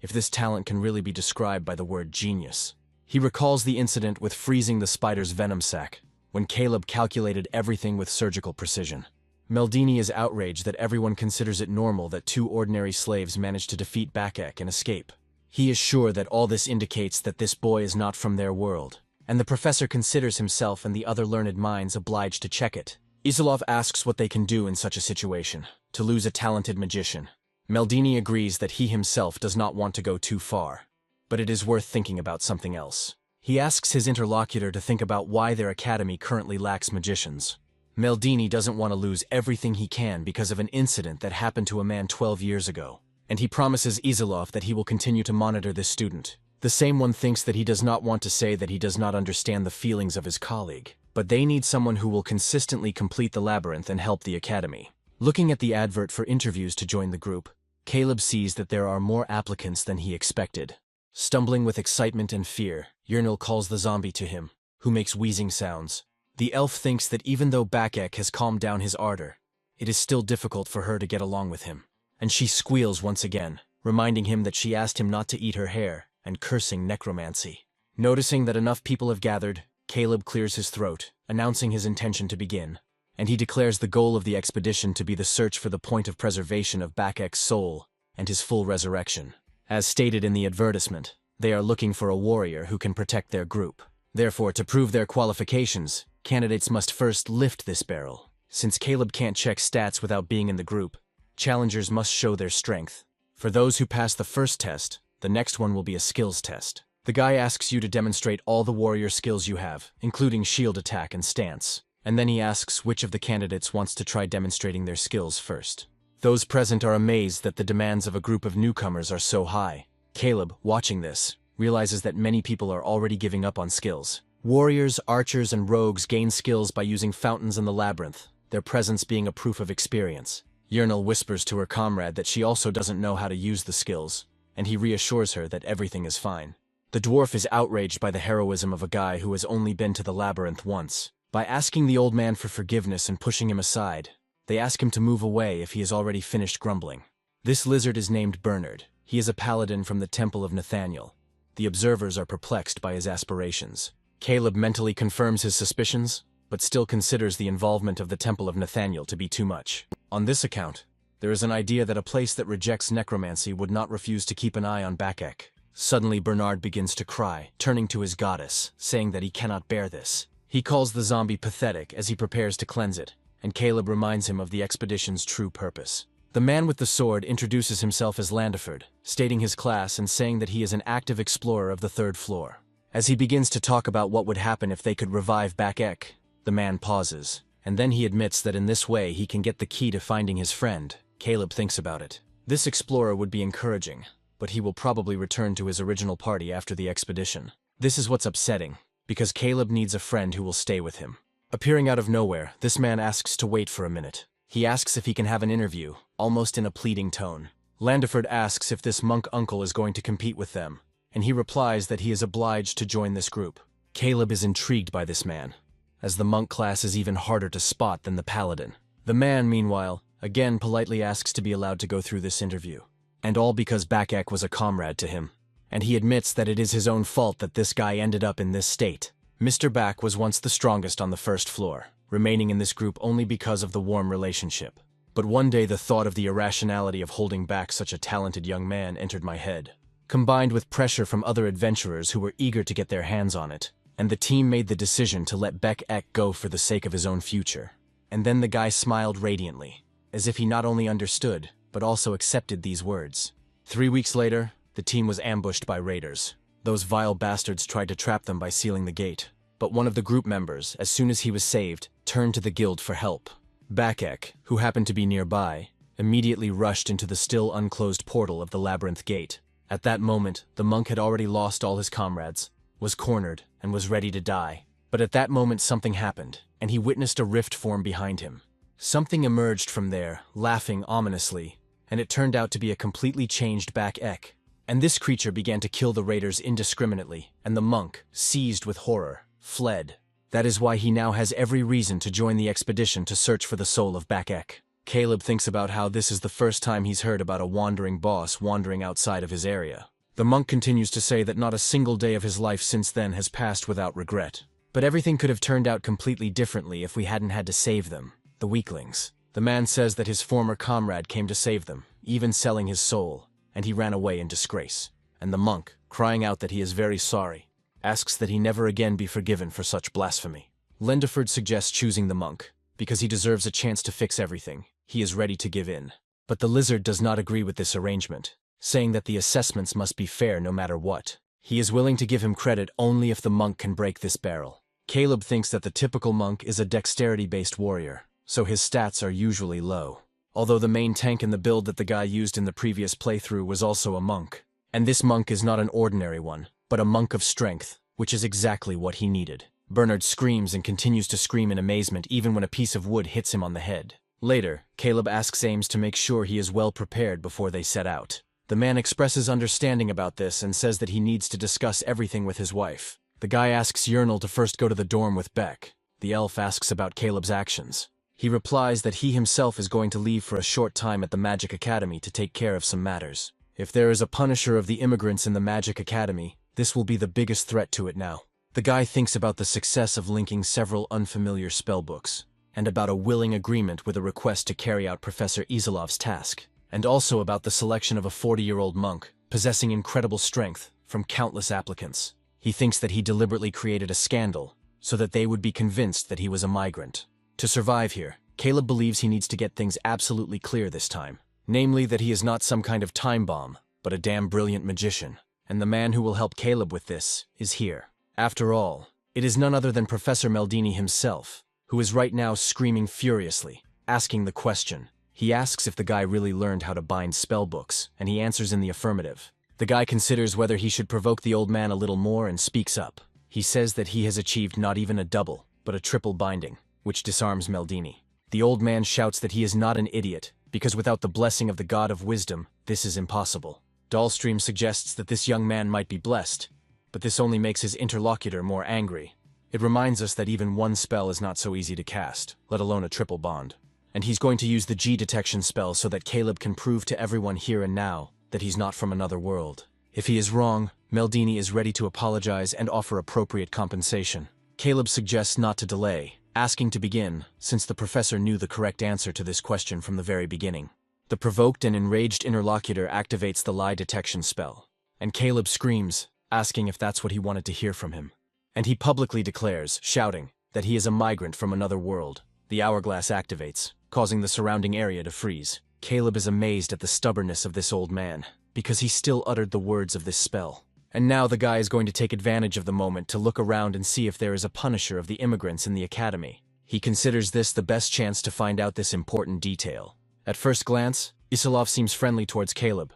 if this talent can really be described by the word genius. He recalls the incident with freezing the spider's venom sac, when Caleb calculated everything with surgical precision. Meldini is outraged that everyone considers it normal that two ordinary slaves managed to defeat Bakek and escape. He is sure that all this indicates that this boy is not from their world, and the professor considers himself and the other learned minds obliged to check it. Isilov asks what they can do in such a situation, to lose a talented magician. Meldini agrees that he himself does not want to go too far, but it is worth thinking about something else. He asks his interlocutor to think about why their academy currently lacks magicians. Meldini doesn't want to lose everything he can because of an incident that happened to a man 12 years ago, and he promises Isilov that he will continue to monitor this student. The same one thinks that he does not want to say that he does not understand the feelings of his colleague, but they need someone who will consistently complete the labyrinth and help the academy. Looking at the advert for interviews to join the group, Caleb sees that there are more applicants than he expected. Stumbling with excitement and fear, Yahello calls the zombie to him, who makes wheezing sounds. The elf thinks that even though Bakek has calmed down his ardor, it is still difficult for her to get along with him, and she squeals once again, reminding him that she asked him not to eat her hair, and cursing necromancy. Noticing that enough people have gathered, Caleb clears his throat, announcing his intention to begin, and he declares the goal of the expedition to be the search for the point of preservation of Bakek's soul and his full resurrection. As stated in the advertisement, they are looking for a warrior who can protect their group. Therefore, to prove their qualifications, candidates must first lift this barrel. Since Caleb can't check stats without being in the group, challengers must show their strength. For those who pass the first test, the next one will be a skills test. The guy asks you to demonstrate all the warrior skills you have, including shield attack and stance, and then he asks which of the candidates wants to try demonstrating their skills first. Those present are amazed that the demands of a group of newcomers are so high. Caleb, watching this, realizes that many people are already giving up on skills. Warriors, archers, and rogues gain skills by using fountains in the labyrinth, their presence being a proof of experience. Yahello whispers to her comrade that she also doesn't know how to use the skills, and he reassures her that everything is fine. The dwarf is outraged by the heroism of a guy who has only been to the labyrinth once. By asking the old man for forgiveness and pushing him aside, they ask him to move away if he has already finished grumbling. This lizard is named Bernard. He is a paladin from the Temple of Nathaniel. The observers are perplexed by his aspirations. Caleb mentally confirms his suspicions, but still considers the involvement of the Temple of Nathaniel to be too much. On this account, there is an idea that a place that rejects necromancy would not refuse to keep an eye on Bakek. Suddenly Bernard begins to cry, turning to his goddess, saying that he cannot bear this. He calls the zombie pathetic as he prepares to cleanse it, and Caleb reminds him of the expedition's true purpose. The man with the sword introduces himself as Landiford, stating his class and saying that he is an active explorer of the 3rd floor. As he begins to talk about what would happen if they could revive Bakek, the man pauses, and then he admits that in this way he can get the key to finding his friend. Caleb thinks about it. This explorer would be encouraging, but he will probably return to his original party after the expedition. This is what's upsetting, because Caleb needs a friend who will stay with him. Appearing out of nowhere, this man asks to wait for a minute. He asks if he can have an interview, almost in a pleading tone. Landiford asks if this monk uncle is going to compete with them, and he replies that he is obliged to join this group. Caleb is intrigued by this man, as the monk class is even harder to spot than the paladin. The man, meanwhile, again politely asks to be allowed to go through this interview. And all because Bakek was a comrade to him. And he admits that it is his own fault that this guy ended up in this state. Mr. Bak was once the strongest on the 1st floor. remaining in this group only because of the warm relationship. But one day the thought of the irrationality of holding back such a talented young man entered my head, combined with pressure from other adventurers who were eager to get their hands on it, and the team made the decision to let Baek go for the sake of his own future. And then the guy smiled radiantly, as if he not only understood, but also accepted these words. 3 weeks later, the team was ambushed by raiders. Those vile bastards tried to trap them by sealing the gate, but one of the group members, as soon as he was saved, turned to the guild for help. Baek, who happened to be nearby, immediately rushed into the still unclosed portal of the labyrinth gate. At that moment, the monk had already lost all his comrades, was cornered, and was ready to die. But at that moment something happened, and he witnessed a rift form behind him. Something emerged from there, laughing ominously, and it turned out to be a completely changed Baek. And this creature began to kill the raiders indiscriminately, and the monk, seized with horror, fled. That is why he now has every reason to join the expedition to search for the soul of Baek. Caleb thinks about how this is the first time he's heard about a wandering boss wandering outside of his area. The monk continues to say that not a single day of his life since then has passed without regret. But everything could have turned out completely differently if we hadn't had to save them, the weaklings. The man says that his former comrade came to save them, even selling his soul, and he ran away in disgrace. And the monk, crying out that he is very sorry, asks that he never again be forgiven for such blasphemy. Lendiford suggests choosing the monk, because he deserves a chance to fix everything. He is ready to give in. But the lizard does not agree with this arrangement, saying that the assessments must be fair no matter what. He is willing to give him credit only if the monk can break this barrel. Caleb thinks that the typical monk is a dexterity-based warrior, so his stats are usually low. Although the main tank in the build that the guy used in the previous playthrough was also a monk. And this monk is not an ordinary one, but a monk of strength, which is exactly what he needed. Bernard screams and continues to scream in amazement even when a piece of wood hits him on the head. Later, Caleb asks Ames to make sure he is well prepared before they set out. The man expresses understanding about this and says that he needs to discuss everything with his wife. The guy asks Yernal to first go to the dorm with Beck. The elf asks about Caleb's actions. He replies that he himself is going to leave for a short time at the Magic Academy to take care of some matters. If there is a punisher of the immigrants in the Magic Academy, this will be the biggest threat to it now. The guy thinks about the success of linking several unfamiliar spellbooks, and about a willing agreement with a request to carry out Professor Izalov's task, and also about the selection of a 40-year-old monk, possessing incredible strength, from countless applicants. He thinks that he deliberately created a scandal, so that they would be convinced that he was a migrant. To survive here, Caleb believes he needs to get things absolutely clear this time. Namely that he is not some kind of time bomb, but a damn brilliant magician. And the man who will help Caleb with this is here. After all, it is none other than Professor Meldini himself, who is right now screaming furiously, asking the question. He asks if the guy really learned how to bind spellbooks, and he answers in the affirmative. The guy considers whether he should provoke the old man a little more and speaks up. He says that he has achieved not even a double, but a triple binding, which disarms Meldini. The old man shouts that he is not an idiot, because without the blessing of the god of wisdom, this is impossible. Dahlstream suggests that this young man might be blessed, but this only makes his interlocutor more angry. It reminds us that even one spell is not so easy to cast, let alone a triple bond. And he's going to use the G detection spell so that Caleb can prove to everyone here and now that he's not from another world. If he is wrong, Meldini is ready to apologize and offer appropriate compensation. Caleb suggests not to delay, asking to begin, since the professor knew the correct answer to this question from the very beginning. The provoked and enraged interlocutor activates the lie detection spell, and Caleb screams, asking if that's what he wanted to hear from him. And he publicly declares, shouting, that he is a migrant from another world. The hourglass activates, causing the surrounding area to freeze. Caleb is amazed at the stubbornness of this old man, because he still uttered the words of this spell. And now the guy is going to take advantage of the moment to look around and see if there is a punisher of the immigrants in the academy. He considers this the best chance to find out this important detail. At first glance, Isilov seems friendly towards Caleb,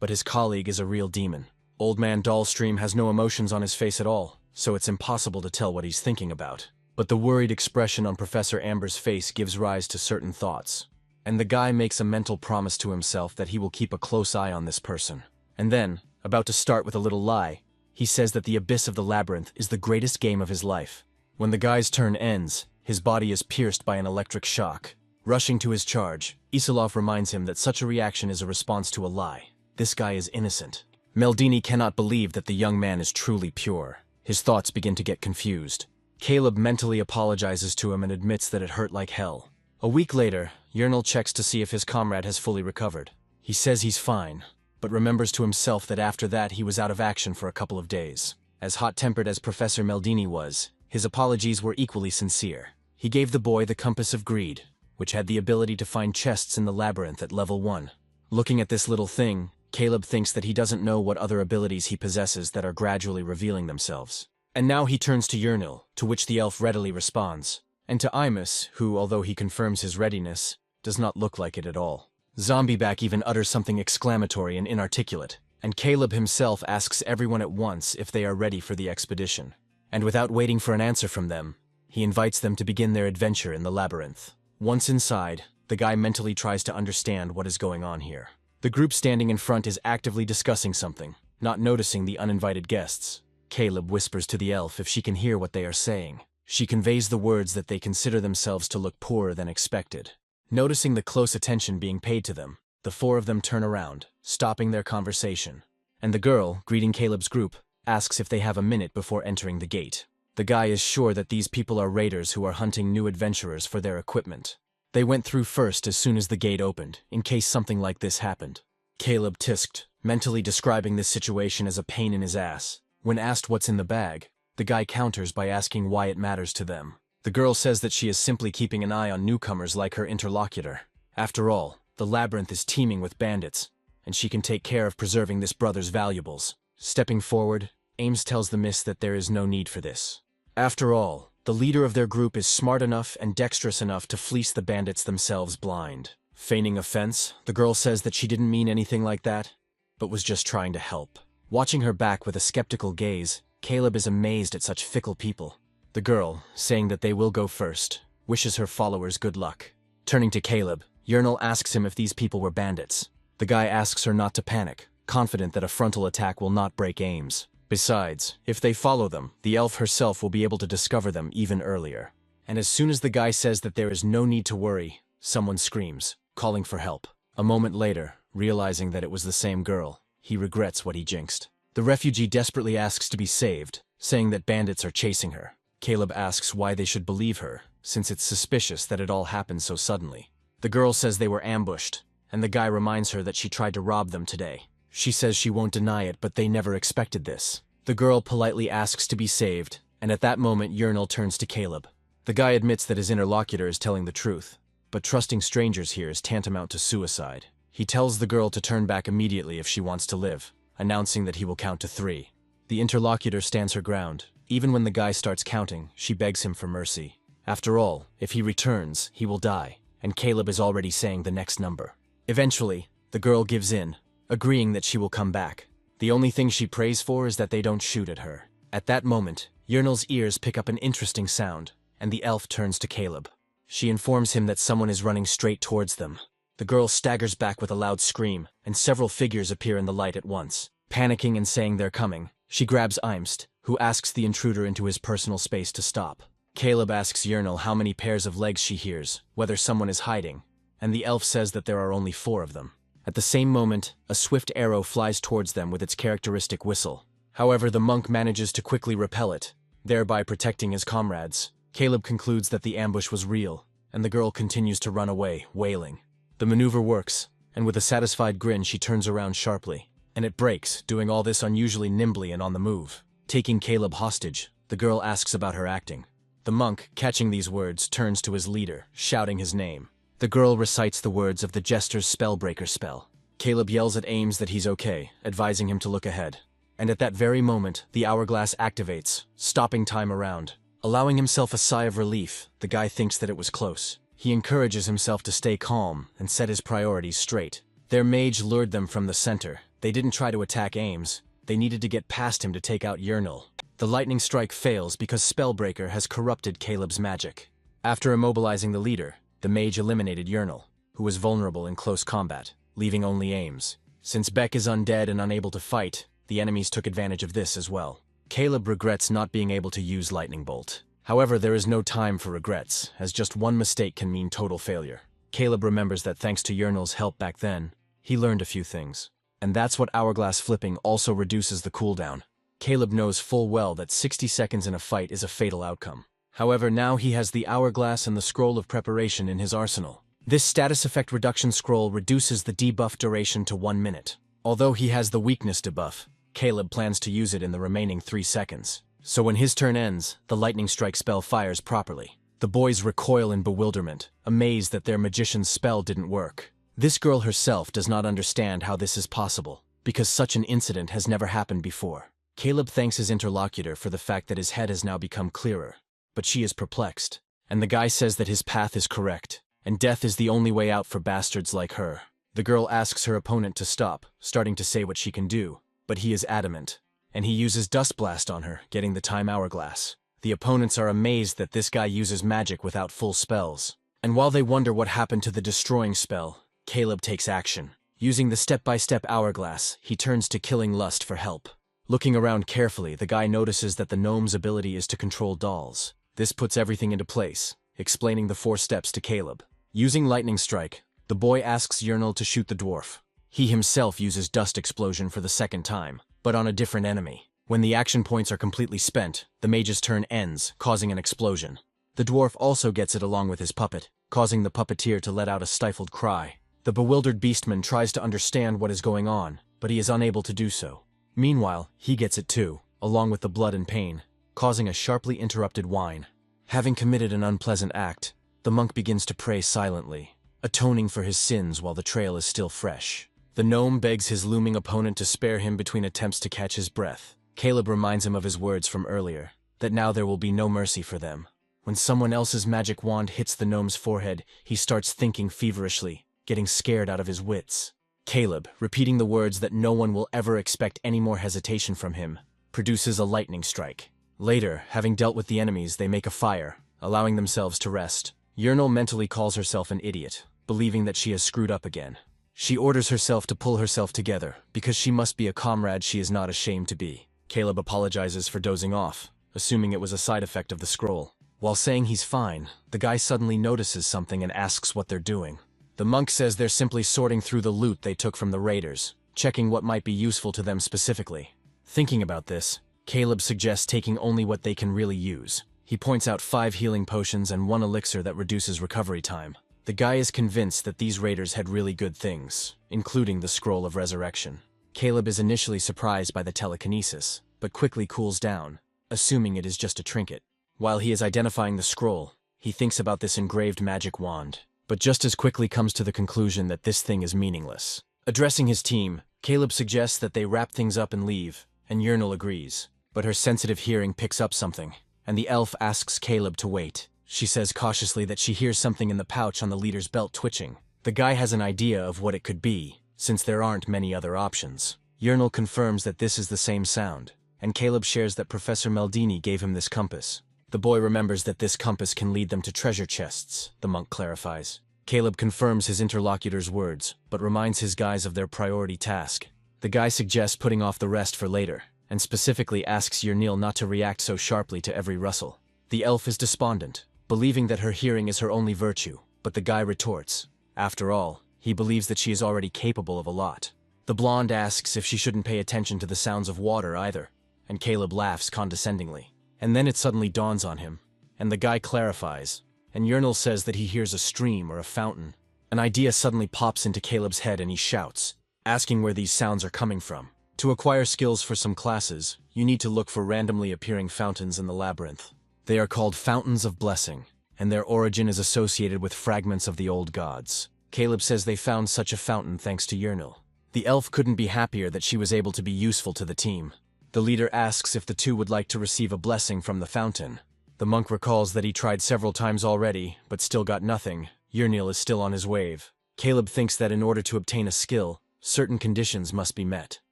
but his colleague is a real demon. Old man Dahlstream has no emotions on his face at all, so it's impossible to tell what he's thinking about. But the worried expression on Professor Amber's face gives rise to certain thoughts. And the guy makes a mental promise to himself that he will keep a close eye on this person. And then, about to start with a little lie, he says that the abyss of the labyrinth is the greatest game of his life. When the guy's turn ends, his body is pierced by an electric shock. Rushing to his charge, Isilov reminds him that such a reaction is a response to a lie. This guy is innocent. Meldini cannot believe that the young man is truly pure. His thoughts begin to get confused. Caleb mentally apologizes to him and admits that it hurt like hell. A week later, Yernal checks to see if his comrade has fully recovered. He says he's fine, but remembers to himself that after that he was out of action for a couple of days. As hot-tempered as Professor Meldini was, his apologies were equally sincere. He gave the boy the Compass of Greed, which had the ability to find chests in the labyrinth at level 1. Looking at this little thing, Caleb thinks that he doesn't know what other abilities he possesses that are gradually revealing themselves. And now he turns to Yernal, to which the elf readily responds, and to Imus, who, although he confirms his readiness, does not look like it at all. Zombieback even utters something exclamatory and inarticulate, and Caleb himself asks everyone at once if they are ready for the expedition. And without waiting for an answer from them, he invites them to begin their adventure in the labyrinth. Once inside, the guy mentally tries to understand what is going on here. The group standing in front is actively discussing something, not noticing the uninvited guests. Caleb whispers to the elf if she can hear what they are saying. She conveys the words that they consider themselves to look poorer than expected. Noticing the close attention being paid to them, the four of them turn around, stopping their conversation. And the girl, greeting Caleb's group, asks if they have a minute before entering the gate. The guy is sure that these people are raiders who are hunting new adventurers for their equipment. They went through first as soon as the gate opened, in case something like this happened. Caleb tisked, mentally describing this situation as a pain in his ass. When asked what's in the bag, the guy counters by asking why it matters to them. The girl says that she is simply keeping an eye on newcomers like her interlocutor. After all, the labyrinth is teeming with bandits, and she can take care of preserving this brother's valuables. Stepping forward, Ames tells the miss that there is no need for this. After all, the leader of their group is smart enough and dexterous enough to fleece the bandits themselves blind. Feigning offense, the girl says that she didn't mean anything like that, but was just trying to help. Watching her back with a skeptical gaze, Caleb is amazed at such fickle people. The girl, saying that they will go first, wishes her followers good luck. Turning to Caleb, Yernal asks him if these people were bandits. The guy asks her not to panic, confident that a frontal attack will not break Ames. Besides, if they follow them, the elf herself will be able to discover them even earlier. And as soon as the guy says that there is no need to worry, someone screams, calling for help. A moment later, realizing that it was the same girl, he regrets what he jinxed. The refugee desperately asks to be saved, saying that bandits are chasing her. Caleb asks why they should believe her, since it's suspicious that it all happened so suddenly. The girl says they were ambushed, and the guy reminds her that she tried to rob them today. She says she won't deny it, but they never expected this. The girl politely asks to be saved, and at that moment Yernal turns to Caleb. The guy admits that his interlocutor is telling the truth, but trusting strangers here is tantamount to suicide. He tells the girl to turn back immediately if she wants to live, announcing that he will count to 3. The interlocutor stands her ground. Even when the guy starts counting, she begs him for mercy. After all, if he returns, he will die, and Caleb is already saying the next number. Eventually, the girl gives in, agreeing that she will come back. The only thing she prays for is that they don't shoot at her. At that moment, Yernal's ears pick up an interesting sound, and the elf turns to Caleb. She informs him that someone is running straight towards them. The girl staggers back with a loud scream, and several figures appear in the light at once. Panicking and saying they're coming, she grabs Imst, who asks the intruder into his personal space to stop. Caleb asks Yernal how many pairs of legs she hears, whether someone is hiding, and the elf says that there are only 4 of them. At the same moment, a swift arrow flies towards them with its characteristic whistle. However, the monk manages to quickly repel it, thereby protecting his comrades. Caleb concludes that the ambush was real, and the girl continues to run away, wailing. The maneuver works, and with a satisfied grin she turns around sharply. And it breaks, doing all this unusually nimbly and on the move. Taking Caleb hostage, the girl asks about her acting. The monk, catching these words, turns to his leader, shouting his name. The girl recites the words of the jester's spellbreaker spell. Caleb yells at Ames that he's okay, advising him to look ahead. And at that very moment, the hourglass activates, stopping time around. Allowing himself a sigh of relief, the guy thinks that it was close. He encourages himself to stay calm and set his priorities straight. Their mage lured them from the center. They didn't try to attack Ames. They needed to get past him to take out Yernal. The lightning strike fails because Spellbreaker has corrupted Caleb's magic. After immobilizing the leader, the mage eliminated Yernal, who was vulnerable in close combat, leaving only Ames. Since Beck is undead and unable to fight, the enemies took advantage of this as well. Caleb regrets not being able to use Lightning Bolt. However, there is no time for regrets, as just one mistake can mean total failure. Caleb remembers that thanks to Yernal's help back then, he learned a few things. And that's what hourglass flipping also reduces the cooldown. Caleb knows full well that 60 seconds in a fight is a fatal outcome. However, now he has the hourglass and the scroll of preparation in his arsenal. This status effect reduction scroll reduces the debuff duration to 1 minute. Although he has the weakness debuff, Caleb plans to use it in the remaining 3 seconds. So when his turn ends, the lightning strike spell fires properly. The boys recoil in bewilderment, amazed that their magician's spell didn't work. This girl herself does not understand how this is possible, because such an incident has never happened before. Caleb thanks his interlocutor for the fact that his head has now become clearer, but she is perplexed, and the guy says that his path is correct, and death is the only way out for bastards like her. The girl asks her opponent to stop, starting to say what she can do, but he is adamant, and he uses Dust Blast on her, getting the time hourglass. The opponents are amazed that this guy uses magic without full spells, and while they wonder what happened to the destroying spell, Caleb takes action. Using the step-by-step hourglass, he turns to Killing Lust for help. Looking around carefully, the guy notices that the gnome's ability is to control dolls. This puts everything into place, explaining the 4 steps to Caleb. Using Lightning Strike, the boy asks Yahello to shoot the dwarf. He himself uses Dust Explosion for the 2nd time, but on a different enemy. When the action points are completely spent, the mage's turn ends, causing an explosion. The dwarf also gets it along with his puppet, causing the puppeteer to let out a stifled cry. The bewildered beastman tries to understand what is going on, but he is unable to do so. Meanwhile, he gets it too, along with the blood and pain, causing a sharply interrupted whine. Having committed an unpleasant act, the monk begins to pray silently, atoning for his sins while the trail is still fresh. The gnome begs his looming opponent to spare him between attempts to catch his breath. Caleb reminds him of his words from earlier, that now there will be no mercy for them. When someone else's magic wand hits the gnome's forehead, he starts thinking feverishly, getting scared out of his wits. Caleb, repeating the words that no one will ever expect any more hesitation from him, produces a lightning strike. Later, having dealt with the enemies, they make a fire, allowing themselves to rest. Yahello mentally calls herself an idiot, believing that she has screwed up again. She orders herself to pull herself together, because she must be a comrade she is not ashamed to be. Caleb apologizes for dozing off, assuming it was a side effect of the scroll. While saying he's fine, the guy suddenly notices something and asks what they're doing. The monk says they're simply sorting through the loot they took from the raiders, checking what might be useful to them specifically. Thinking about this, Caleb suggests taking only what they can really use. He points out 5 healing potions and 1 elixir that reduces recovery time. The guy is convinced that these raiders had really good things, including the Scroll of Resurrection. Caleb is initially surprised by the telekinesis, but quickly cools down, assuming it is just a trinket. While he is identifying the scroll, he thinks about this engraved magic wand, but just as quickly comes to the conclusion that this thing is meaningless. Addressing his team, Caleb suggests that they wrap things up and leave, and Yahello agrees, but her sensitive hearing picks up something, and the elf asks Caleb to wait. She says cautiously that she hears something in the pouch on the leader's belt twitching. The guy has an idea of what it could be, since there aren't many other options. Yahello confirms that this is the same sound, and Caleb shares that Professor Meldini gave him this compass. The boy remembers that this compass can lead them to treasure chests, the monk clarifies. Caleb confirms his interlocutor's words, but reminds his guys of their priority task. The guy suggests putting off the rest for later, and specifically asks Yahello not to react so sharply to every rustle. The elf is despondent, believing that her hearing is her only virtue, but the guy retorts. After all, he believes that she is already capable of a lot. The blonde asks if she shouldn't pay attention to the sounds of water either, and Caleb laughs condescendingly. And then it suddenly dawns on him, and the guy clarifies, and Yahello says that he hears a stream or a fountain. An idea suddenly pops into Caleb's head and he shouts, asking where these sounds are coming from. To acquire skills for some classes, you need to look for randomly appearing fountains in the labyrinth. They are called Fountains of Blessing, and their origin is associated with fragments of the old gods. Caleb says they found such a fountain thanks to Yahello. The elf couldn't be happier that she was able to be useful to the team. The leader asks if the two would like to receive a blessing from the fountain. The monk recalls that he tried several times already, but still got nothing. Yahello is still on his wave. Caleb thinks that in order to obtain a skill, certain conditions must be met.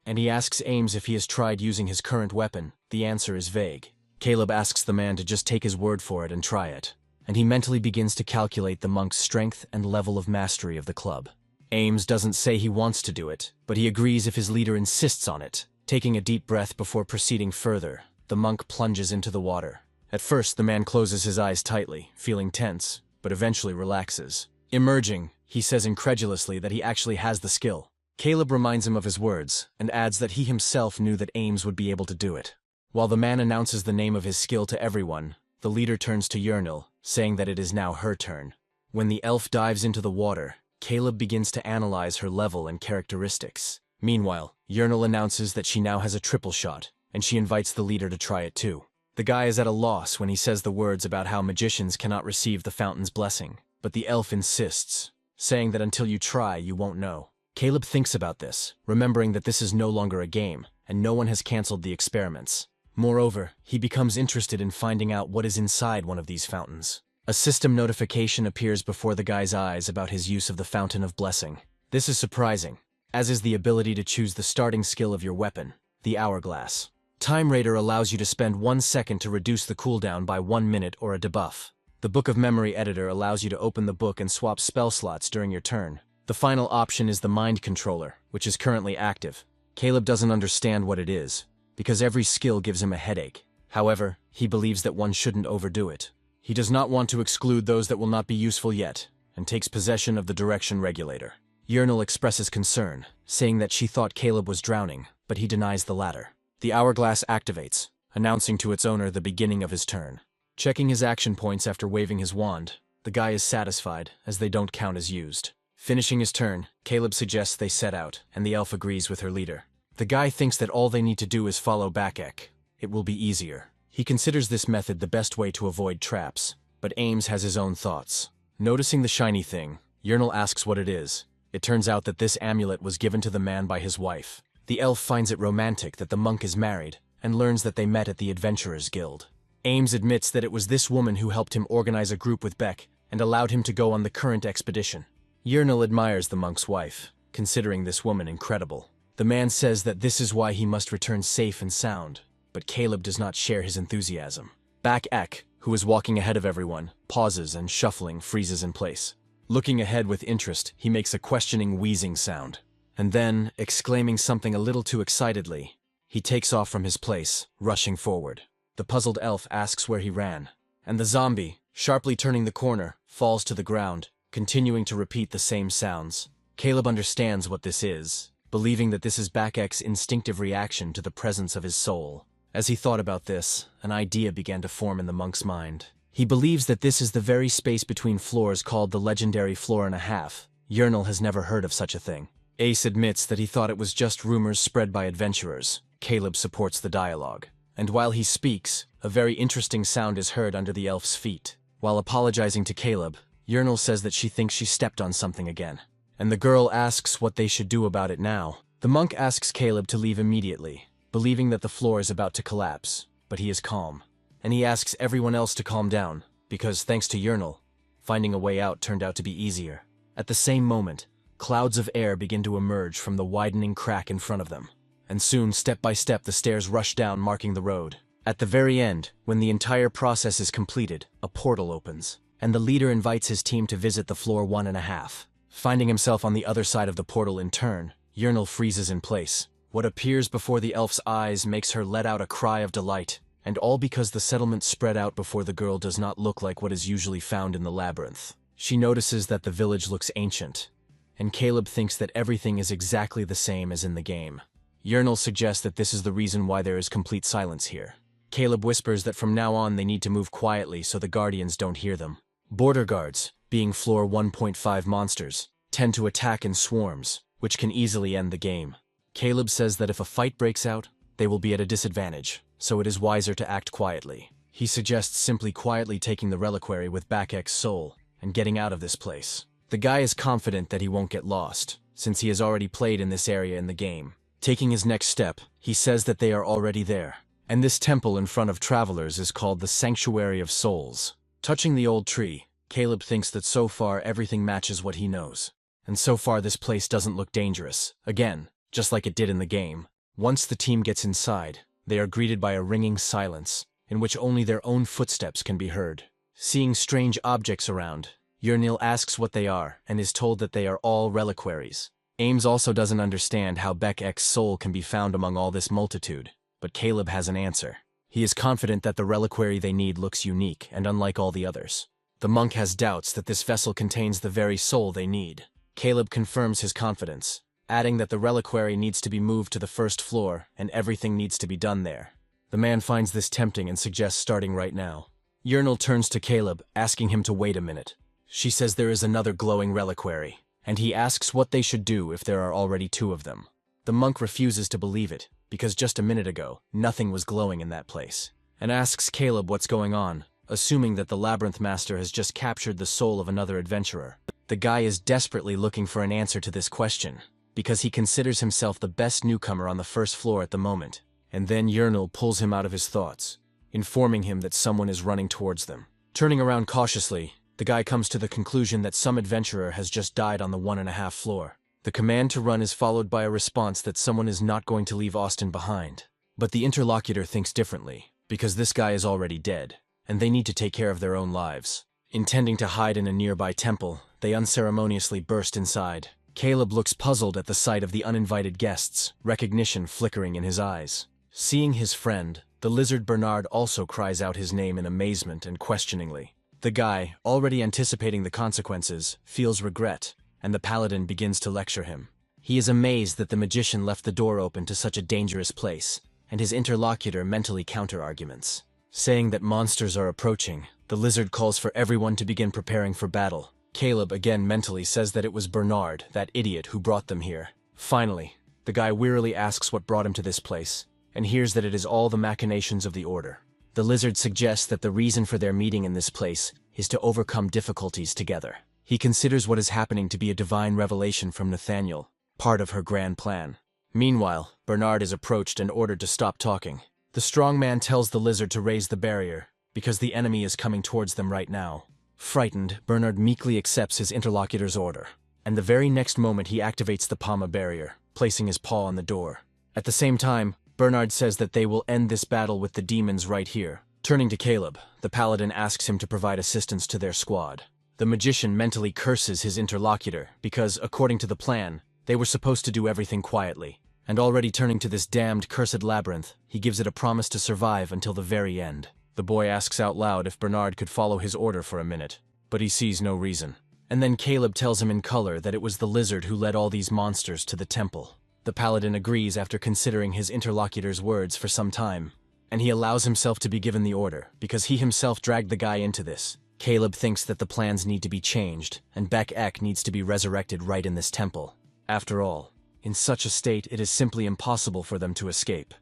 And he asks Ames if he has tried using his current weapon. The answer is vague. Caleb asks the man to just take his word for it and try it. And he mentally begins to calculate the monk's strength and level of mastery of the club. Ames doesn't say he wants to do it, but he agrees if his leader insists on it. Taking a deep breath before proceeding further, the monk plunges into the water. At first, the man closes his eyes tightly, feeling tense, but eventually relaxes. Emerging, he says incredulously that he actually has the skill. Caleb reminds him of his words, and adds that he himself knew that Ames would be able to do it. While the man announces the name of his skill to everyone, the leader turns to Yahello, saying that it is now her turn. When the elf dives into the water, Caleb begins to analyze her level and characteristics. Meanwhile, Yahello announces that she now has a triple shot, and she invites the leader to try it too. The guy is at a loss when he says the words about how magicians cannot receive the fountain's blessing, but the elf insists, saying that until you try, you won't know. Caleb thinks about this, remembering that this is no longer a game, and no one has cancelled the experiments. Moreover, he becomes interested in finding out what is inside one of these fountains. A system notification appears before the guy's eyes about his use of the Fountain of Blessing. This is surprising, as is the ability to choose the starting skill of your weapon, the Hourglass. Time Raider allows you to spend 1 second to reduce the cooldown by 1 minute or a debuff. The Book of Memory editor allows you to open the book and swap spell slots during your turn. The final option is the Mind Controller, which is currently active. Caleb doesn't understand what it is, because every skill gives him a headache. However, he believes that one shouldn't overdo it. He does not want to exclude those that will not be useful yet, and takes possession of the Direction Regulator. Yahello expresses concern, saying that she thought Caleb was drowning, but he denies the latter. The hourglass activates, announcing to its owner the beginning of his turn. Checking his action points after waving his wand, the guy is satisfied, as they don't count as used. Finishing his turn, Caleb suggests they set out, and the elf agrees with her leader. The guy thinks that all they need to do is follow Bakek. It will be easier. He considers this method the best way to avoid traps, but Ames has his own thoughts. Noticing the shiny thing, Yahello asks what it is. It turns out that this amulet was given to the man by his wife. The elf finds it romantic that the monk is married, and learns that they met at the Adventurers Guild. Ames admits that it was this woman who helped him organize a group with Beck, and allowed him to go on the current expedition. Yahello admires the monk's wife, considering this woman incredible. The man says that this is why he must return safe and sound, but Caleb does not share his enthusiasm. Bakek, who is walking ahead of everyone, pauses and shuffling freezes in place. Looking ahead with interest, he makes a questioning wheezing sound. And then, exclaiming something a little too excitedly, he takes off from his place, rushing forward. The puzzled elf asks where he ran, and the zombie, sharply turning the corner, falls to the ground, continuing to repeat the same sounds. Caleb understands what this is, believing that this is Bakek's instinctive reaction to the presence of his soul. As he thought about this, an idea began to form in the monk's mind. He believes that this is the very space between floors called the legendary floor and a half. Yahello has never heard of such a thing. Ace admits that he thought it was just rumors spread by adventurers. Caleb supports the dialogue. And while he speaks, a very interesting sound is heard under the elf's feet. While apologizing to Caleb, Yahello says that she thinks she stepped on something again. And the girl asks what they should do about it now. The monk asks Caleb to leave immediately, believing that the floor is about to collapse, but he is calm. And he asks everyone else to calm down, because thanks to Yahello, finding a way out turned out to be easier. At the same moment, clouds of air begin to emerge from the widening crack in front of them. And soon, step by step, the stairs rush down, marking the road. At the very end, when the entire process is completed, a portal opens, and the leader invites his team to visit the floor 1.5. Finding himself on the other side of the portal in turn, Yahello freezes in place. What appears before the elf's eyes makes her let out a cry of delight, and all because the settlement spread out before the girl does not look like what is usually found in the labyrinth. She notices that the village looks ancient, and Caleb thinks that everything is exactly the same as in the game. Yahello suggests that this is the reason why there is complete silence here. Caleb whispers that from now on they need to move quietly so the guardians don't hear them. Border guards, being floor 1.5 monsters, tend to attack in swarms, which can easily end the game. Caleb says that if a fight breaks out, they will be at a disadvantage, so it is wiser to act quietly. He suggests simply quietly taking the reliquary with Bakek's soul and getting out of this place. The guy is confident that he won't get lost, since he has already played in this area in the game. Taking his next step, he says that they are already there, and this temple in front of travelers is called the Sanctuary of Souls. Touching the old tree, Caleb thinks that so far everything matches what he knows. And so far this place doesn't look dangerous, again, just like it did in the game. Once the team gets inside, they are greeted by a ringing silence, in which only their own footsteps can be heard. Seeing strange objects around, Yahello asks what they are, and is told that they are all reliquaries. Ames also doesn't understand how Bakek's soul can be found among all this multitude, but Caleb has an answer. He is confident that the reliquary they need looks unique and unlike all the others. The monk has doubts that this vessel contains the very soul they need. Caleb confirms his confidence, adding that the reliquary needs to be moved to the first floor and everything needs to be done there. The man finds this tempting and suggests starting right now. Yernal turns to Caleb, asking him to wait a minute. She says there is another glowing reliquary, and he asks what they should do if there are already two of them. The monk refuses to believe it, because just a minute ago, nothing was glowing in that place, and asks Caleb what's going on, assuming that the Labyrinth Master has just captured the soul of another adventurer. The guy is desperately looking for an answer to this question, because he considers himself the best newcomer on the first floor at the moment, and then Yernal pulls him out of his thoughts, informing him that someone is running towards them. Turning around cautiously, the guy comes to the conclusion that some adventurer has just died on the 1.5 floor. The command to run is followed by a response that someone is not going to leave Austin behind. But the interlocutor thinks differently, because this guy is already dead, and they need to take care of their own lives. Intending to hide in a nearby temple, they unceremoniously burst inside. Caleb looks puzzled at the sight of the uninvited guests, recognition flickering in his eyes. Seeing his friend, the lizard Bernard also cries out his name in amazement and questioningly. The guy, already anticipating the consequences, feels regret, and the paladin begins to lecture him. He is amazed that the magician left the door open to such a dangerous place, and his interlocutor mentally counter-arguments. Saying that monsters are approaching, the lizard calls for everyone to begin preparing for battle. Caleb again mentally says that it was Bernard, that idiot, who brought them here. Finally, the guy wearily asks what brought him to this place, and hears that it is all the machinations of the Order. The lizard suggests that the reason for their meeting in this place is to overcome difficulties together. He considers what is happening to be a divine revelation from Nathaniel, part of her grand plan. Meanwhile, Bernard is approached and ordered to stop talking. The strong man tells the lizard to raise the barrier, because the enemy is coming towards them right now. Frightened, Bernard meekly accepts his interlocutor's order, and the very next moment he activates the Palma barrier, placing his paw on the door. At the same time, Bernard says that they will end this battle with the demons right here. Turning to Caleb, the paladin asks him to provide assistance to their squad. The magician mentally curses his interlocutor because, according to the plan, they were supposed to do everything quietly. And already turning to this damned cursed labyrinth, he gives it a promise to survive until the very end. The boy asks out loud if Bernard could follow his order for a minute, but he sees no reason. And then Caleb tells him in color that it was the lizard who led all these monsters to the temple. The paladin agrees after considering his interlocutor's words for some time, and he allows himself to be given the order, because he himself dragged the guy into this. Caleb thinks that the plans need to be changed, and Bek needs to be resurrected right in this temple. After all, in such a state it is simply impossible for them to escape.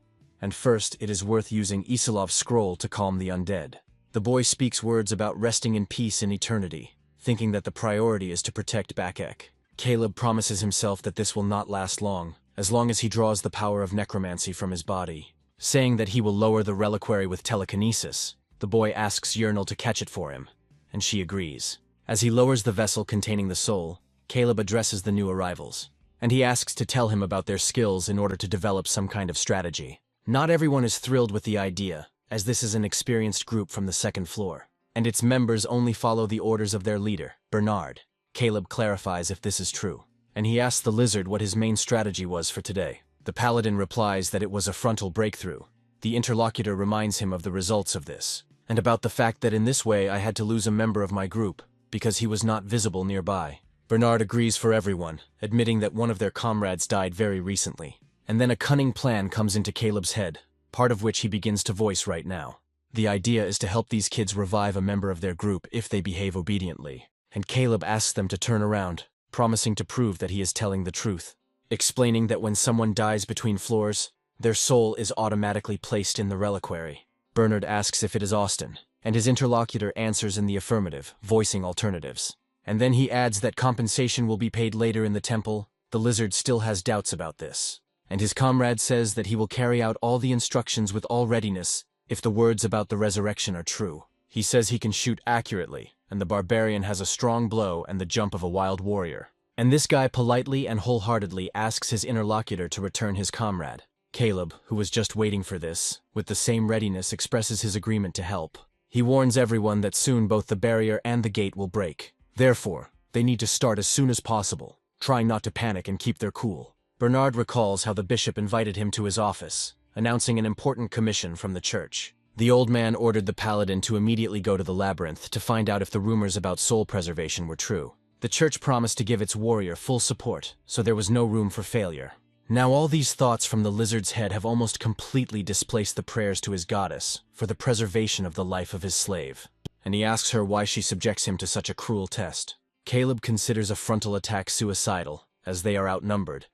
And first, it is worth using Iselov's scroll to calm the undead. The boy speaks words about resting in peace in eternity, thinking that the priority is to protect Bek. Caleb promises himself that this will not last long as he draws the power of necromancy from his body. Saying that he will lower the reliquary with telekinesis, the boy asks Yernal to catch it for him, and she agrees. As he lowers the vessel containing the soul, Caleb addresses the new arrivals, and he asks to tell him about their skills in order to develop some kind of strategy. Not everyone is thrilled with the idea, as this is an experienced group from the second floor, and its members only follow the orders of their leader, Bernard. Caleb clarifies if this is true, and he asks the lizard what his main strategy was for today. The paladin replies that it was a frontal breakthrough. The interlocutor reminds him of the results of this, and about the fact that in this way I had to lose a member of my group, because he was not visible nearby. Bernard agrees for everyone, admitting that one of their comrades died very recently. And then a cunning plan comes into Caleb's head, part of which he begins to voice right now. The idea is to help these kids revive a member of their group if they behave obediently, and Caleb asks them to turn around, promising to prove that he is telling the truth. Explaining that when someone dies between floors, their soul is automatically placed in the reliquary. Bernard asks if it is Austin, and his interlocutor answers in the affirmative, voicing alternatives. And then he adds that compensation will be paid later in the temple. The lizard still has doubts about this, and his comrade says that he will carry out all the instructions with all readiness if the words about the resurrection are true. He says he can shoot accurately, and the barbarian has a strong blow and the jump of a wild warrior. And this guy politely and wholeheartedly asks his interlocutor to return his comrade. Caleb, who was just waiting for this, with the same readiness expresses his agreement to help. He warns everyone that soon both the barrier and the gate will break. Therefore, they need to start as soon as possible, trying not to panic and keep their cool. Bernard recalls how the bishop invited him to his office, announcing an important commission from the church. The old man ordered the paladin to immediately go to the labyrinth to find out if the rumors about soul preservation were true. The church promised to give its warrior full support, so there was no room for failure. Now all these thoughts from the lizard's head have almost completely displaced the prayers to his goddess for the preservation of the life of his slave, and he asks her why she subjects him to such a cruel test. Caleb considers a frontal attack suicidal, as they are outnumbered,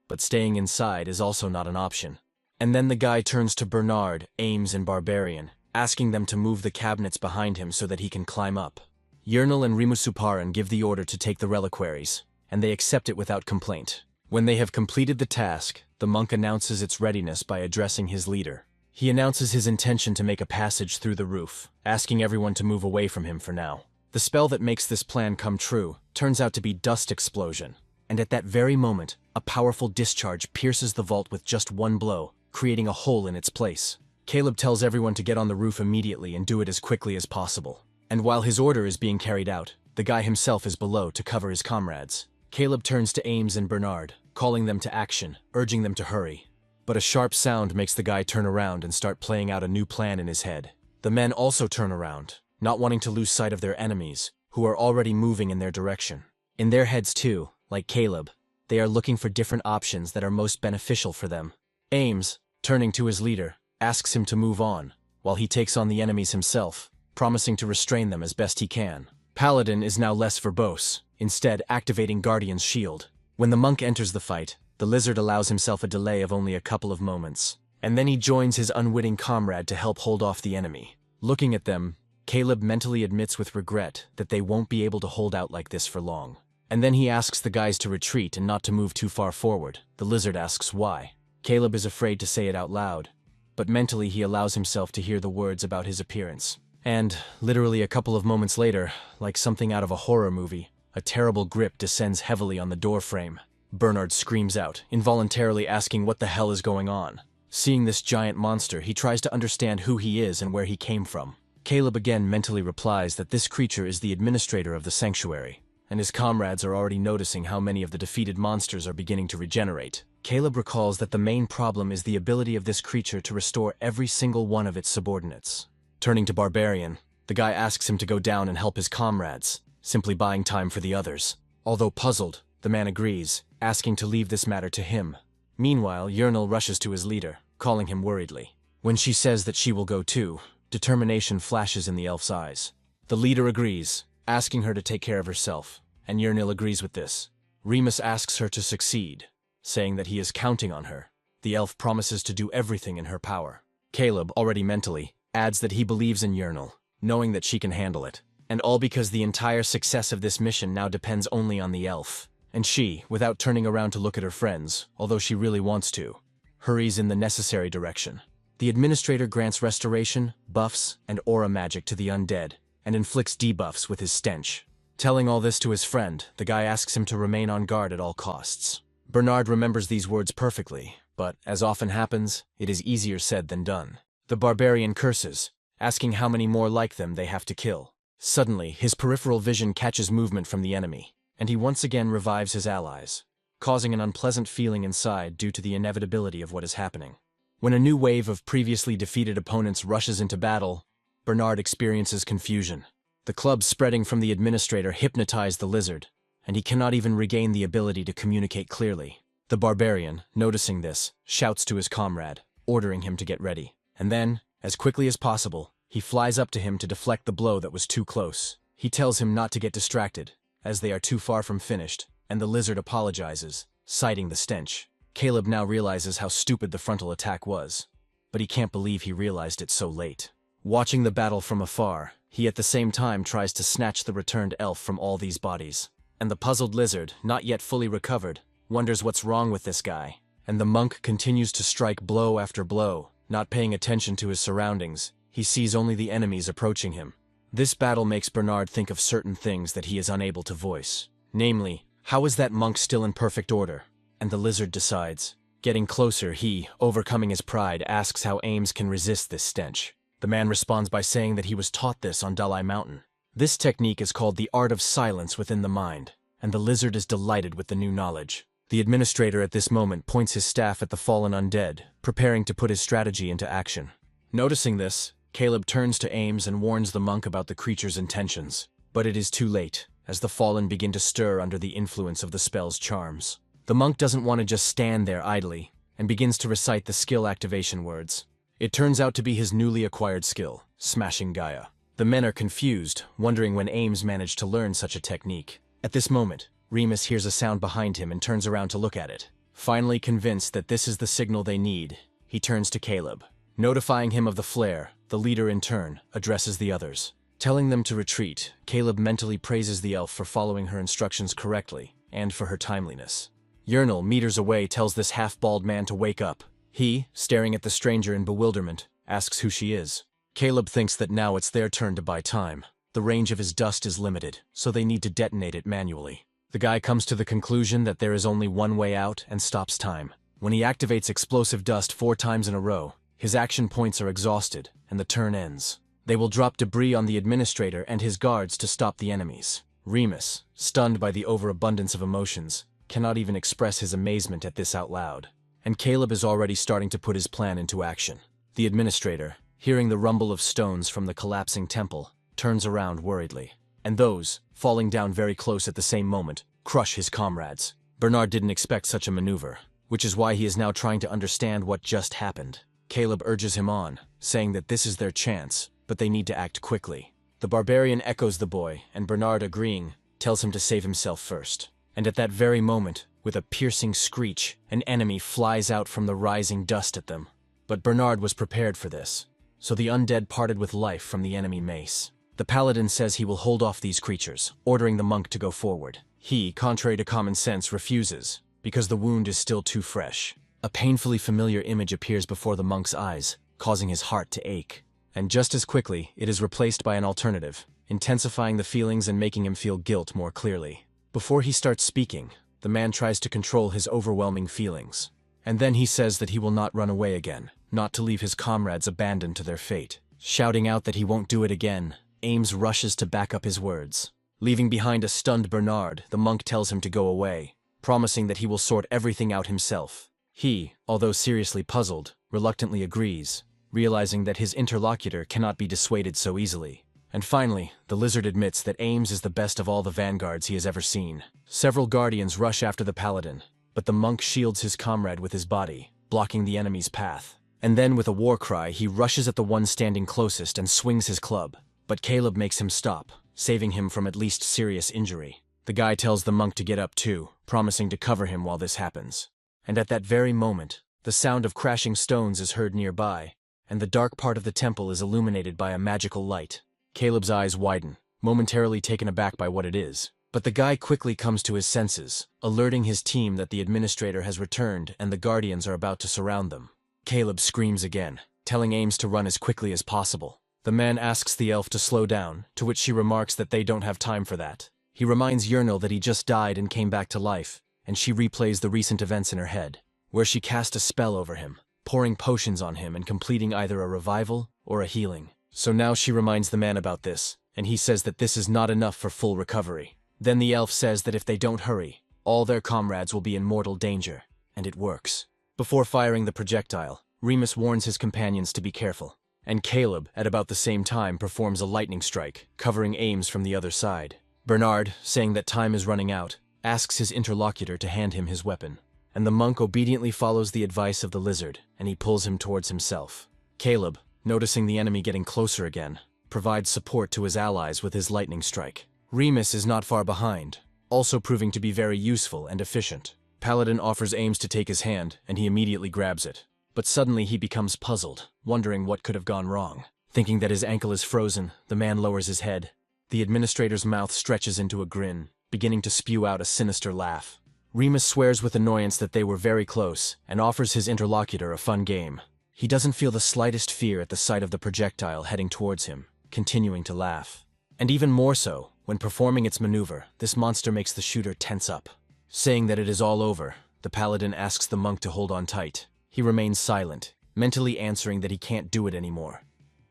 but staying inside is also not an option. And then the guy turns to Bernard, Ames, and Barbarian, asking them to move the cabinets behind him so that he can climb up. Yernal and Rimusuparan give the order to take the reliquaries, and they accept it without complaint. When they have completed the task, the monk announces its readiness by addressing his leader. He announces his intention to make a passage through the roof, asking everyone to move away from him for now. The spell that makes this plan come true turns out to be Dust Explosion, and at that very moment, a powerful discharge pierces the vault with just one blow, creating a hole in its place. Caleb tells everyone to get on the roof immediately and do it as quickly as possible. And while his order is being carried out, the guy himself is below to cover his comrades. Caleb turns to Ames and Bernard, calling them to action, urging them to hurry. But a sharp sound makes the guy turn around and start playing out a new plan in his head. The men also turn around, not wanting to lose sight of their enemies, who are already moving in their direction. In their heads too, like Caleb, they are looking for different options that are most beneficial for them. Ames, turning to his leader, asks him to move on, while he takes on the enemies himself, promising to restrain them as best he can. Paladin is now less verbose, instead activating Guardian's shield. When the monk enters the fight, the lizard allows himself a delay of only a couple of moments, and then he joins his unwitting comrade to help hold off the enemy. Looking at them, Caleb mentally admits with regret that they won't be able to hold out like this for long. And then he asks the guys to retreat and not to move too far forward. The lizard asks why. Caleb is afraid to say it out loud, but mentally he allows himself to hear the words about his appearance. And, literally a couple of moments later, like something out of a horror movie, a terrible grip descends heavily on the doorframe. Bernard screams out, involuntarily asking what the hell is going on. Seeing this giant monster, he tries to understand who he is and where he came from. Caleb again mentally replies that this creature is the administrator of the sanctuary, and his comrades are already noticing how many of the defeated monsters are beginning to regenerate. Caleb recalls that the main problem is the ability of this creature to restore every single one of its subordinates. Turning to Barbarian, the guy asks him to go down and help his comrades, simply buying time for the others. Although puzzled, the man agrees, asking to leave this matter to him. Meanwhile, Yernal rushes to his leader, calling him worriedly. When she says that she will go too, determination flashes in the elf's eyes. The leader agrees, asking her to take care of herself, and Yernal agrees with this. Remus asks her to succeed, saying that he is counting on her. The elf promises to do everything in her power. Caleb, already mentally, adds that he believes in Yernal, knowing that she can handle it. And all because the entire success of this mission now depends only on the elf. And she, without turning around to look at her friends, although she really wants to, hurries in the necessary direction. The administrator grants restoration, buffs, and aura magic to the undead, and inflicts debuffs with his stench. Telling all this to his friend, the guy asks him to remain on guard at all costs. Bernard remembers these words perfectly, but, as often happens, it is easier said than done. The barbarian curses, asking how many more like them they have to kill. Suddenly, his peripheral vision catches movement from the enemy, and he once again revives his allies, causing an unpleasant feeling inside due to the inevitability of what is happening. When a new wave of previously defeated opponents rushes into battle, Bernard experiences confusion. The clubs spreading from the administrator hypnotize the lizard, and he cannot even regain the ability to communicate clearly. The barbarian, noticing this, shouts to his comrade, ordering him to get ready. And then, as quickly as possible, he flies up to him to deflect the blow that was too close. He tells him not to get distracted, as they are too far from finished, and the lizard apologizes, citing the stench. Caleb now realizes how stupid the frontal attack was, but he can't believe he realized it so late. Watching the battle from afar, he at the same time tries to snatch the returned elf from all these bodies. And the puzzled lizard, not yet fully recovered, wonders what's wrong with this guy. And the monk continues to strike blow after blow, not paying attention to his surroundings. He sees only the enemies approaching him. This battle makes Bernard think of certain things that he is unable to voice. Namely, how is that monk still in perfect order? And the lizard decides. Getting closer, he, overcoming his pride, asks how Ames can resist this stench. The man responds by saying that he was taught this on Dalai Mountain. This technique is called the art of silence within the mind, and the lizard is delighted with the new knowledge. The administrator at this moment points his staff at the fallen undead, preparing to put his strategy into action. Noticing this, Caleb turns to Ames and warns the monk about the creature's intentions. But it is too late, as the fallen begin to stir under the influence of the spell's charms. The monk doesn't want to just stand there idly, and begins to recite the skill activation words. It turns out to be his newly acquired skill, Smashing Gaia. The men are confused, wondering when Ames managed to learn such a technique. At this moment, Remus hears a sound behind him and turns around to look at it. Finally convinced that this is the signal they need, he turns to Caleb. Notifying him of the flare, the leader in turn addresses the others. Telling them to retreat, Caleb mentally praises the elf for following her instructions correctly, and for her timeliness. Yernal, meters away, tells this half-bald man to wake up. He, staring at the stranger in bewilderment, asks who she is. Caleb thinks that now it's their turn to buy time. The range of his dust is limited, so they need to detonate it manually. The guy comes to the conclusion that there is only one way out and stops time. When he activates explosive dust 4 times in a row, his action points are exhausted, and the turn ends. They will drop debris on the administrator and his guards to stop the enemies. Remus, stunned by the overabundance of emotions, cannot even express his amazement at this out loud. And Caleb is already starting to put his plan into action. The administrator, hearing the rumble of stones from the collapsing temple, turns around worriedly. And those, falling down very close at the same moment, crush his comrades. Bernard didn't expect such a maneuver, which is why he is now trying to understand what just happened. Caleb urges him on, saying that this is their chance, but they need to act quickly. The barbarian echoes the boy, and Bernard, agreeing, tells him to save himself first. And at that very moment, with a piercing screech, an enemy flies out from the rising dust at them. But Bernard was prepared for this, so the undead parted with life from the enemy mace. The paladin says he will hold off these creatures, ordering the monk to go forward. He, contrary to common sense, refuses, because the wound is still too fresh. A painfully familiar image appears before the monk's eyes, causing his heart to ache. And just as quickly, it is replaced by an alternative, intensifying the feelings and making him feel guilt more clearly. Before he starts speaking, the man tries to control his overwhelming feelings. And then he says that he will not run away again, not to leave his comrades abandoned to their fate. Shouting out that he won't do it again, Ames rushes to back up his words. Leaving behind a stunned Bernard, the monk tells him to go away, promising that he will sort everything out himself. He, although seriously puzzled, reluctantly agrees, realizing that his interlocutor cannot be dissuaded so easily. And finally, the lizard admits that Ames is the best of all the vanguards he has ever seen. Several guardians rush after the paladin, but the monk shields his comrade with his body, blocking the enemy's path. And then with a war cry, he rushes at the one standing closest and swings his club. But Caleb makes him stop, saving him from at least serious injury. The guy tells the monk to get up too, promising to cover him while this happens. And at that very moment, the sound of crashing stones is heard nearby, and the dark part of the temple is illuminated by a magical light. Caleb's eyes widen, momentarily taken aback by what it is. But the guy quickly comes to his senses, alerting his team that the administrator has returned and the guardians are about to surround them. Caleb screams again, telling Ames to run as quickly as possible. The man asks the elf to slow down, to which she remarks that they don't have time for that. He reminds Yernal that he just died and came back to life, and she replays the recent events in her head, where she cast a spell over him, pouring potions on him and completing either a revival or a healing. So now she reminds the man about this, and he says that this is not enough for full recovery. Then the elf says that if they don't hurry, all their comrades will be in mortal danger, and it works. Before firing the projectile, Remus warns his companions to be careful, and Caleb, at about the same time, performs a lightning strike, covering Ames from the other side. Bernard, saying that time is running out, asks his interlocutor to hand him his weapon, and the monk obediently follows the advice of the lizard, and he pulls him towards himself. Caleb, noticing the enemy getting closer again, provides support to his allies with his lightning strike. Remus is not far behind, also proving to be very useful and efficient. Paladin offers Ames to take his hand, and he immediately grabs it. But suddenly he becomes puzzled, wondering what could have gone wrong. Thinking that his ankle is frozen, the man lowers his head. The administrator's mouth stretches into a grin, beginning to spew out a sinister laugh. Remus swears with annoyance that they were very close, and offers his interlocutor a fun game. He doesn't feel the slightest fear at the sight of the projectile heading towards him, continuing to laugh. And even more so, when performing its maneuver, this monster makes the shooter tense up. Saying that it is all over, the paladin asks the monk to hold on tight. He remains silent, mentally answering that he can't do it anymore.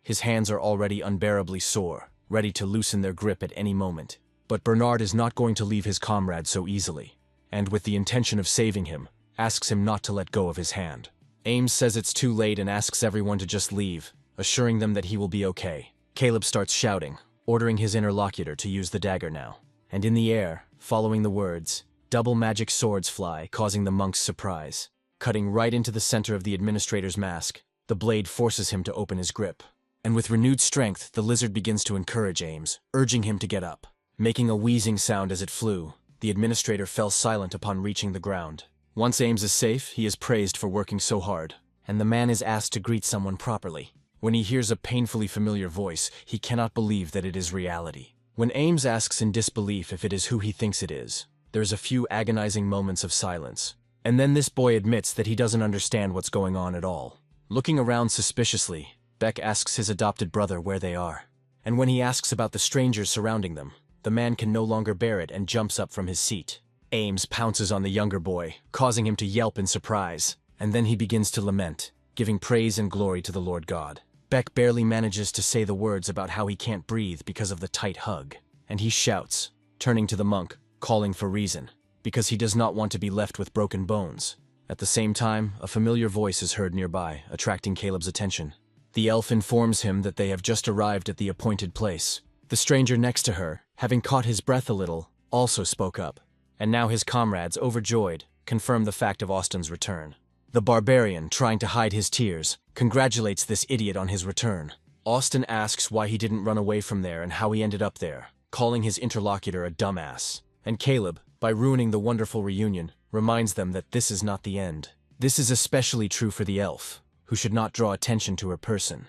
His hands are already unbearably sore, ready to loosen their grip at any moment. But Bernard is not going to leave his comrade so easily, and with the intention of saving him, asks him not to let go of his hand. Ames says it's too late and asks everyone to just leave, assuring them that he will be okay. Caleb starts shouting, ordering his interlocutor to use the dagger now. And in the air, following the words, double magic swords fly, causing the monk's surprise. Cutting right into the center of the administrator's mask, the blade forces him to open his grip. And with renewed strength, the lizard begins to encourage Ames, urging him to get up. Making a wheezing sound as it flew, the administrator fell silent upon reaching the ground. Once Ames is safe, he is praised for working so hard, and the man is asked to greet someone properly. When he hears a painfully familiar voice, he cannot believe that it is reality. When Ames asks in disbelief if it is who he thinks it is, there's a few agonizing moments of silence. And then this boy admits that he doesn't understand what's going on at all. Looking around suspiciously, Beck asks his adopted brother where they are. And when he asks about the strangers surrounding them, the man can no longer bear it and jumps up from his seat. Ames pounces on the younger boy, causing him to yelp in surprise, and then he begins to lament, giving praise and glory to the Lord God. Beck barely manages to say the words about how he can't breathe because of the tight hug, and he shouts, turning to the monk, calling for reason, because he does not want to be left with broken bones. At the same time, a familiar voice is heard nearby, attracting Caleb's attention. The elf informs him that they have just arrived at the appointed place. The stranger next to her, having caught his breath a little, also spoke up, and now his comrades, overjoyed, confirm the fact of Austin's return. The barbarian, trying to hide his tears, congratulates this idiot on his return. Austin asks why he didn't run away from there and how he ended up there, calling his interlocutor a dumbass. And Caleb, by ruining the wonderful reunion, reminds them that this is not the end. This is especially true for the elf, who should not draw attention to her person.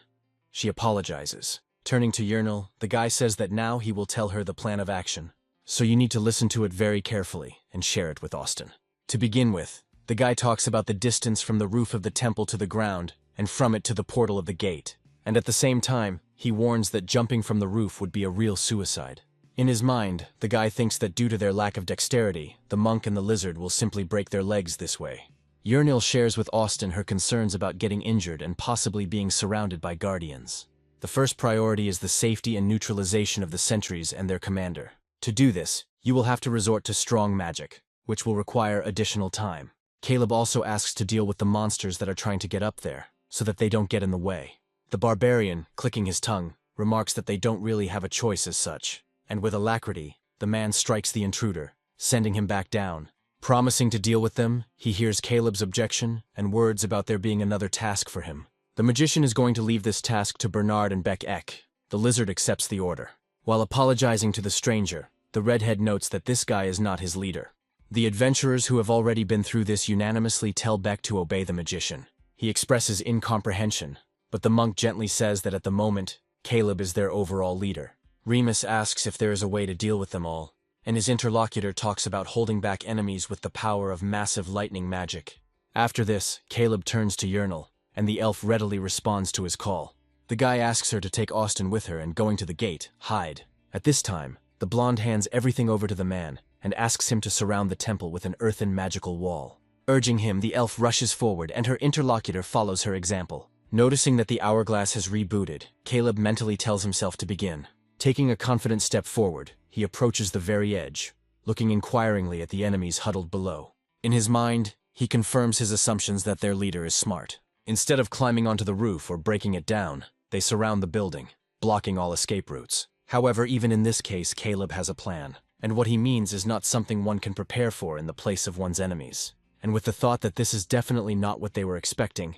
She apologizes. Turning to Yahello, the guy says that now he will tell her the plan of action. So you need to listen to it very carefully and share it with Austin. To begin with, the guy talks about the distance from the roof of the temple to the ground, and from it to the portal of the gate. And at the same time, he warns that jumping from the roof would be a real suicide. In his mind, the guy thinks that due to their lack of dexterity, the monk and the lizard will simply break their legs this way. Yahello shares with Austin her concerns about getting injured and possibly being surrounded by guardians. The first priority is the safety and neutralization of the sentries and their commander. To do this, you will have to resort to strong magic, which will require additional time. Caleb also asks to deal with the monsters that are trying to get up there, so that they don't get in the way. The barbarian, clicking his tongue, remarks that they don't really have a choice as such, and with alacrity, the man strikes the intruder, sending him back down. Promising to deal with them, he hears Caleb's objection and words about there being another task for him. The magician is going to leave this task to Bernard and Beck Eck. The lizard accepts the order. While apologizing to the stranger, the redhead notes that this guy is not his leader. The adventurers who have already been through this unanimously tell Beck to obey the magician. He expresses incomprehension, but the monk gently says that at the moment, Caleb is their overall leader. Remus asks if there is a way to deal with them all, and his interlocutor talks about holding back enemies with the power of massive lightning magic. After this, Caleb turns to Yahello, and the elf readily responds to his call. The guy asks her to take Austin with her and, going to the gate, hide. At this time, the blonde hands everything over to the man, and asks him to surround the temple with an earthen magical wall. Urging him, the elf rushes forward, and her interlocutor follows her example. Noticing that the hourglass has rebooted, Caleb mentally tells himself to begin. Taking a confident step forward, he approaches the very edge, looking inquiringly at the enemies huddled below. In his mind, he confirms his assumptions that their leader is smart. Instead of climbing onto the roof or breaking it down, they surround the building, blocking all escape routes. However, even in this case, Caleb has a plan. And what he means is not something one can prepare for in the place of one's enemies. And with the thought that this is definitely not what they were expecting,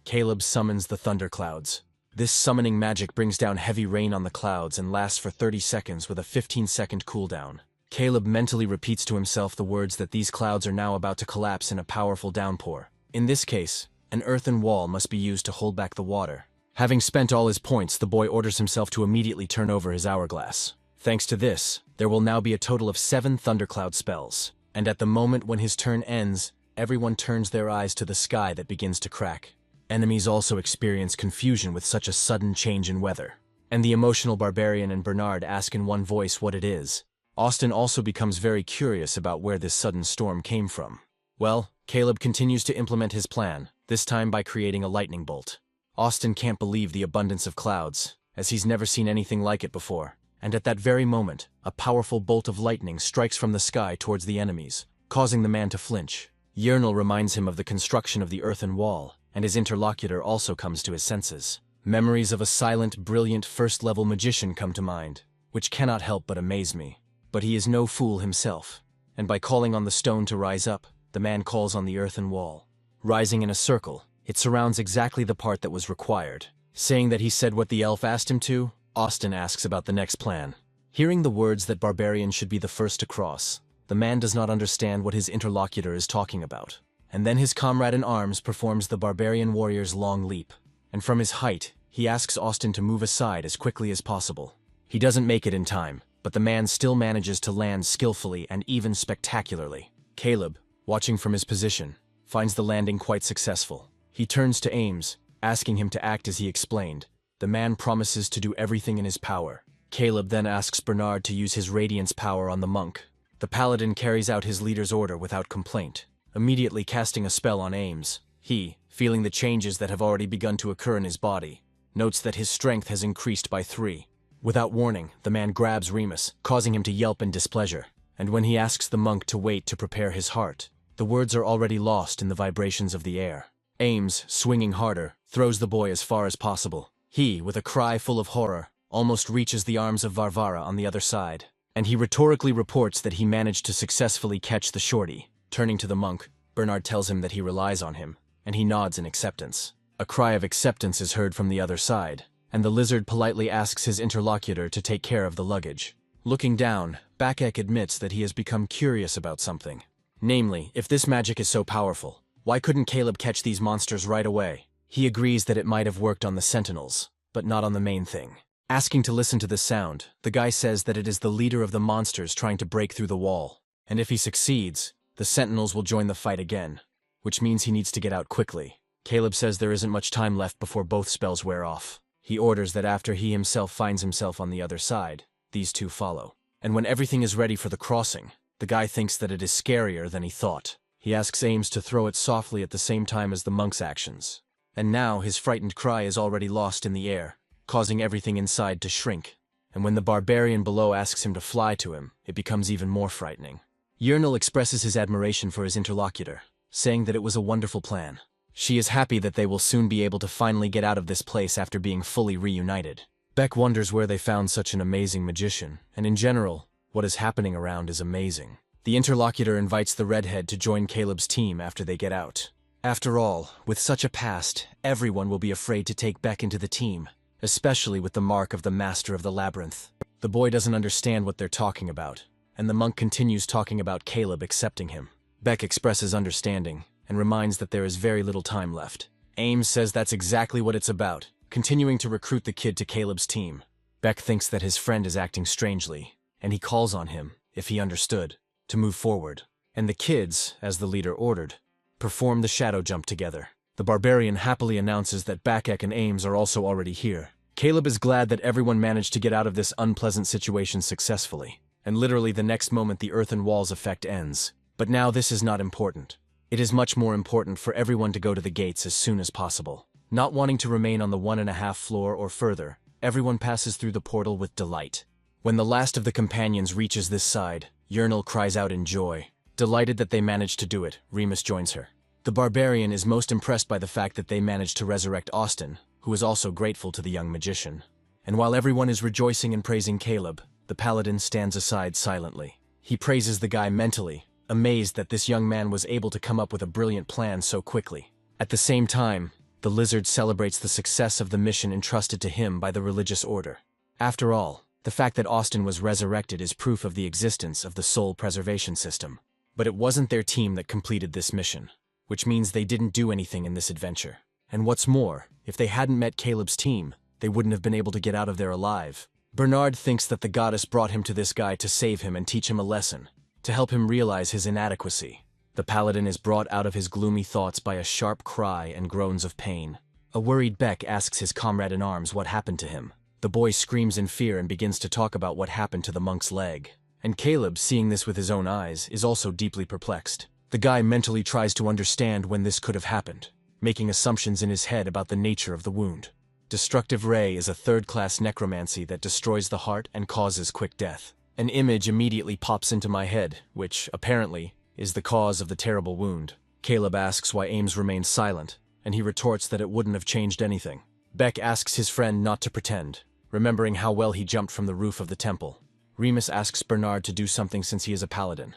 Caleb summons the thunderclouds. This summoning magic brings down heavy rain on the clouds and lasts for 30 seconds with a 15-second cooldown. Caleb mentally repeats to himself the words that these clouds are now about to collapse in a powerful downpour. In this case, an earthen wall must be used to hold back the water. Having spent all his points, the boy orders himself to immediately turn over his hourglass. Thanks to this, there will now be a total of 7 thundercloud spells. And at the moment when his turn ends, everyone turns their eyes to the sky that begins to crack. Enemies also experience confusion with such a sudden change in weather. And the emotional barbarian and Bernard ask in one voice what it is. Austin also becomes very curious about where this sudden storm came from. Well, Caleb continues to implement his plan, this time by creating a lightning bolt. Austin can't believe the abundance of clouds, as he's never seen anything like it before. And at that very moment, a powerful bolt of lightning strikes from the sky towards the enemies, causing the man to flinch. Yahello reminds him of the construction of the earthen wall, and his interlocutor also comes to his senses. Memories of a silent, brilliant first-level magician come to mind, which cannot help but amaze me. But he is no fool himself. and by calling on the stone to rise up, the man calls on the earthen wall. Rising in a circle, it surrounds exactly the part that was required. Saying that he said what the elf asked him to, Austin asks about the next plan. Hearing the words that barbarian should be the first to cross, the man does not understand what his interlocutor is talking about. And then his comrade in arms performs the barbarian warrior's long leap. And from his height, he asks Austin to move aside as quickly as possible. He doesn't make it in time, but the man still manages to land skillfully and even spectacularly. Caleb, watching from his position, finds the landing quite successful. He turns to Ames, asking him to act as he explained. The man promises to do everything in his power. Caleb then asks Bernard to use his radiance power on the monk. The paladin carries out his leader's order without complaint, immediately casting a spell on Ames. He, feeling the changes that have already begun to occur in his body, notes that his strength has increased by 3. Without warning, the man grabs Remus, causing him to yelp in displeasure. And when he asks the monk to wait to prepare his heart, the words are already lost in the vibrations of the air. Ames, swinging harder, throws the boy as far as possible. He, with a cry full of horror, almost reaches the arms of Varvara on the other side. And he rhetorically reports that he managed to successfully catch the shorty. Turning to the monk, Bernard tells him that he relies on him, and he nods in acceptance. A cry of acceptance is heard from the other side, and the lizard politely asks his interlocutor to take care of the luggage. Looking down, Bakek admits that he has become curious about something. Namely, if this magic is so powerful, why couldn't Caleb catch these monsters right away? He agrees that it might have worked on the sentinels, but not on the main thing. Asking to listen to the sound, the guy says that it is the leader of the monsters trying to break through the wall, and if he succeeds, the sentinels will join the fight again, which means he needs to get out quickly. Caleb says there isn't much time left before both spells wear off. He orders that after he himself finds himself on the other side, these two follow. And when everything is ready for the crossing, the guy thinks that it is scarier than he thought. He asks Ames to throw it softly at the same time as the monk's actions. And now his frightened cry is already lost in the air, causing everything inside to shrink. And when the barbarian below asks him to fly to him, it becomes even more frightening. Yernal expresses his admiration for his interlocutor, saying that it was a wonderful plan. She is happy that they will soon be able to finally get out of this place after being fully reunited. Beck wonders where they found such an amazing magician, and in general, what is happening around is amazing. The interlocutor invites the redhead to join Caleb's team after they get out. After all, with such a past, everyone will be afraid to take Beck into the team, especially with the mark of the Master of the Labyrinth. The boy doesn't understand what they're talking about, and the monk continues talking about Caleb accepting him. Beck expresses understanding, and reminds that there is very little time left. Ames says that's exactly what it's about, continuing to recruit the kid to Caleb's team. Beck thinks that his friend is acting strangely, and he calls on him, if he understood, to move forward. And the kids, as the leader ordered, perform the shadow jump together. The barbarian happily announces that Bakek and Ames are also already here. Caleb is glad that everyone managed to get out of this unpleasant situation successfully, and literally the next moment the earthen wall's effect ends. But now this is not important. It is much more important for everyone to go to the gates as soon as possible. Not wanting to remain on the 1.5 floor or further, everyone passes through the portal with delight. When the last of the companions reaches this side, Yernal cries out in joy. Delighted that they managed to do it, Remus joins her. The barbarian is most impressed by the fact that they managed to resurrect Austin, who is also grateful to the young magician. And while everyone is rejoicing and praising Caleb, the paladin stands aside silently. He praises the guy mentally, amazed that this young man was able to come up with a brilliant plan so quickly. At the same time, the lizard celebrates the success of the mission entrusted to him by the religious order. After all, the fact that Austin was resurrected is proof of the existence of the soul preservation system. But it wasn't their team that completed this mission, which means they didn't do anything in this adventure. And what's more, if they hadn't met Caleb's team, they wouldn't have been able to get out of there alive. Bernard thinks that the goddess brought him to this guy to save him and teach him a lesson, to help him realize his inadequacy. The paladin is brought out of his gloomy thoughts by a sharp cry and groans of pain. A worried Beck asks his comrade-in-arms what happened to him. The boy screams in fear and begins to talk about what happened to the monk's leg. And Caleb, seeing this with his own eyes, is also deeply perplexed. The guy mentally tries to understand when this could have happened, making assumptions in his head about the nature of the wound. Destructive Ray is a third-class necromancy that destroys the heart and causes quick death. An image immediately pops into my head, which, apparently, is the cause of the terrible wound. Caleb asks why Ames remains silent, and he retorts that it wouldn't have changed anything. Beck asks his friend not to pretend, remembering how well he jumped from the roof of the temple. Remus asks Bernard to do something since he is a paladin,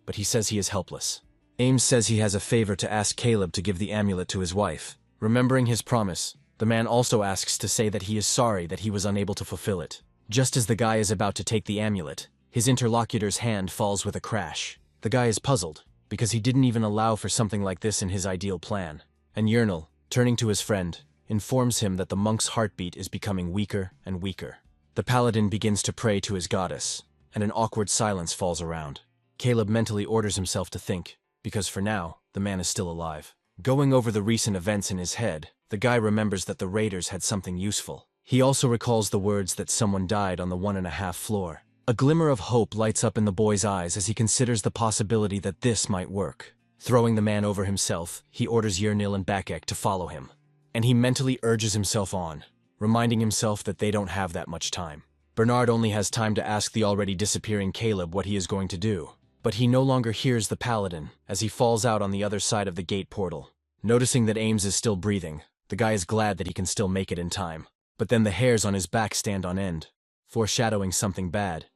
but he says he is helpless. Ames says he has a favor to ask Caleb to give the amulet to his wife. Remembering his promise, the man also asks to say that he is sorry that he was unable to fulfill it. Just as the guy is about to take the amulet, his interlocutor's hand falls with a crash. The guy is puzzled, because he didn't even allow for something like this in his ideal plan. And Yahello, turning to his friend, informs him that the monk's heartbeat is becoming weaker and weaker. The paladin begins to pray to his goddess, and an awkward silence falls around. Caleb mentally orders himself to think, because for now, the man is still alive. Going over the recent events in his head, the guy remembers that the raiders had something useful. He also recalls the words that someone died on the 1.5 floor. A glimmer of hope lights up in the boy's eyes as he considers the possibility that this might work. Throwing the man over himself, he orders Yahello and Bekek to follow him. And he mentally urges himself on, reminding himself that they don't have that much time. Bernard only has time to ask the already disappearing Caleb what he is going to do. But he no longer hears the paladin as he falls out on the other side of the gate portal. Noticing that Ames is still breathing, the guy is glad that he can still make it in time. But then the hairs on his back stand on end, foreshadowing something bad,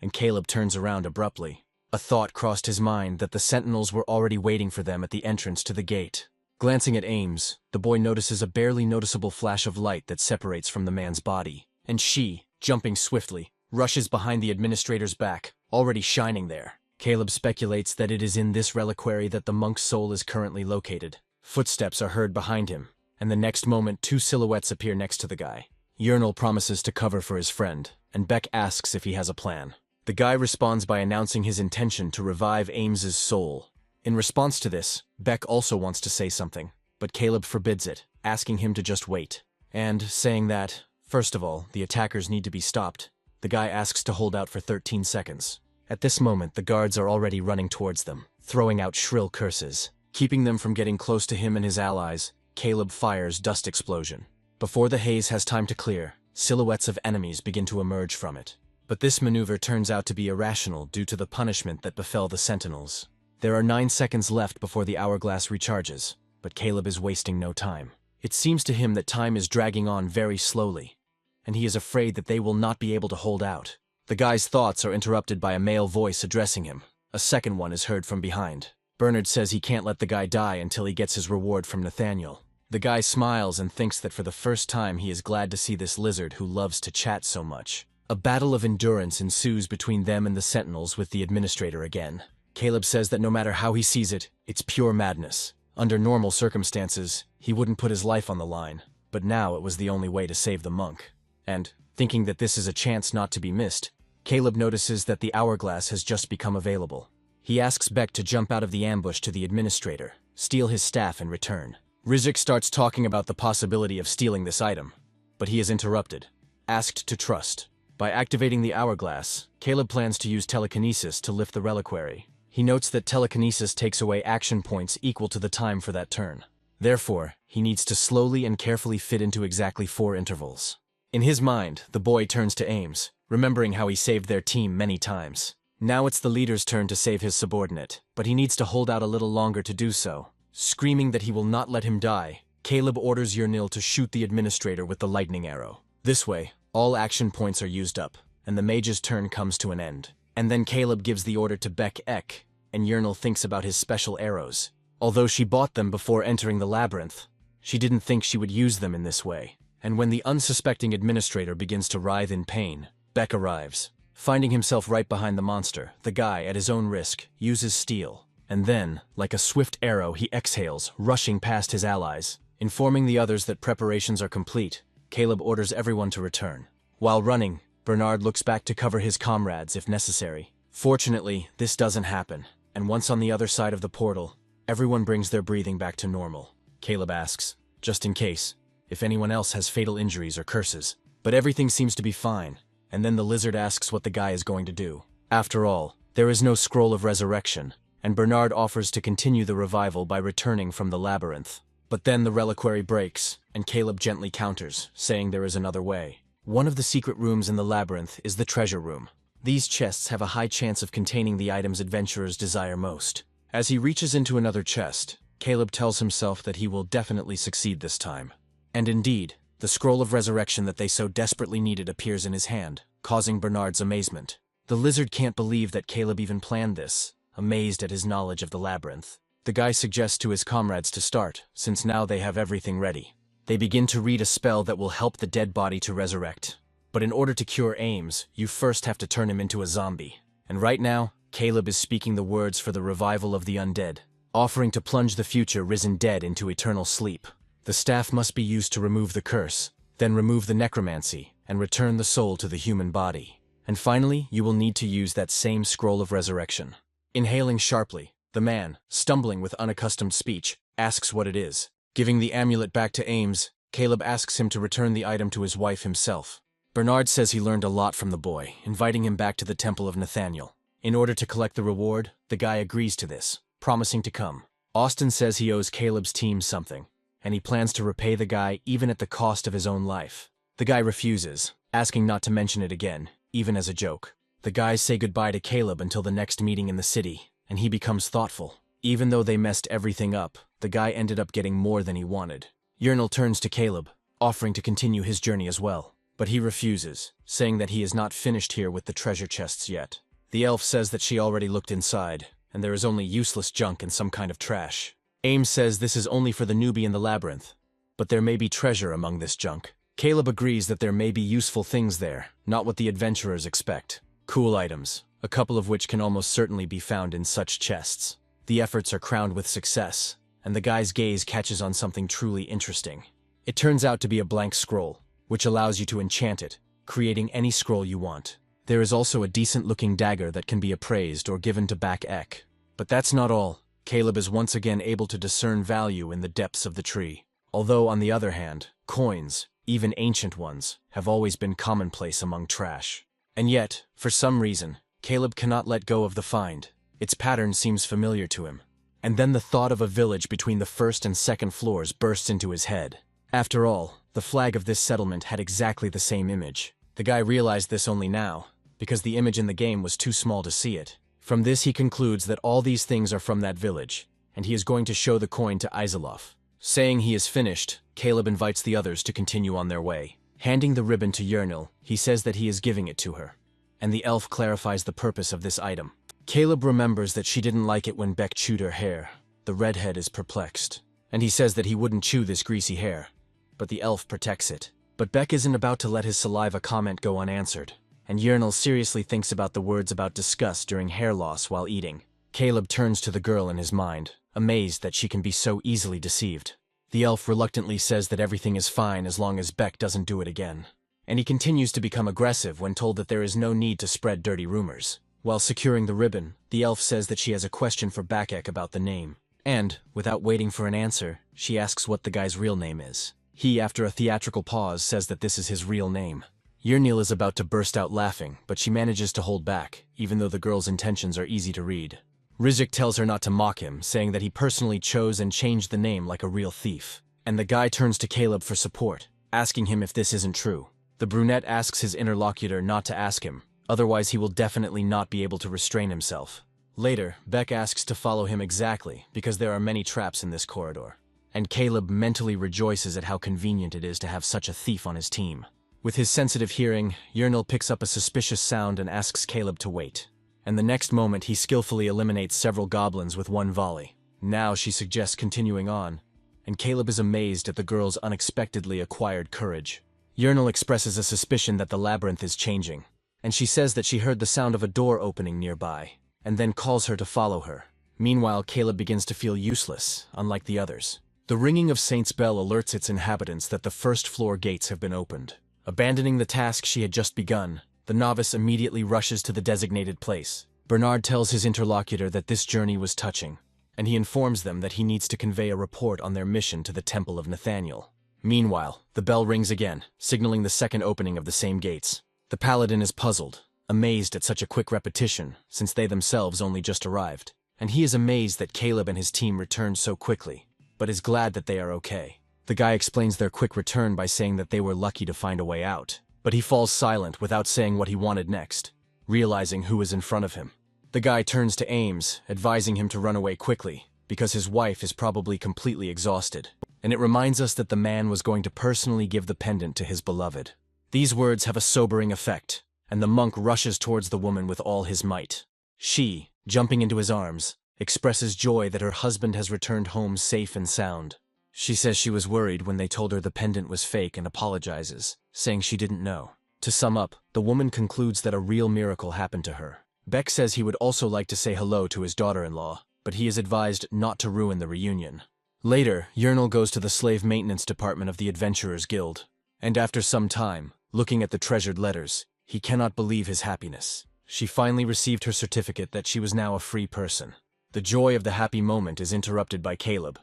and Caleb turns around abruptly. A thought crossed his mind that the sentinels were already waiting for them at the entrance to the gate. Glancing at Ames, the boy notices a barely noticeable flash of light that separates from the man's body, and she, jumping swiftly, rushes behind the administrator's back, already shining there. Caleb speculates that it is in this reliquary that the monk's soul is currently located. Footsteps are heard behind him, and the next moment 2 silhouettes appear next to the guy. Yahello promises to cover for his friend, and Beck asks if he has a plan. The guy responds by announcing his intention to revive Ames's soul. In response to this, Beck also wants to say something, but Caleb forbids it, asking him to just wait. And saying that, first of all, the attackers need to be stopped, the guy asks to hold out for 13 seconds. At this moment, the guards are already running towards them, throwing out shrill curses. Keeping them from getting close to him and his allies, Caleb fires Dust Explosion. Before the haze has time to clear, silhouettes of enemies begin to emerge from it. But this maneuver turns out to be irrational due to the punishment that befell the sentinels. There are 9 seconds left before the hourglass recharges, but Caleb is wasting no time. It seems to him that time is dragging on very slowly, and he is afraid that they will not be able to hold out. The guy's thoughts are interrupted by a male voice addressing him. A second one is heard from behind. Bernard says he can't let the guy die until he gets his reward from Nathaniel. The guy smiles and thinks that for the first time he is glad to see this lizard who loves to chat so much. A battle of endurance ensues between them and the sentinels with the administrator again. Caleb says that no matter how he sees it, it's pure madness. Under normal circumstances, he wouldn't put his life on the line, but now it was the only way to save the monk. And, thinking that this is a chance not to be missed, Caleb notices that the hourglass has just become available. He asks Beck to jump out of the ambush to the administrator, steal his staff and return. Rizik starts talking about the possibility of stealing this item, but he is interrupted, asked to trust. By activating the hourglass, Caleb plans to use telekinesis to lift the reliquary. He notes that telekinesis takes away action points equal to the time for that turn. Therefore, he needs to slowly and carefully fit into exactly 4 intervals. In his mind, the boy turns to Ames, remembering how he saved their team many times. Now it's the leader's turn to save his subordinate, but he needs to hold out a little longer to do so. Screaming that he will not let him die, Caleb orders Yahello to shoot the administrator with the lightning arrow. This way, all action points are used up, and the mage's turn comes to an end. And then Caleb gives the order to Bekek, and Yahello thinks about his special arrows. Although she bought them before entering the labyrinth, she didn't think she would use them in this way. And when the unsuspecting administrator begins to writhe in pain, Beck arrives. Finding himself right behind the monster, the guy, at his own risk, uses steel. And then, like a swift arrow, he exhales, rushing past his allies. Informing the others that preparations are complete, Caleb orders everyone to return. While running, Bernard looks back to cover his comrades if necessary. Fortunately, this doesn't happen, and once on the other side of the portal, everyone brings their breathing back to normal. Caleb asks, just in case, if anyone else has fatal injuries or curses. But everything seems to be fine, and then the lizard asks what the guy is going to do. After all, there is no scroll of resurrection, and Bernard offers to continue the revival by returning from the labyrinth. But then the reliquary breaks, and Caleb gently counters, saying there is another way. One of the secret rooms in the labyrinth is the treasure room. These chests have a high chance of containing the items adventurers desire most. As he reaches into another chest, Caleb tells himself that he will definitely succeed this time. And indeed, the scroll of resurrection that they so desperately needed appears in his hand, causing Bernard's amazement. The lizard can't believe that Caleb even planned this. amazed at his knowledge of the labyrinth. The guy suggests to his comrades to start, since now they have everything ready. They begin to read a spell that will help the dead body to resurrect. But in order to cure Ames, you first have to turn him into a zombie. And right now, Caleb is speaking the words for the revival of the undead, offering to plunge the future risen dead into eternal sleep. The staff must be used to remove the curse, then remove the necromancy, and return the soul to the human body. And finally, you will need to use that same scroll of resurrection. Inhaling sharply, the man, stumbling with unaccustomed speech, asks what it is. Giving the amulet back to Ames, Caleb asks him to return the item to his wife himself. Bernard says he learned a lot from the boy, inviting him back to the Temple of Nathaniel. In order to collect the reward, the guy agrees to this, promising to come. Austin says he owes Caleb's team something, and he plans to repay the guy even at the cost of his own life. The guy refuses, asking not to mention it again, even as a joke. The guys say goodbye to Caleb until the next meeting in the city, and he becomes thoughtful. Even though they messed everything up, the guy ended up getting more than he wanted. Yahello turns to Caleb, offering to continue his journey as well. But he refuses, saying that he is not finished here with the treasure chests yet. The elf says that she already looked inside, and there is only useless junk and some kind of trash. Ames says this is only for the newbie in the labyrinth, but there may be treasure among this junk. Caleb agrees that there may be useful things there, not what the adventurers expect. Cool items, a couple of which can almost certainly be found in such chests. The efforts are crowned with success, and the guy's gaze catches on something truly interesting. It turns out to be a blank scroll, which allows you to enchant it, creating any scroll you want. There is also a decent-looking dagger that can be appraised or given to Back Ek. But that's not all. Caleb is once again able to discern value in the depths of the tree. Although, on the other hand, coins, even ancient ones, have always been commonplace among trash. And yet, for some reason, Caleb cannot let go of the find. Its pattern seems familiar to him. And then the thought of a village between the first and second floors bursts into his head. After all, the flag of this settlement had exactly the same image. The guy realized this only now, because the image in the game was too small to see it. From this he concludes that all these things are from that village, and he is going to show the coin to Izelov. Saying he is finished, Caleb invites the others to continue on their way. Handing the ribbon to Yahello, he says that he is giving it to her, and the elf clarifies the purpose of this item. Caleb remembers that she didn't like it when Beck chewed her hair. The redhead is perplexed, and he says that he wouldn't chew this greasy hair, but the elf protects it. But Beck isn't about to let his saliva comment go unanswered, and Yahello seriously thinks about the words about disgust during hair loss while eating. Caleb turns to the girl in his mind, amazed that she can be so easily deceived. The elf reluctantly says that everything is fine as long as Beck doesn't do it again. And he continues to become aggressive when told that there is no need to spread dirty rumors. While securing the ribbon, the elf says that she has a question for Bakek about the name. And, without waiting for an answer, she asks what the guy's real name is. He, after a theatrical pause, says that this is his real name. Yernil is about to burst out laughing, but she manages to hold back, even though the girl's intentions are easy to read. Rizik tells her not to mock him, saying that he personally chose and changed the name like a real thief. And the guy turns to Caleb for support, asking him if this isn't true. The brunette asks his interlocutor not to ask him, otherwise he will definitely not be able to restrain himself. Later, Beck asks to follow him exactly, because there are many traps in this corridor. And Caleb mentally rejoices at how convenient it is to have such a thief on his team. With his sensitive hearing, Yernil picks up a suspicious sound and asks Caleb to wait. And the next moment he skillfully eliminates several goblins with one volley. Now she suggests continuing on, and Caleb is amazed at the girl's unexpectedly acquired courage. Yernil expresses a suspicion that the labyrinth is changing, and she says that she heard the sound of a door opening nearby, and then calls her to follow her. Meanwhile, Caleb begins to feel useless, unlike the others. The ringing of Saint's bell alerts its inhabitants that the first floor gates have been opened. Abandoning the task she had just begun, the novice immediately rushes to the designated place. Bernard tells his interlocutor that this journey was touching, and he informs them that he needs to convey a report on their mission to the Temple of Nathaniel. Meanwhile, the bell rings again, signaling the second opening of the same gates. The paladin is puzzled, amazed at such a quick repetition, since they themselves only just arrived. And he is amazed that Caleb and his team returned so quickly, but is glad that they are okay. The guy explains their quick return by saying that they were lucky to find a way out, but he falls silent without saying what he wanted next, realizing who is in front of him. The guy turns to Ames, advising him to run away quickly, because his wife is probably completely exhausted. And it reminds us that the man was going to personally give the pendant to his beloved. These words have a sobering effect, and the monk rushes towards the woman with all his might. She, jumping into his arms, expresses joy that her husband has returned home safe and sound. She says she was worried when they told her the pendant was fake and apologizes, saying she didn't know. To sum up, the woman concludes that a real miracle happened to her. Beck says he would also like to say hello to his daughter-in-law, but he is advised not to ruin the reunion. Later, Yahello goes to the slave maintenance department of the Adventurers Guild, and after some time, looking at the treasured letters, he cannot believe his happiness. She finally received her certificate that she was now a free person. The joy of the happy moment is interrupted by Caleb,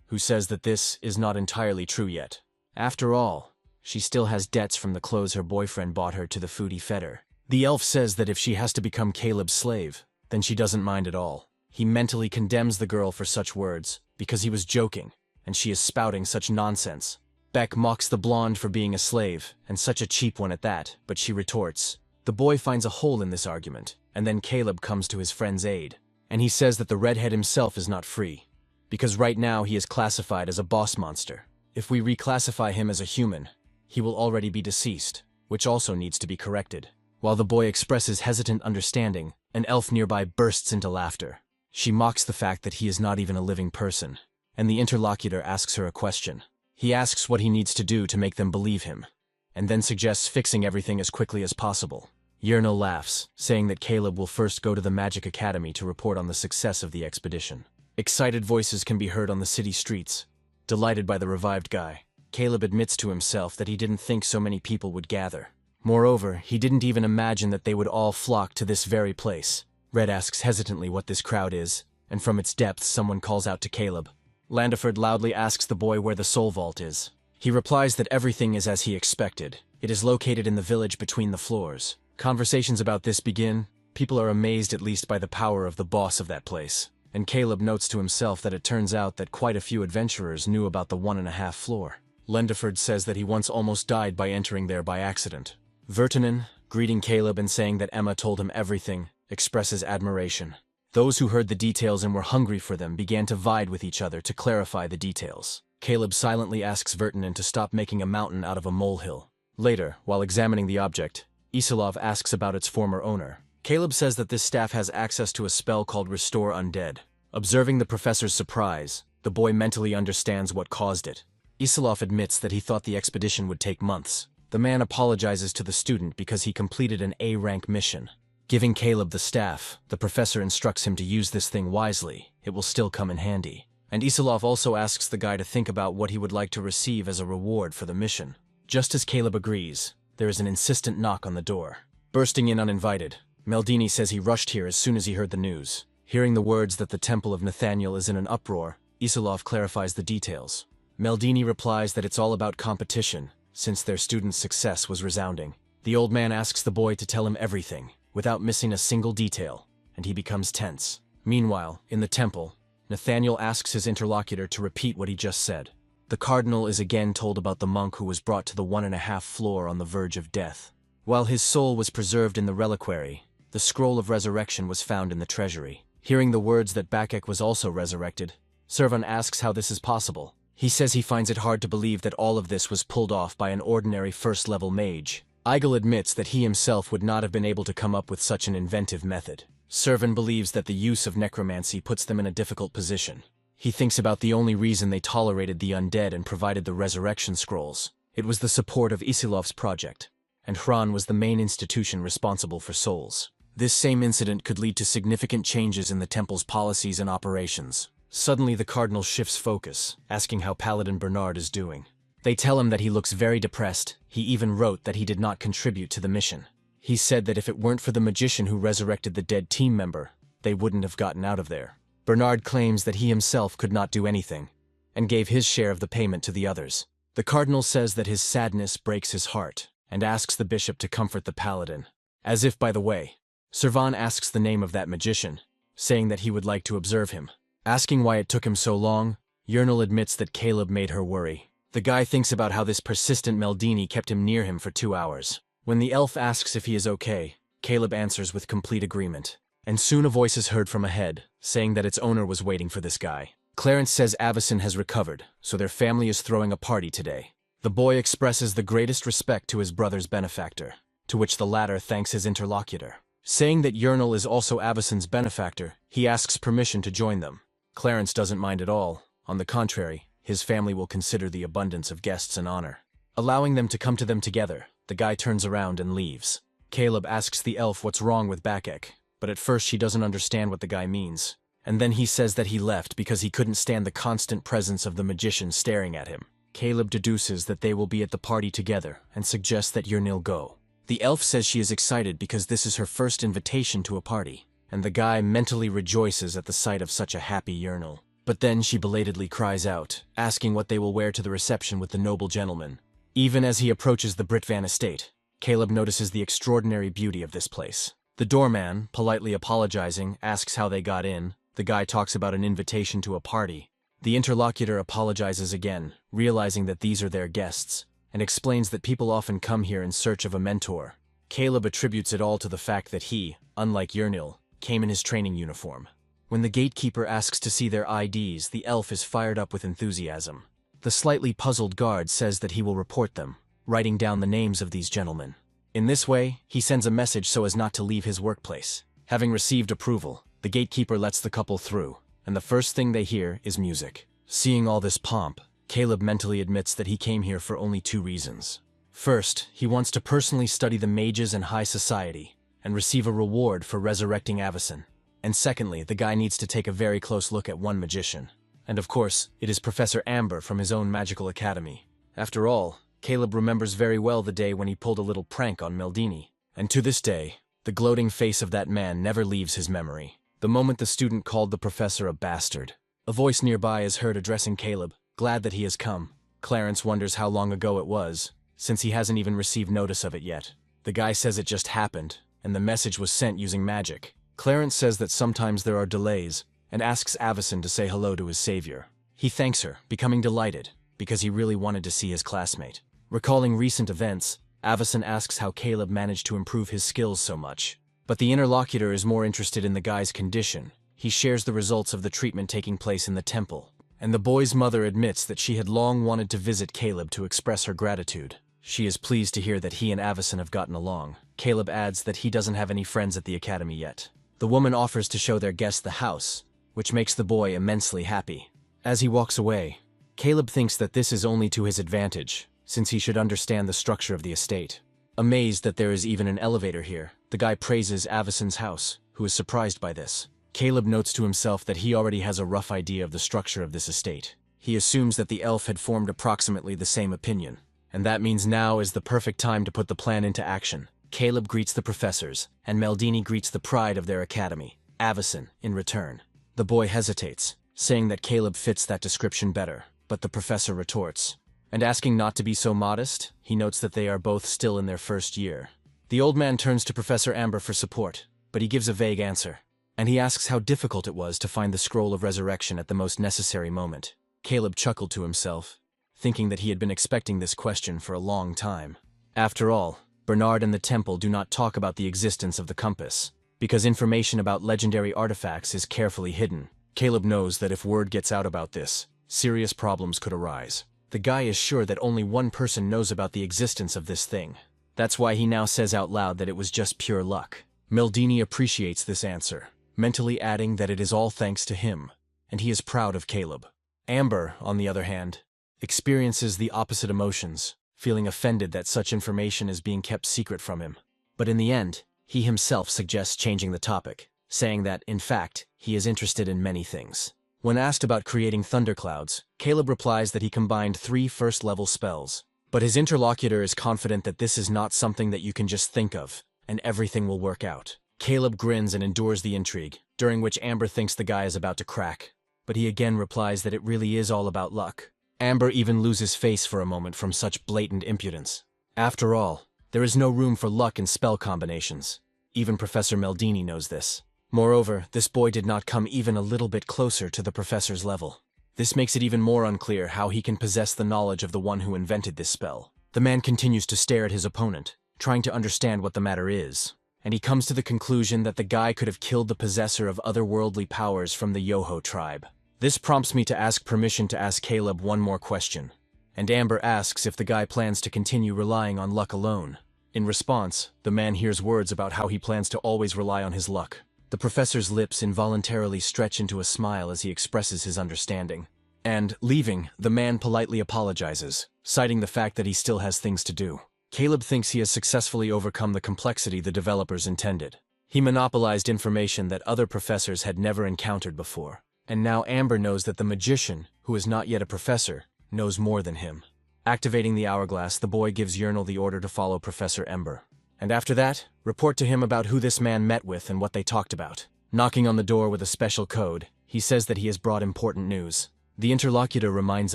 who says that this is not entirely true yet. After all, she still has debts from the clothes her boyfriend bought her to the food he fed her. The elf says that if she has to become Caleb's slave, then she doesn't mind at all. He mentally condemns the girl for such words, because he was joking, and she is spouting such nonsense. Beck mocks the blonde for being a slave, and such a cheap one at that, but she retorts. The boy finds a hole in this argument, and then Caleb comes to his friend's aid, and he says that the redhead himself is not free, because right now he is classified as a boss monster. If we reclassify him as a human, he will already be deceased, which also needs to be corrected. While the boy expresses hesitant understanding, an elf nearby bursts into laughter. She mocks the fact that he is not even a living person, and the interlocutor asks her a question. He asks what he needs to do to make them believe him, and then suggests fixing everything as quickly as possible. Yahello laughs, saying that Caleb will first go to the Magic Academy to report on the success of the expedition. Excited voices can be heard on the city streets. Delighted by the revived guy, Caleb admits to himself that he didn't think so many people would gather. Moreover, he didn't even imagine that they would all flock to this very place. Red asks hesitantly what this crowd is, and from its depths someone calls out to Caleb. Landiford loudly asks the boy where the soul vault is. He replies that everything is as he expected. It is located in the village between the floors. Conversations about this begin. People are amazed at least by the power of the boss of that place. And Caleb notes to himself that it turns out that quite a few adventurers knew about the 1.5 floor. Lendiford says that he once almost died by entering there by accident. Vertinen, greeting Caleb and saying that Emma told him everything, expresses admiration. Those who heard the details and were hungry for them began to vie with each other to clarify the details. Caleb silently asks Vertinen to stop making a mountain out of a molehill. Later, while examining the object, Isilov asks about its former owner. Caleb says that this staff has access to a spell called Restore Undead. Observing the professor's surprise, the boy mentally understands what caused it. Isilov admits that he thought the expedition would take months. The man apologizes to the student because he completed an A-rank mission. Giving Caleb the staff, the professor instructs him to use this thing wisely. It will still come in handy. And Isilov also asks the guy to think about what he would like to receive as a reward for the mission. Just as Caleb agrees, there is an insistent knock on the door. Bursting in uninvited, Meldini says he rushed here as soon as he heard the news. Hearing the words that the Temple of Nathaniel is in an uproar, Isilov clarifies the details. Meldini replies that it's all about competition, since their student's success was resounding. The old man asks the boy to tell him everything, without missing a single detail, and he becomes tense. Meanwhile, in the temple, Nathaniel asks his interlocutor to repeat what he just said. The cardinal is again told about the monk who was brought to the 1.5 floor on the verge of death. While his soul was preserved in the reliquary, the scroll of resurrection was found in the treasury. Hearing the words that Bakek was also resurrected, Servan asks how this is possible. He says he finds it hard to believe that all of this was pulled off by an ordinary first-level mage. Eigel admits that he himself would not have been able to come up with such an inventive method. Servan believes that the use of necromancy puts them in a difficult position. He thinks about the only reason they tolerated the undead and provided the resurrection scrolls. It was the support of Isilov's project, and Hran was the main institution responsible for souls. This same incident could lead to significant changes in the temple's policies and operations. Suddenly the cardinal shifts focus, asking how Paladin Bernard is doing. They tell him that he looks very depressed. He even wrote that he did not contribute to the mission. He said that if it weren't for the magician who resurrected the dead team member, they wouldn't have gotten out of there. Bernard claims that he himself could not do anything, and gave his share of the payment to the others. The cardinal says that his sadness breaks his heart, and asks the bishop to comfort the paladin. As if by the way, Servan asks the name of that magician, saying that he would like to observe him. Asking why it took him so long, Yernal admits that Caleb made her worry. The guy thinks about how this persistent Meldini kept him near him for 2 hours. When the elf asks if he is okay, Caleb answers with complete agreement. And soon a voice is heard from ahead, saying that its owner was waiting for this guy. Clarence says Avacyn has recovered, so their family is throwing a party today. The boy expresses the greatest respect to his brother's benefactor, to which the latter thanks his interlocutor. Saying that Yurnal is also Avacyn's benefactor, he asks permission to join them. Clarence doesn't mind at all. On the contrary, his family will consider the abundance of guests an honor. Allowing them to come to them together, the guy turns around and leaves. Caleb asks the elf what's wrong with Bakek, but at first she doesn't understand what the guy means. And then he says that he left because he couldn't stand the constant presence of the magician staring at him. Caleb deduces that they will be at the party together and suggests that Yurnil go. The elf says she is excited because this is her first invitation to a party, and the guy mentally rejoices at the sight of such a happy Yurnil. But then she belatedly cries out, asking what they will wear to the reception with the noble gentleman. Even as he approaches the Britvan estate, Caleb notices the extraordinary beauty of this place. The doorman, politely apologizing, asks how they got in. The guy talks about an invitation to a party. The interlocutor apologizes again, realizing that these are their guests, and explains that people often come here in search of a mentor. Caleb attributes it all to the fact that he, unlike Yurnil, came in his training uniform. When the gatekeeper asks to see their IDs, the elf is fired up with enthusiasm. The slightly puzzled guard says that he will report them, writing down the names of these gentlemen. In this way, he sends a message so as not to leave his workplace. Having received approval, the gatekeeper lets the couple through, and the first thing they hear is music. Seeing all this pomp, Caleb mentally admits that he came here for only 2 reasons. First, he wants to personally study the mages and high society, and receive a reward for resurrecting Avacyn. And secondly, the guy needs to take a very close look at one magician. And of course, it is Professor Amber from his own magical academy. After all, Caleb remembers very well the day when he pulled a little prank on Meldini. And to this day, the gloating face of that man never leaves his memory. The moment the student called the professor a bastard. A voice nearby is heard addressing Caleb, glad that he has come. Clarence wonders how long ago it was, since he hasn't even received notice of it yet. The guy says it just happened, and the message was sent using magic. Clarence says that sometimes there are delays, and asks Avacyn to say hello to his savior. He thanks her, becoming delighted, because he really wanted to see his classmate. Recalling recent events, Avacyn asks how Caleb managed to improve his skills so much. But the interlocutor is more interested in the guy's condition. He shares the results of the treatment taking place in the temple, and the boy's mother admits that she had long wanted to visit Caleb to express her gratitude. She is pleased to hear that he and Avacyn have gotten along. Caleb adds that he doesn't have any friends at the academy yet. The woman offers to show their guest the house, which makes the boy immensely happy. As he walks away, Caleb thinks that this is only to his advantage, since he should understand the structure of the estate. Amazed that there is even an elevator here, the guy praises Avacyn's house, who is surprised by this. Caleb notes to himself that he already has a rough idea of the structure of this estate. He assumes that the elf had formed approximately the same opinion, and that means now is the perfect time to put the plan into action. Caleb greets the professors, and Meldini greets the pride of their academy, Avacyn, in return. The boy hesitates, saying that Caleb fits that description better, but the professor retorts. And asking not to be so modest, he notes that they are both still in their first year. The old man turns to Professor Amber for support, but he gives a vague answer, and he asks how difficult it was to find the scroll of resurrection at the most necessary moment. Caleb chuckled to himself, thinking that he had been expecting this question for a long time. After all, Bernard and the temple do not talk about the existence of the compass, because information about legendary artifacts is carefully hidden. Caleb knows that if word gets out about this, serious problems could arise. The guy is sure that only one person knows about the existence of this thing. That's why he now says out loud that it was just pure luck. Meldini appreciates this answer, mentally adding that it is all thanks to him, and he is proud of Caleb. Amber, on the other hand, experiences the opposite emotions, feeling offended that such information is being kept secret from him. But in the end, he himself suggests changing the topic, saying that, in fact, he is interested in many things. When asked about creating thunderclouds, Caleb replies that he combined 3 first-level spells. But his interlocutor is confident that this is not something that you can just think of, and everything will work out. Caleb grins and endures the intrigue, during which Amber thinks the guy is about to crack. But he again replies that it really is all about luck. Amber even loses face for a moment from such blatant impudence. After all, there is no room for luck in spell combinations. Even Professor Meldini knows this. Moreover, this boy did not come even a little bit closer to the professor's level. This makes it even more unclear how he can possess the knowledge of the one who invented this spell. The man continues to stare at his opponent, trying to understand what the matter is, and he comes to the conclusion that the guy could have killed the possessor of otherworldly powers from the Yoho tribe. This prompts me to ask permission to ask Caleb one more question, and Amber asks if the guy plans to continue relying on luck alone. In response, the man hears words about how he plans to always rely on his luck. The professor's lips involuntarily stretch into a smile as he expresses his understanding. And, leaving, the man politely apologizes, citing the fact that he still has things to do. Caleb thinks he has successfully overcome the complexity the developers intended. He monopolized information that other professors had never encountered before. And now Amber knows that the magician, who is not yet a professor, knows more than him. Activating the hourglass, the boy gives Yernal the order to follow Professor Ember. And after that, report to him about who this man met with and what they talked about. Knocking on the door with a special code, he says that he has brought important news. The interlocutor reminds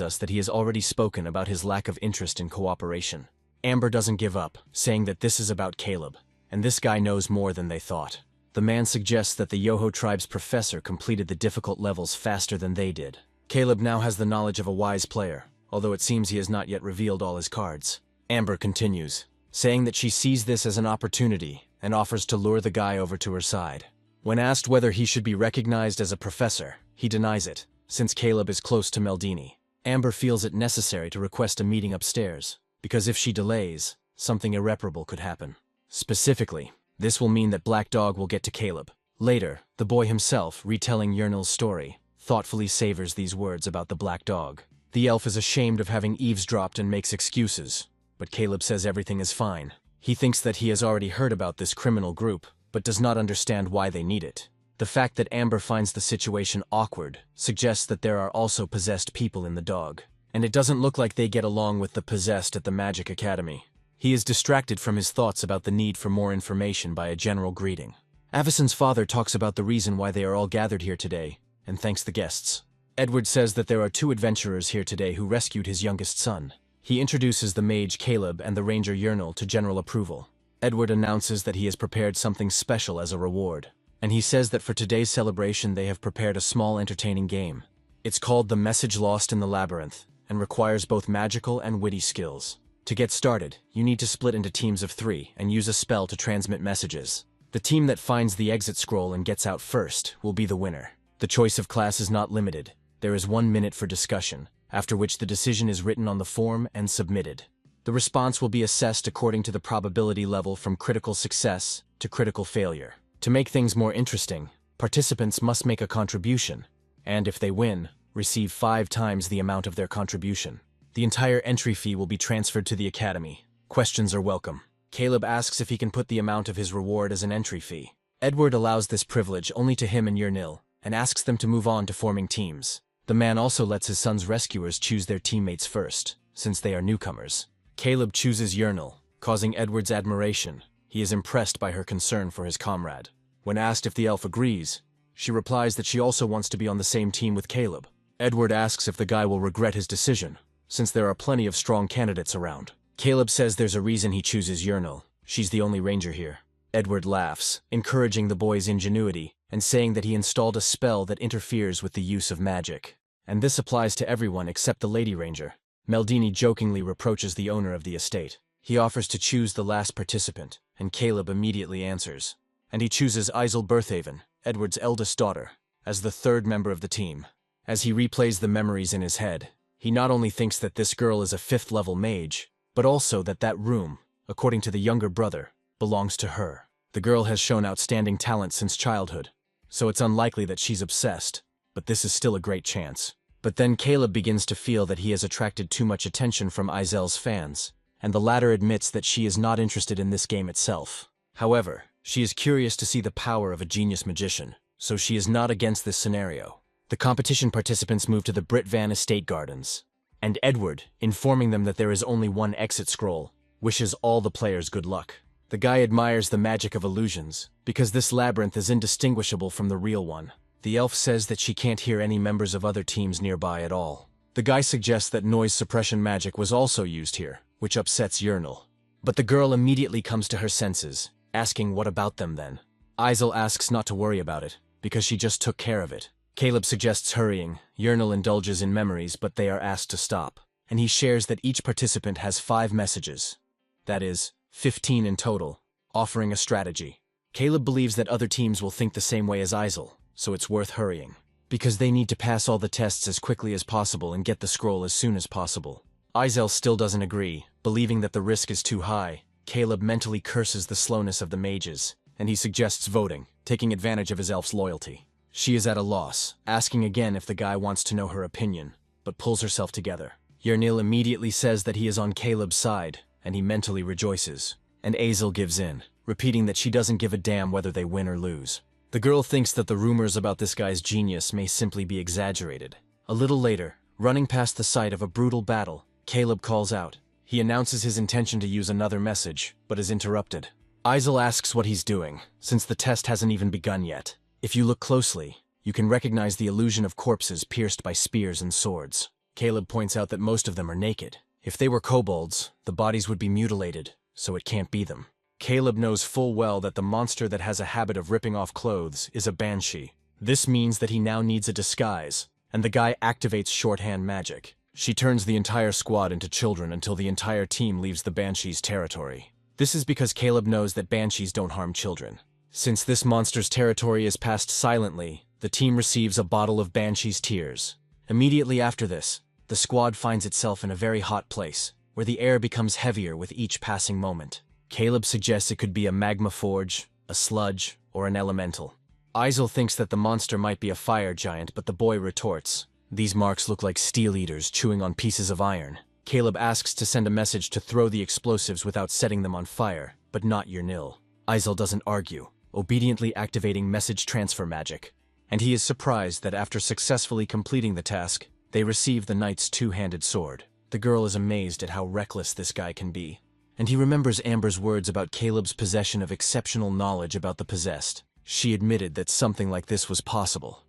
us that he has already spoken about his lack of interest in cooperation. Amber doesn't give up, saying that this is about Caleb, and this guy knows more than they thought. The man suggests that the Yoho tribe's professor completed the difficult levels faster than they did. Caleb now has the knowledge of a wise player, although it seems he has not yet revealed all his cards. Amber continues, saying that she sees this as an opportunity and offers to lure the guy over to her side. When asked whether he should be recognized as a professor, he denies it, since Caleb is close to Meldini. Amber feels it necessary to request a meeting upstairs, because if she delays, something irreparable could happen. Specifically, this will mean that Black Dog will get to Caleb. Later, the boy himself, retelling Yernal's story, thoughtfully savors these words about the Black Dog. The elf is ashamed of having eavesdropped and makes excuses, but Caleb says everything is fine. He thinks that he has already heard about this criminal group, but does not understand why they need it. The fact that Amber finds the situation awkward suggests that there are also possessed people in the dog, and it doesn't look like they get along with the possessed at the Magic Academy. He is distracted from his thoughts about the need for more information by a general greeting. Avison's father talks about the reason why they are all gathered here today, and thanks the guests. Edward says that there are 2 adventurers here today who rescued his youngest son. He introduces the mage Caleb and the ranger Yernal to general approval. Edward announces that he has prepared something special as a reward, and he says that for today's celebration they have prepared a small entertaining game. It's called The Message Lost in the Labyrinth, and requires both magical and witty skills. To get started, you need to split into teams of 3 and use a spell to transmit messages. The team that finds the exit scroll and gets out first will be the winner. The choice of class is not limited. There is 1 minute for discussion, after which the decision is written on the form and submitted. The response will be assessed according to the probability level from critical success to critical failure. To make things more interesting, participants must make a contribution, and if they win, receive 5 times the amount of their contribution. The entire entry fee will be transferred to the academy. Questions are welcome. Caleb asks if he can put the amount of his reward as an entry fee. Edward allows this privilege only to him and Yernil, and asks them to move on to forming teams. The man also lets his son's rescuers choose their teammates first, since they are newcomers. Caleb chooses Yernal, causing Edward's admiration. He is impressed by her concern for his comrade. When asked if the elf agrees, she replies that she also wants to be on the same team with Caleb. Edward asks if the guy will regret his decision, since there are plenty of strong candidates around. Caleb says there's a reason he chooses Yernal. She's the only ranger here. Edward laughs, encouraging the boy's ingenuity, and saying that he installed a spell that interferes with the use of magic. And this applies to everyone except the Lady Ranger. Meldini jokingly reproaches the owner of the estate. He offers to choose the last participant, and Caleb immediately answers. And he chooses Isel Berthaven, Edward's eldest daughter, as the 3rd member of the team. As he replays the memories in his head, he not only thinks that this girl is a 5th-level mage, but also that that room, according to the younger brother, belongs to her. The girl has shown outstanding talent since childhood, so it's unlikely that she's obsessed, but this is still a great chance. But then Caleb begins to feel that he has attracted too much attention from Isel's fans, and the latter admits that she is not interested in this game itself. However, she is curious to see the power of a genius magician, so she is not against this scenario. The competition participants move to the Britvan Estate Gardens, and Edward, informing them that there is only 1 exit scroll, wishes all the players good luck. The guy admires the magic of illusions, because this labyrinth is indistinguishable from the real one. The elf says that she can't hear any members of other teams nearby at all. The guy suggests that noise suppression magic was also used here, which upsets Yernal. But the girl immediately comes to her senses, asking what about them then. Isel asks not to worry about it, because she just took care of it. Caleb suggests hurrying. Yernal indulges in memories, but they are asked to stop. And he shares that each participant has 5 messages. That is, 15 in total, offering a strategy. Caleb believes that other teams will think the same way as Isel, so it's worth hurrying, because they need to pass all the tests as quickly as possible and get the scroll as soon as possible. Isel still doesn't agree, believing that the risk is too high, Caleb mentally curses the slowness of the mages, and he suggests voting, taking advantage of his elf's loyalty. She is at a loss, asking again if the guy wants to know her opinion, but pulls herself together. Yahello immediately says that he is on Caleb's side, and he mentally rejoices. And Azel gives in, repeating that she doesn't give a damn whether they win or lose. The girl thinks that the rumors about this guy's genius may simply be exaggerated. A little later, running past the site of a brutal battle, Caleb calls out. He announces his intention to use another message, but is interrupted. Azel asks what he's doing, since the test hasn't even begun yet. If you look closely, you can recognize the illusion of corpses pierced by spears and swords. Caleb points out that most of them are naked. If they were kobolds, the bodies would be mutilated, so it can't be them. Caleb knows full well that the monster that has a habit of ripping off clothes is a banshee. This means that he now needs a disguise, and the guy activates shorthand magic. She turns the entire squad into children until the entire team leaves the banshee's territory. This is because Caleb knows that banshees don't harm children. Since this monster's territory is passed silently, the team receives a bottle of banshee's tears. Immediately after this, the squad finds itself in a very hot place, where the air becomes heavier with each passing moment. Caleb suggests it could be a magma forge, a sludge, or an elemental. Azel thinks that the monster might be a fire giant, but the boy retorts, "These marks look like steel eaters chewing on pieces of iron." Caleb asks to send a message to throw the explosives without setting them on fire, but not Yahello. Azel doesn't argue, obediently activating message transfer magic. And he is surprised that after successfully completing the task, they receive the knight's two-handed sword. The girl is amazed at how reckless this guy can be. And he remembers Amber's words about Caleb's possession of exceptional knowledge about the possessed. She admitted that something like this was possible.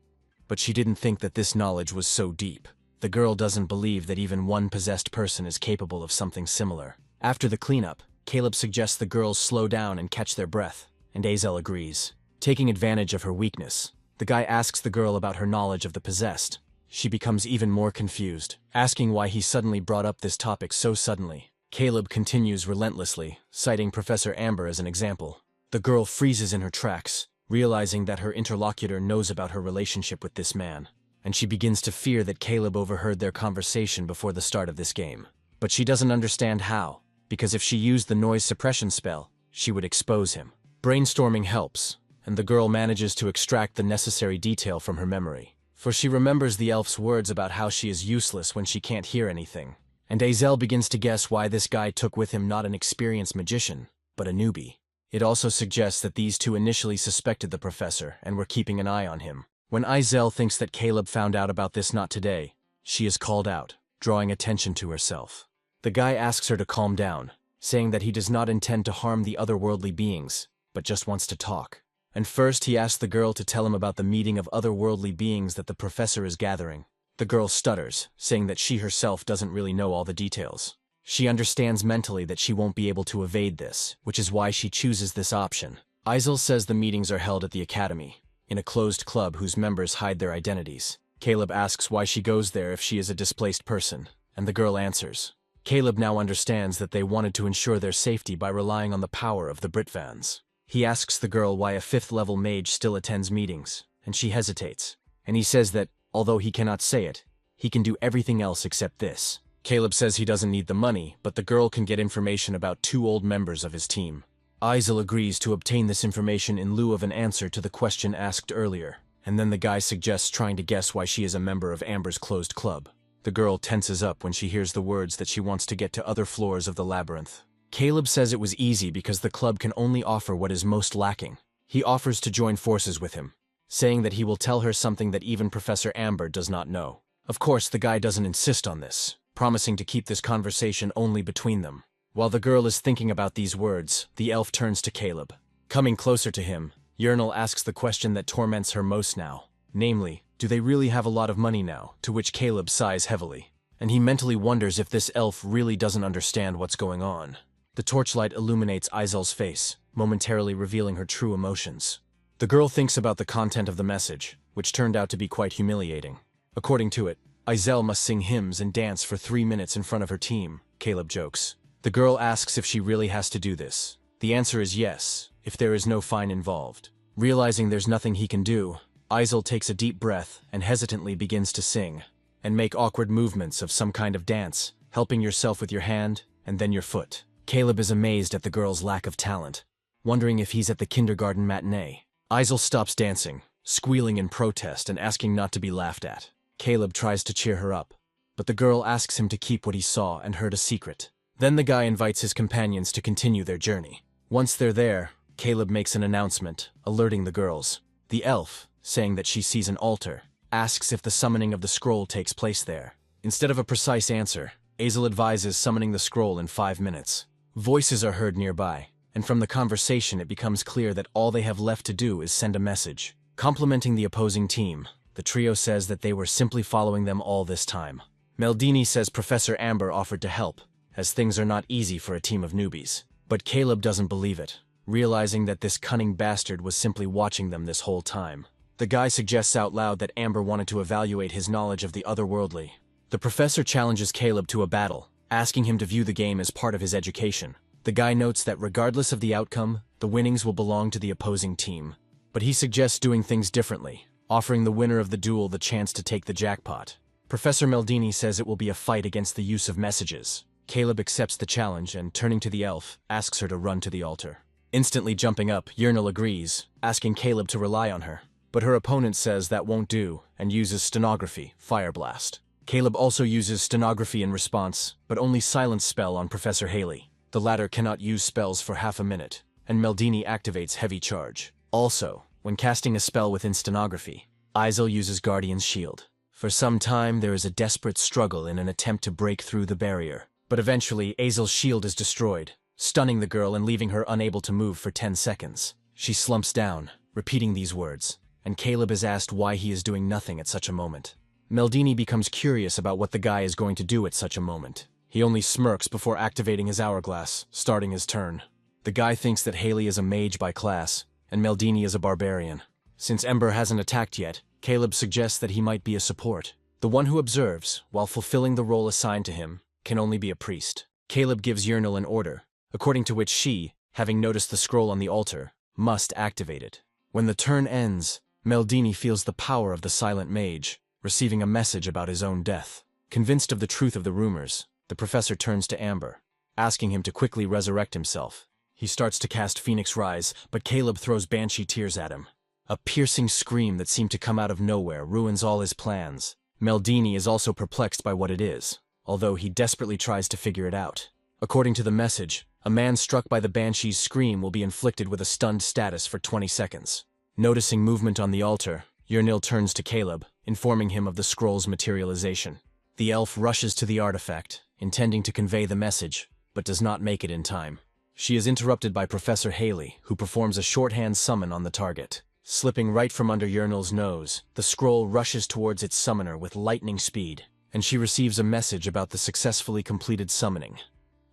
But she didn't think that this knowledge was so deep. The girl doesn't believe that even one possessed person is capable of something similar. After the cleanup, Caleb suggests the girls slow down and catch their breath, and Azel agrees. Taking advantage of her weakness, the guy asks the girl about her knowledge of the possessed. She becomes even more confused, asking why he suddenly brought up this topic so suddenly. Caleb continues relentlessly, citing Professor Amber as an example. The girl freezes in her tracks, realizing that her interlocutor knows about her relationship with this man, and she begins to fear that Caleb overheard their conversation before the start of this game. But she doesn't understand how, because if she used the noise suppression spell, she would expose him. Brainstorming helps, and the girl manages to extract the necessary detail from her memory. For she remembers the elf's words about how she is useless when she can't hear anything. And Azel begins to guess why this guy took with him not an experienced magician, but a newbie. It also suggests that these two initially suspected the professor and were keeping an eye on him. When Azel thinks that Caleb found out about this not today, she is called out, drawing attention to herself. The guy asks her to calm down, saying that he does not intend to harm the otherworldly beings, but just wants to talk. And first he asks the girl to tell him about the meeting of otherworldly beings that the professor is gathering. The girl stutters, saying that she herself doesn't really know all the details. She understands mentally that she won't be able to evade this, which is why she chooses this option. Azel says the meetings are held at the academy, in a closed club whose members hide their identities. Caleb asks why she goes there if she is a displaced person, and the girl answers. Caleb now understands that they wanted to ensure their safety by relying on the power of the Britvans. He asks the girl why a 5th-level mage still attends meetings, and she hesitates. And he says that, although he cannot say it, he can do everything else except this. Caleb says he doesn't need the money, but the girl can get information about 2 old members of his team. Azel agrees to obtain this information in lieu of an answer to the question asked earlier, and then the guy suggests trying to guess why she is a member of Amber's closed club. The girl tenses up when she hears the words that she wants to get to other floors of the labyrinth. Caleb says it was easy because the club can only offer what is most lacking. He offers to join forces with him, saying that he will tell her something that even Professor Amber does not know. Of course, the guy doesn't insist on this, promising to keep this conversation only between them. While the girl is thinking about these words, the elf turns to Caleb. Coming closer to him, Yahello asks the question that torments her most now, namely, do they really have a lot of money now, to which Caleb sighs heavily. And he mentally wonders if this elf really doesn't understand what's going on. The torchlight illuminates Azel's face, momentarily revealing her true emotions. The girl thinks about the content of the message, which turned out to be quite humiliating. According to it, Azel must sing hymns and dance for 3 minutes in front of her team, Caleb jokes. The girl asks if she really has to do this. The answer is yes, if there is no fine involved. Realizing there's nothing he can do, Azel takes a deep breath and hesitantly begins to sing, and make awkward movements of some kind of dance, helping yourself with your hand and then your foot. Caleb is amazed at the girl's lack of talent, wondering if he's at the kindergarten matinee. Isel stops dancing, squealing in protest and asking not to be laughed at. Caleb tries to cheer her up, but the girl asks him to keep what he saw and heard a secret. Then the guy invites his companions to continue their journey. Once they're there, Caleb makes an announcement, alerting the girls. The elf, saying that she sees an altar, asks if the summoning of the scroll takes place there. Instead of a precise answer, Azel advises summoning the scroll in 5 minutes. Voices are heard nearby, and from the conversation it becomes clear that all they have left to do is send a message. Complimenting the opposing team, the trio says that they were simply following them all this time. Meldini says Professor Amber offered to help, as things are not easy for a team of newbies. But Caleb doesn't believe it, realizing that this cunning bastard was simply watching them this whole time. The guy suggests out loud that Amber wanted to evaluate his knowledge of the otherworldly. The professor challenges Caleb to a battle, asking him to view the game as part of his education. The guy notes that regardless of the outcome, the winnings will belong to the opposing team. But he suggests doing things differently, offering the winner of the duel the chance to take the jackpot. Professor Meldini says it will be a fight against the use of messages. Caleb accepts the challenge and, turning to the elf, asks her to run to the altar. Instantly jumping up, Yernal agrees, asking Caleb to rely on her. But her opponent says that won't do and uses stenography, Fire Blast. Caleb also uses stenography in response, but only silence spell on Professor Haley. The latter cannot use spells for half a minute, and Meldini activates Heavy Charge. Also, when casting a spell within stenography, Isel uses Guardian's Shield. For some time, there is a desperate struggle in an attempt to break through the barrier. But eventually, Azel's shield is destroyed, stunning the girl and leaving her unable to move for 10 seconds. She slumps down, repeating these words, and Caleb is asked why he is doing nothing at such a moment. Meldini becomes curious about what the guy is going to do at such a moment. He only smirks before activating his hourglass, starting his turn. The guy thinks that Haley is a mage by class, and Meldini is a barbarian. Since Ember hasn't attacked yet, Caleb suggests that he might be a support. The one who observes, while fulfilling the role assigned to him, can only be a priest. Caleb gives Yernal an order, according to which she, having noticed the scroll on the altar, must activate it. When the turn ends, Meldini feels the power of the silent mage, receiving a message about his own death. Convinced of the truth of the rumors, the professor turns to Amber, asking him to quickly resurrect himself. He starts to cast Phoenix Rise, but Caleb throws Banshee Tears at him. A piercing scream that seemed to come out of nowhere ruins all his plans. Meldini is also perplexed by what it is, although he desperately tries to figure it out. According to the message, a man struck by the Banshee's scream will be inflicted with a stunned status for 20 seconds. Noticing movement on the altar, Yernil turns to Caleb, informing him of the scroll's materialization. The elf rushes to the artifact, intending to convey the message, but does not make it in time. She is interrupted by Professor Haley, who performs a shorthand summon on the target. Slipping right from under Yernil's nose, the scroll rushes towards its summoner with lightning speed, and she receives a message about the successfully completed summoning.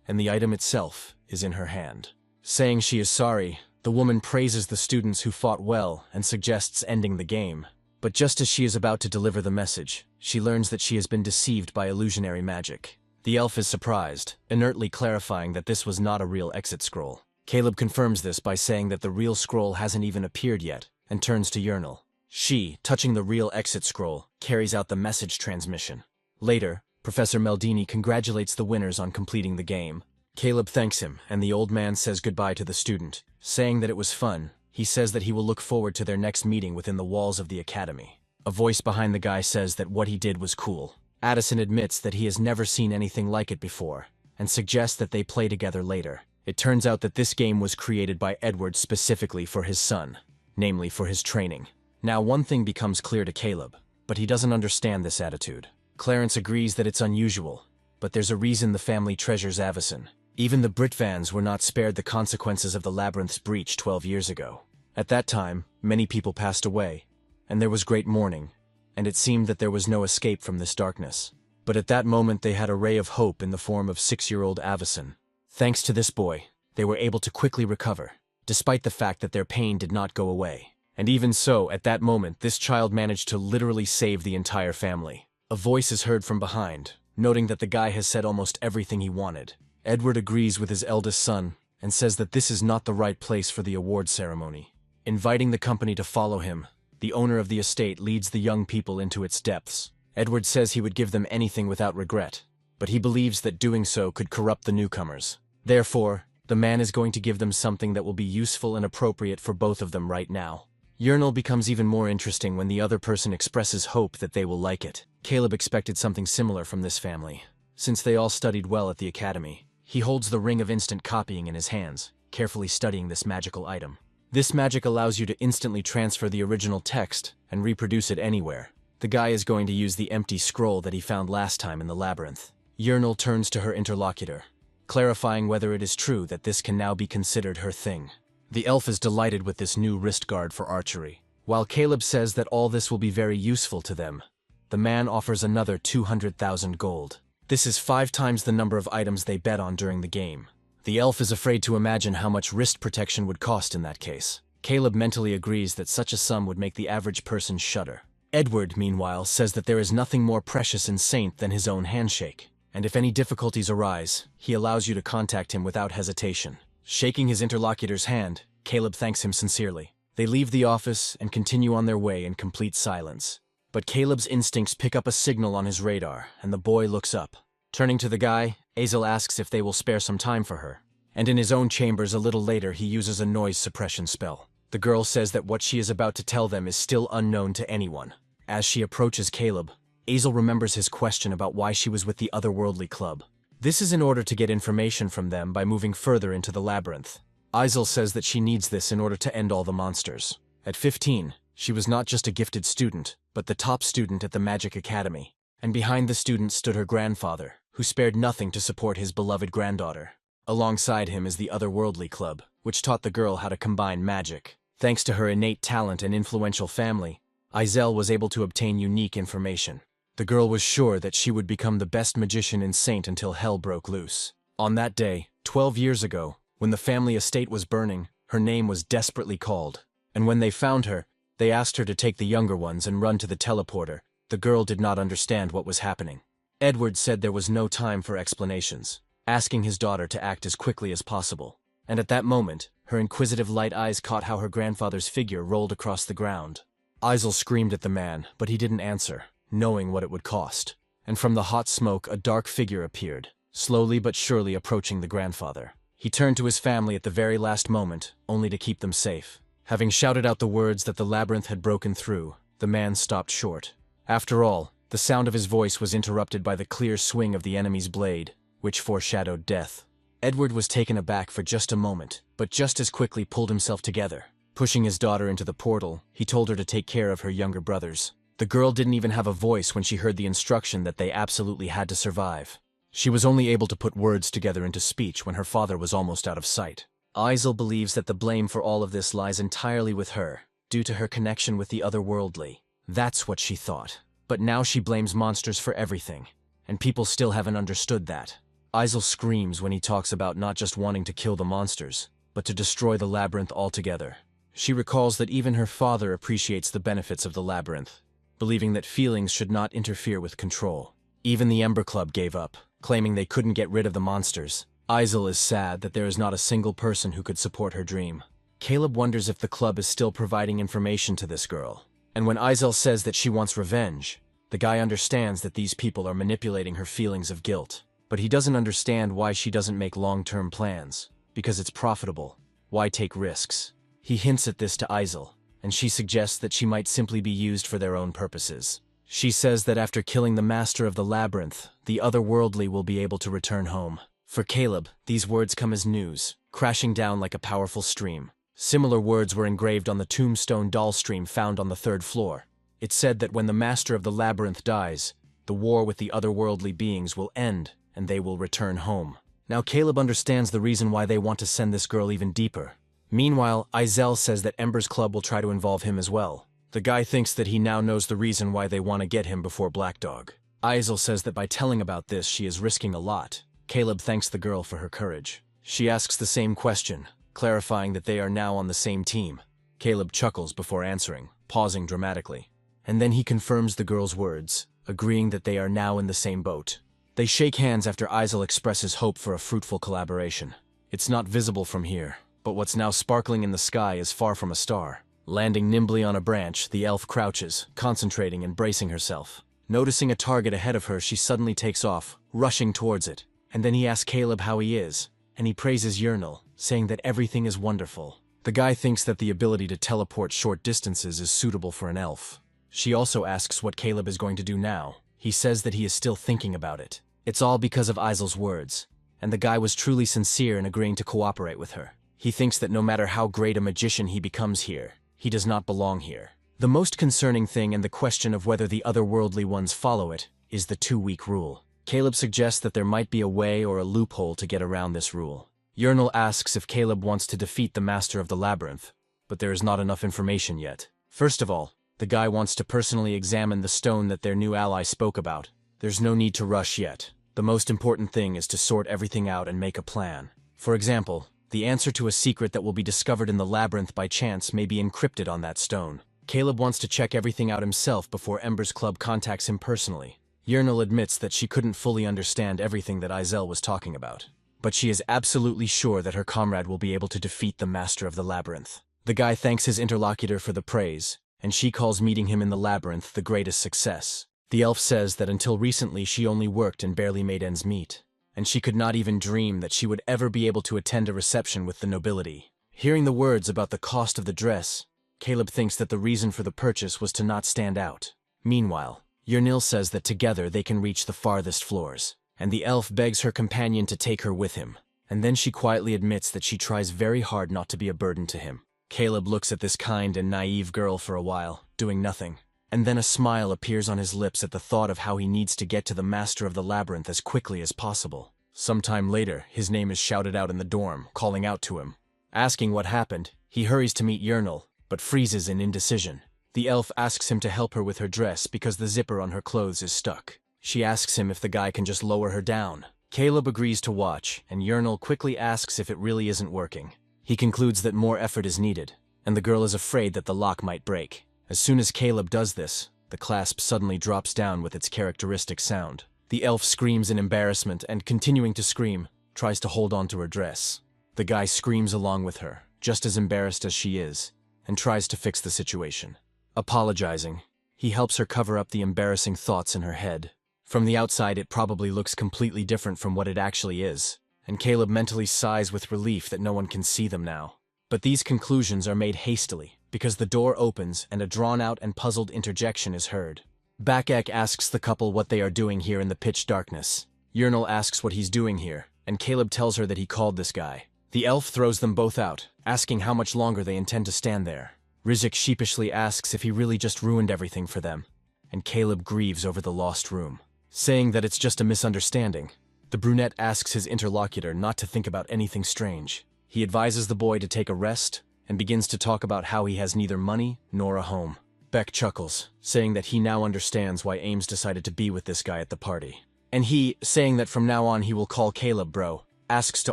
And the item itself is in her hand. Saying she is sorry, the woman praises the students who fought well and suggests ending the game. But just as she is about to deliver the message, she learns that she has been deceived by illusionary magic. The elf is surprised, inertly clarifying that this was not a real exit scroll. Caleb confirms this by saying that the real scroll hasn't even appeared yet, and turns to Yernal. She, touching the real exit scroll, carries out the message transmission. Later, Professor Meldini congratulates the winners on completing the game. Caleb thanks him, and the old man says goodbye to the student. Saying that it was fun, he says that he will look forward to their next meeting within the walls of the academy. A voice behind the guy says that what he did was cool. Addison admits that he has never seen anything like it before, and suggests that they play together later. It turns out that this game was created by Edward specifically for his son, namely for his training. Now one thing becomes clear to Caleb, but he doesn't understand this attitude. Clarence agrees that it's unusual, but there's a reason the family treasures Avison. Even the Britvans were not spared the consequences of the labyrinth's breach 12 years ago. At that time, many people passed away, and there was great mourning, and it seemed that there was no escape from this darkness. But at that moment they had a ray of hope in the form of 6-year-old Avison. Thanks to this boy, they were able to quickly recover, despite the fact that their pain did not go away. And even so, at that moment, this child managed to literally save the entire family. A voice is heard from behind, noting that the guy has said almost everything he wanted. Edward agrees with his eldest son, and says that this is not the right place for the award ceremony. Inviting the company to follow him, the owner of the estate leads the young people into its depths. Edward says he would give them anything without regret, but he believes that doing so could corrupt the newcomers. Therefore, the man is going to give them something that will be useful and appropriate for both of them right now. Urinal becomes even more interesting when the other person expresses hope that they will like it. Caleb expected something similar from this family, since they all studied well at the academy. He holds the ring of instant copying in his hands, carefully studying this magical item. This magic allows you to instantly transfer the original text and reproduce it anywhere. The guy is going to use the empty scroll that he found last time in the labyrinth. Urinal turns to her interlocutor, clarifying whether it is true that this can now be considered her thing. The elf is delighted with this new wrist guard for archery. While Caleb says that all this will be very useful to them, the man offers another 200,000 gold. This is 5 times the number of items they bet on during the game. The elf is afraid to imagine how much wrist protection would cost in that case. Caleb mentally agrees that such a sum would make the average person shudder. Edward, meanwhile, says that there is nothing more precious and saint than his own handshake, and if any difficulties arise, he allows you to contact him without hesitation. Shaking his interlocutor's hand, Caleb thanks him sincerely. They leave the office and continue on their way in complete silence. But Caleb's instincts pick up a signal on his radar, and the boy looks up. Turning to the guy, Azel asks if they will spare some time for her. And in his own chambers a little later he uses a noise suppression spell. The girl says that what she is about to tell them is still unknown to anyone. As she approaches Caleb, Azel remembers his question about why she was with the otherworldly club. This is in order to get information from them by moving further into the labyrinth. Azel says that she needs this in order to end all the monsters. At 15, she was not just a gifted student, but the top student at the Magic Academy. And behind the student stood her grandfather, who spared nothing to support his beloved granddaughter. Alongside him is the Otherworldly Club, which taught the girl how to combine magic. Thanks to her innate talent and influential family, Azel was able to obtain unique information. The girl was sure that she would become the best magician in Saint until hell broke loose. On that day, 12 years ago, when the family estate was burning, her name was desperately called. And when they found her, they asked her to take the younger ones and run to the teleporter. The girl did not understand what was happening. Edward said there was no time for explanations, asking his daughter to act as quickly as possible. And at that moment, her inquisitive light eyes caught how her grandfather's figure rolled across the ground. Azel screamed at the man, but he didn't answer, knowing what it would cost. And from the hot smoke, a dark figure appeared, slowly but surely approaching the grandfather. He turned to his family at the very last moment, only to keep them safe. Having shouted out the words that the labyrinth had broken through, the man stopped short. After all, the sound of his voice was interrupted by the clear swing of the enemy's blade, which foreshadowed death. Edward was taken aback for just a moment, but just as quickly pulled himself together. Pushing his daughter into the portal, he told her to take care of her younger brothers. The girl didn't even have a voice when she heard the instruction that they absolutely had to survive. She was only able to put words together into speech when her father was almost out of sight. Azel believes that the blame for all of this lies entirely with her, due to her connection with the otherworldly. That's what she thought. But now she blames monsters for everything, and people still haven't understood that. Azel screams when he talks about not just wanting to kill the monsters, but to destroy the labyrinth altogether. She recalls that even her father appreciates the benefits of the labyrinth, believing that feelings should not interfere with control. Even the Ember Club gave up, claiming they couldn't get rid of the monsters. Azel is sad that there is not a single person who could support her dream. Caleb wonders if the club is still providing information to this girl. And when Azel says that she wants revenge, the guy understands that these people are manipulating her feelings of guilt. But he doesn't understand why she doesn't make long-term plans. Because it's profitable. Why take risks? He hints at this to Azel, and she suggests that she might simply be used for their own purposes. She says that after killing the master of the labyrinth, the otherworldly will be able to return home. For Caleb, these words come as news, crashing down like a powerful stream. Similar words were engraved on the tombstone doll stream found on the 3rd floor. It said that when the master of the labyrinth dies, the war with the otherworldly beings will end, and they will return home. Now Caleb understands the reason why they want to send this girl even deeper. Meanwhile, Azel says that Ember's Club will try to involve him as well. The guy thinks that he now knows the reason why they want to get him before Black Dog. Azel says that by telling about this, she is risking a lot. Caleb thanks the girl for her courage. She asks the same question, clarifying that they are now on the same team. Caleb chuckles before answering, pausing dramatically. And then he confirms the girl's words, agreeing that they are now in the same boat. They shake hands after Azel expresses hope for a fruitful collaboration. It's not visible from here, but what's now sparkling in the sky is far from a star. Landing nimbly on a branch, the elf crouches, concentrating and bracing herself. Noticing a target ahead of her, she suddenly takes off, rushing towards it. And then he asks Caleb how he is. and he praises Yernal, saying that everything is wonderful. The guy thinks that the ability to teleport short distances is suitable for an elf. She also asks what Caleb is going to do now. He says that he is still thinking about it. It's all because of Isel's words, and the guy was truly sincere in agreeing to cooperate with her. He thinks that no matter how great a magician he becomes here, he does not belong here. The most concerning thing, and the question of whether the otherworldly ones follow it, is the 2-week rule. Caleb suggests that there might be a way or a loophole to get around this rule. Yernal asks if Caleb wants to defeat the Master of the Labyrinth, but there is not enough information yet. First of all, the guy wants to personally examine the stone that their new ally spoke about. There's no need to rush yet. The most important thing is to sort everything out and make a plan. For example, the answer to a secret that will be discovered in the labyrinth by chance may be encrypted on that stone. Caleb wants to check everything out himself before Ember's Club contacts him personally. Yernal admits that she couldn't fully understand everything that Isel was talking about, but she is absolutely sure that her comrade will be able to defeat the Master of the Labyrinth. The guy thanks his interlocutor for the praise, and she calls meeting him in the labyrinth the greatest success. The elf says that until recently she only worked and barely made ends meet, and she could not even dream that she would ever be able to attend a reception with the nobility. Hearing the words about the cost of the dress, Caleb thinks that the reason for the purchase was to not stand out. Meanwhile, Yernil says that together they can reach the farthest floors, and the elf begs her companion to take her with him, and then she quietly admits that she tries very hard not to be a burden to him. Caleb looks at this kind and naive girl for a while, doing nothing, and then a smile appears on his lips at the thought of how he needs to get to the Master of the Labyrinth as quickly as possible. Sometime later, his name is shouted out in the dorm, calling out to him. Asking what happened, he hurries to meet Yernil, but freezes in indecision. The elf asks him to help her with her dress because the zipper on her clothes is stuck. She asks him if the guy can just lower her down. Caleb agrees to watch, and Yernil quickly asks if it really isn't working. He concludes that more effort is needed, and the girl is afraid that the lock might break. As soon as Caleb does this, the clasp suddenly drops down with its characteristic sound. The elf screams in embarrassment and, continuing to scream, tries to hold on to her dress. The guy screams along with her, just as embarrassed as she is, and tries to fix the situation. Apologizing, he helps her cover up the embarrassing thoughts in her head. From the outside, it probably looks completely different from what it actually is, and Caleb mentally sighs with relief that no one can see them now. But these conclusions are made hastily, because the door opens and a drawn-out and puzzled interjection is heard. Bakek asks the couple what they are doing here in the pitch darkness. Yernil asks what he's doing here, and Caleb tells her that he called this guy. The elf throws them both out, asking how much longer they intend to stand there. Rizik sheepishly asks if he really just ruined everything for them, and Caleb grieves over the lost room, saying that it's just a misunderstanding. The brunette asks his interlocutor not to think about anything strange. He advises the boy to take a rest, and begins to talk about how he has neither money nor a home. Beck chuckles, saying that he now understands why Ames decided to be with this guy at the party. And he, saying that from now on he will call Caleb bro, asks to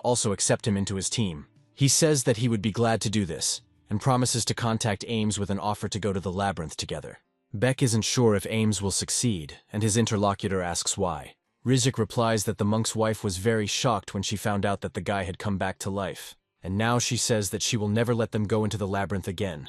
also accept him into his team. He says that he would be glad to do this, and promises to contact Ames with an offer to go to the labyrinth together. Beck isn't sure if Ames will succeed, and his interlocutor asks why. Rizik replies that the monk's wife was very shocked when she found out that the guy had come back to life, and now she says that she will never let them go into the labyrinth again.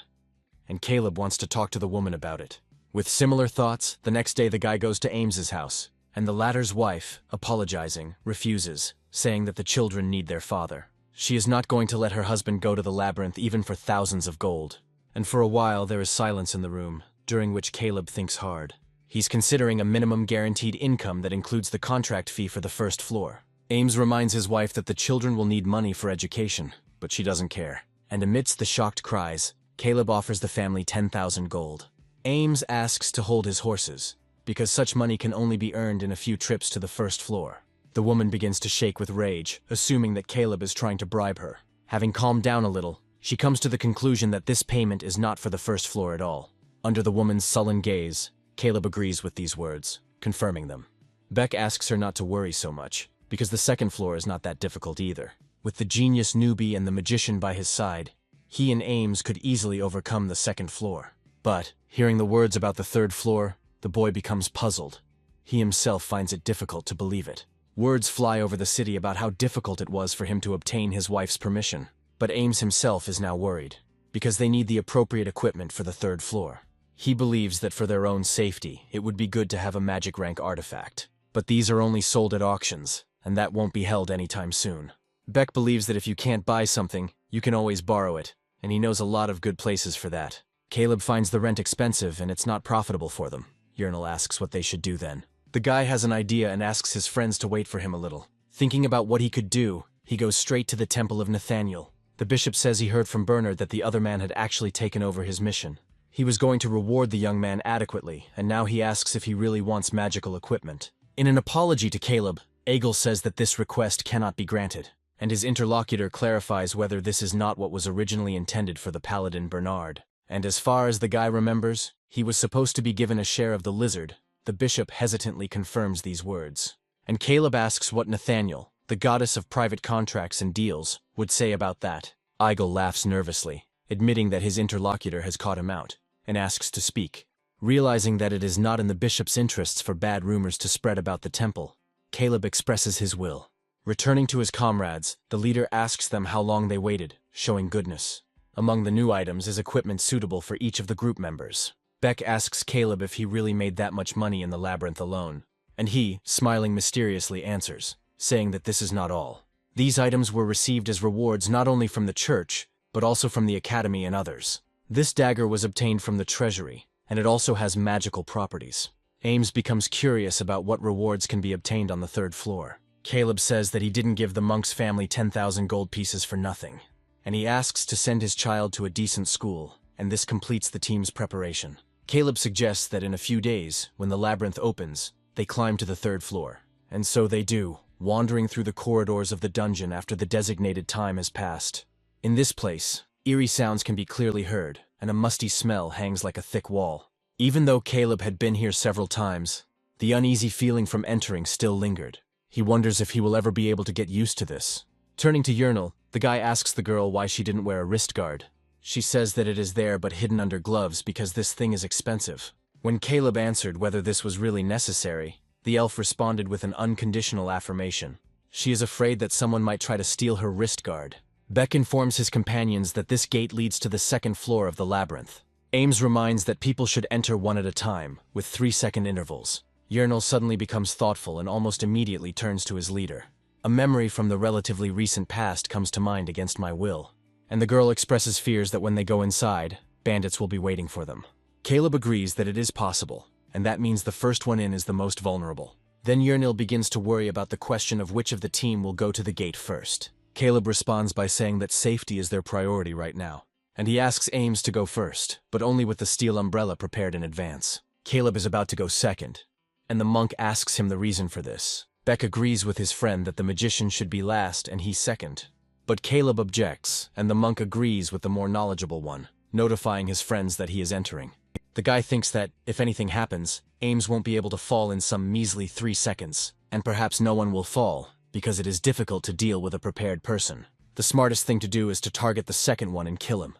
And Caleb wants to talk to the woman about it. With similar thoughts, the next day the guy goes to Ames's house, and the latter's wife, apologizing, refuses, saying that the children need their father. She is not going to let her husband go to the labyrinth even for thousands of gold. And for a while there is silence in the room, during which Caleb thinks hard. He's considering a minimum guaranteed income that includes the contract fee for the first floor. Ames reminds his wife that the children will need money for education, but she doesn't care. And amidst the shocked cries, Caleb offers the family 10,000 gold. Ames asks to hold his horses, because such money can only be earned in a few trips to the first floor. The woman begins to shake with rage, assuming that Caleb is trying to bribe her. Having calmed down a little, she comes to the conclusion that this payment is not for the first floor at all. Under the woman's sullen gaze, Caleb agrees with these words, confirming them. Beck asks her not to worry so much, because the second floor is not that difficult either. With the genius newbie and the magician by his side, he and Ames could easily overcome the second floor. But, hearing the words about the third floor, the boy becomes puzzled. He himself finds it difficult to believe it. Words fly over the city about how difficult it was for him to obtain his wife's permission. But Ames himself is now worried, because they need the appropriate equipment for the third floor. He believes that for their own safety, it would be good to have a magic rank artifact. But these are only sold at auctions, and that won't be held anytime soon. Beck believes that if you can't buy something, you can always borrow it, and he knows a lot of good places for that. Caleb finds the rent expensive and it's not profitable for them. Yahello asks what they should do then. The guy has an idea and asks his friends to wait for him a little. Thinking about what he could do, he goes straight to the temple of Nathaniel. The bishop says he heard from Bernard that the other man had actually taken over his mission. He was going to reward the young man adequately, and now he asks if he really wants magical equipment. In an apology to Caleb, Egil says that this request cannot be granted, and his interlocutor clarifies whether this is not what was originally intended for the paladin Bernard. And as far as the guy remembers, he was supposed to be given a share of the lizard. The bishop hesitantly confirms these words. And Caleb asks what Nathaniel, the goddess of private contracts and deals, would say about that. Egil laughs nervously, admitting that his interlocutor has caught him out, and asks to speak. Realizing that it is not in the bishop's interests for bad rumors to spread about the temple, Caleb expresses his will. Returning to his comrades, the leader asks them how long they waited, showing goodness. Among the new items is equipment suitable for each of the group members. Beck asks Caleb if he really made that much money in the labyrinth alone, and he, smiling mysteriously, answers, saying that this is not all. These items were received as rewards not only from the church, but also from the academy and others. This dagger was obtained from the treasury, and it also has magical properties. Ames becomes curious about what rewards can be obtained on the third floor. Caleb says that he didn't give the monk's family 10,000 gold pieces for nothing, and he asks to send his child to a decent school, and this completes the team's preparation. Caleb suggests that in a few days, when the labyrinth opens, they climb to the third floor. And so they do, wandering through the corridors of the dungeon after the designated time has passed. In this place, eerie sounds can be clearly heard, and a musty smell hangs like a thick wall. Even though Caleb had been here several times, the uneasy feeling from entering still lingered. He wonders if he will ever be able to get used to this. Turning to Yahello, the guy asks the girl why she didn't wear a wrist guard. She says that it is there but hidden under gloves because this thing is expensive. When Caleb answered whether this was really necessary, the elf responded with an unconditional affirmation. She is afraid that someone might try to steal her wrist guard. Beck informs his companions that this gate leads to the second floor of the labyrinth. Ames reminds that people should enter one at a time, with 3-second intervals. Yahello suddenly becomes thoughtful and almost immediately turns to his leader. A memory from the relatively recent past comes to mind against my will, and the girl expresses fears that when they go inside, bandits will be waiting for them. Caleb agrees that it is possible, and that means the first one in is the most vulnerable. Then Yahello begins to worry about the question of which of the team will go to the gate first. Caleb responds by saying that safety is their priority right now, and he asks Ames to go first, but only with the steel umbrella prepared in advance. Caleb is about to go second, and the monk asks him the reason for this. Beck agrees with his friend that the magician should be last and he second. But Caleb objects, and the monk agrees with the more knowledgeable one, notifying his friends that he is entering. The guy thinks that, if anything happens, Ames won't be able to fall in some measly 3 seconds, and perhaps no one will fall, because it is difficult to deal with a prepared person. The smartest thing to do is to target the second one and kill him.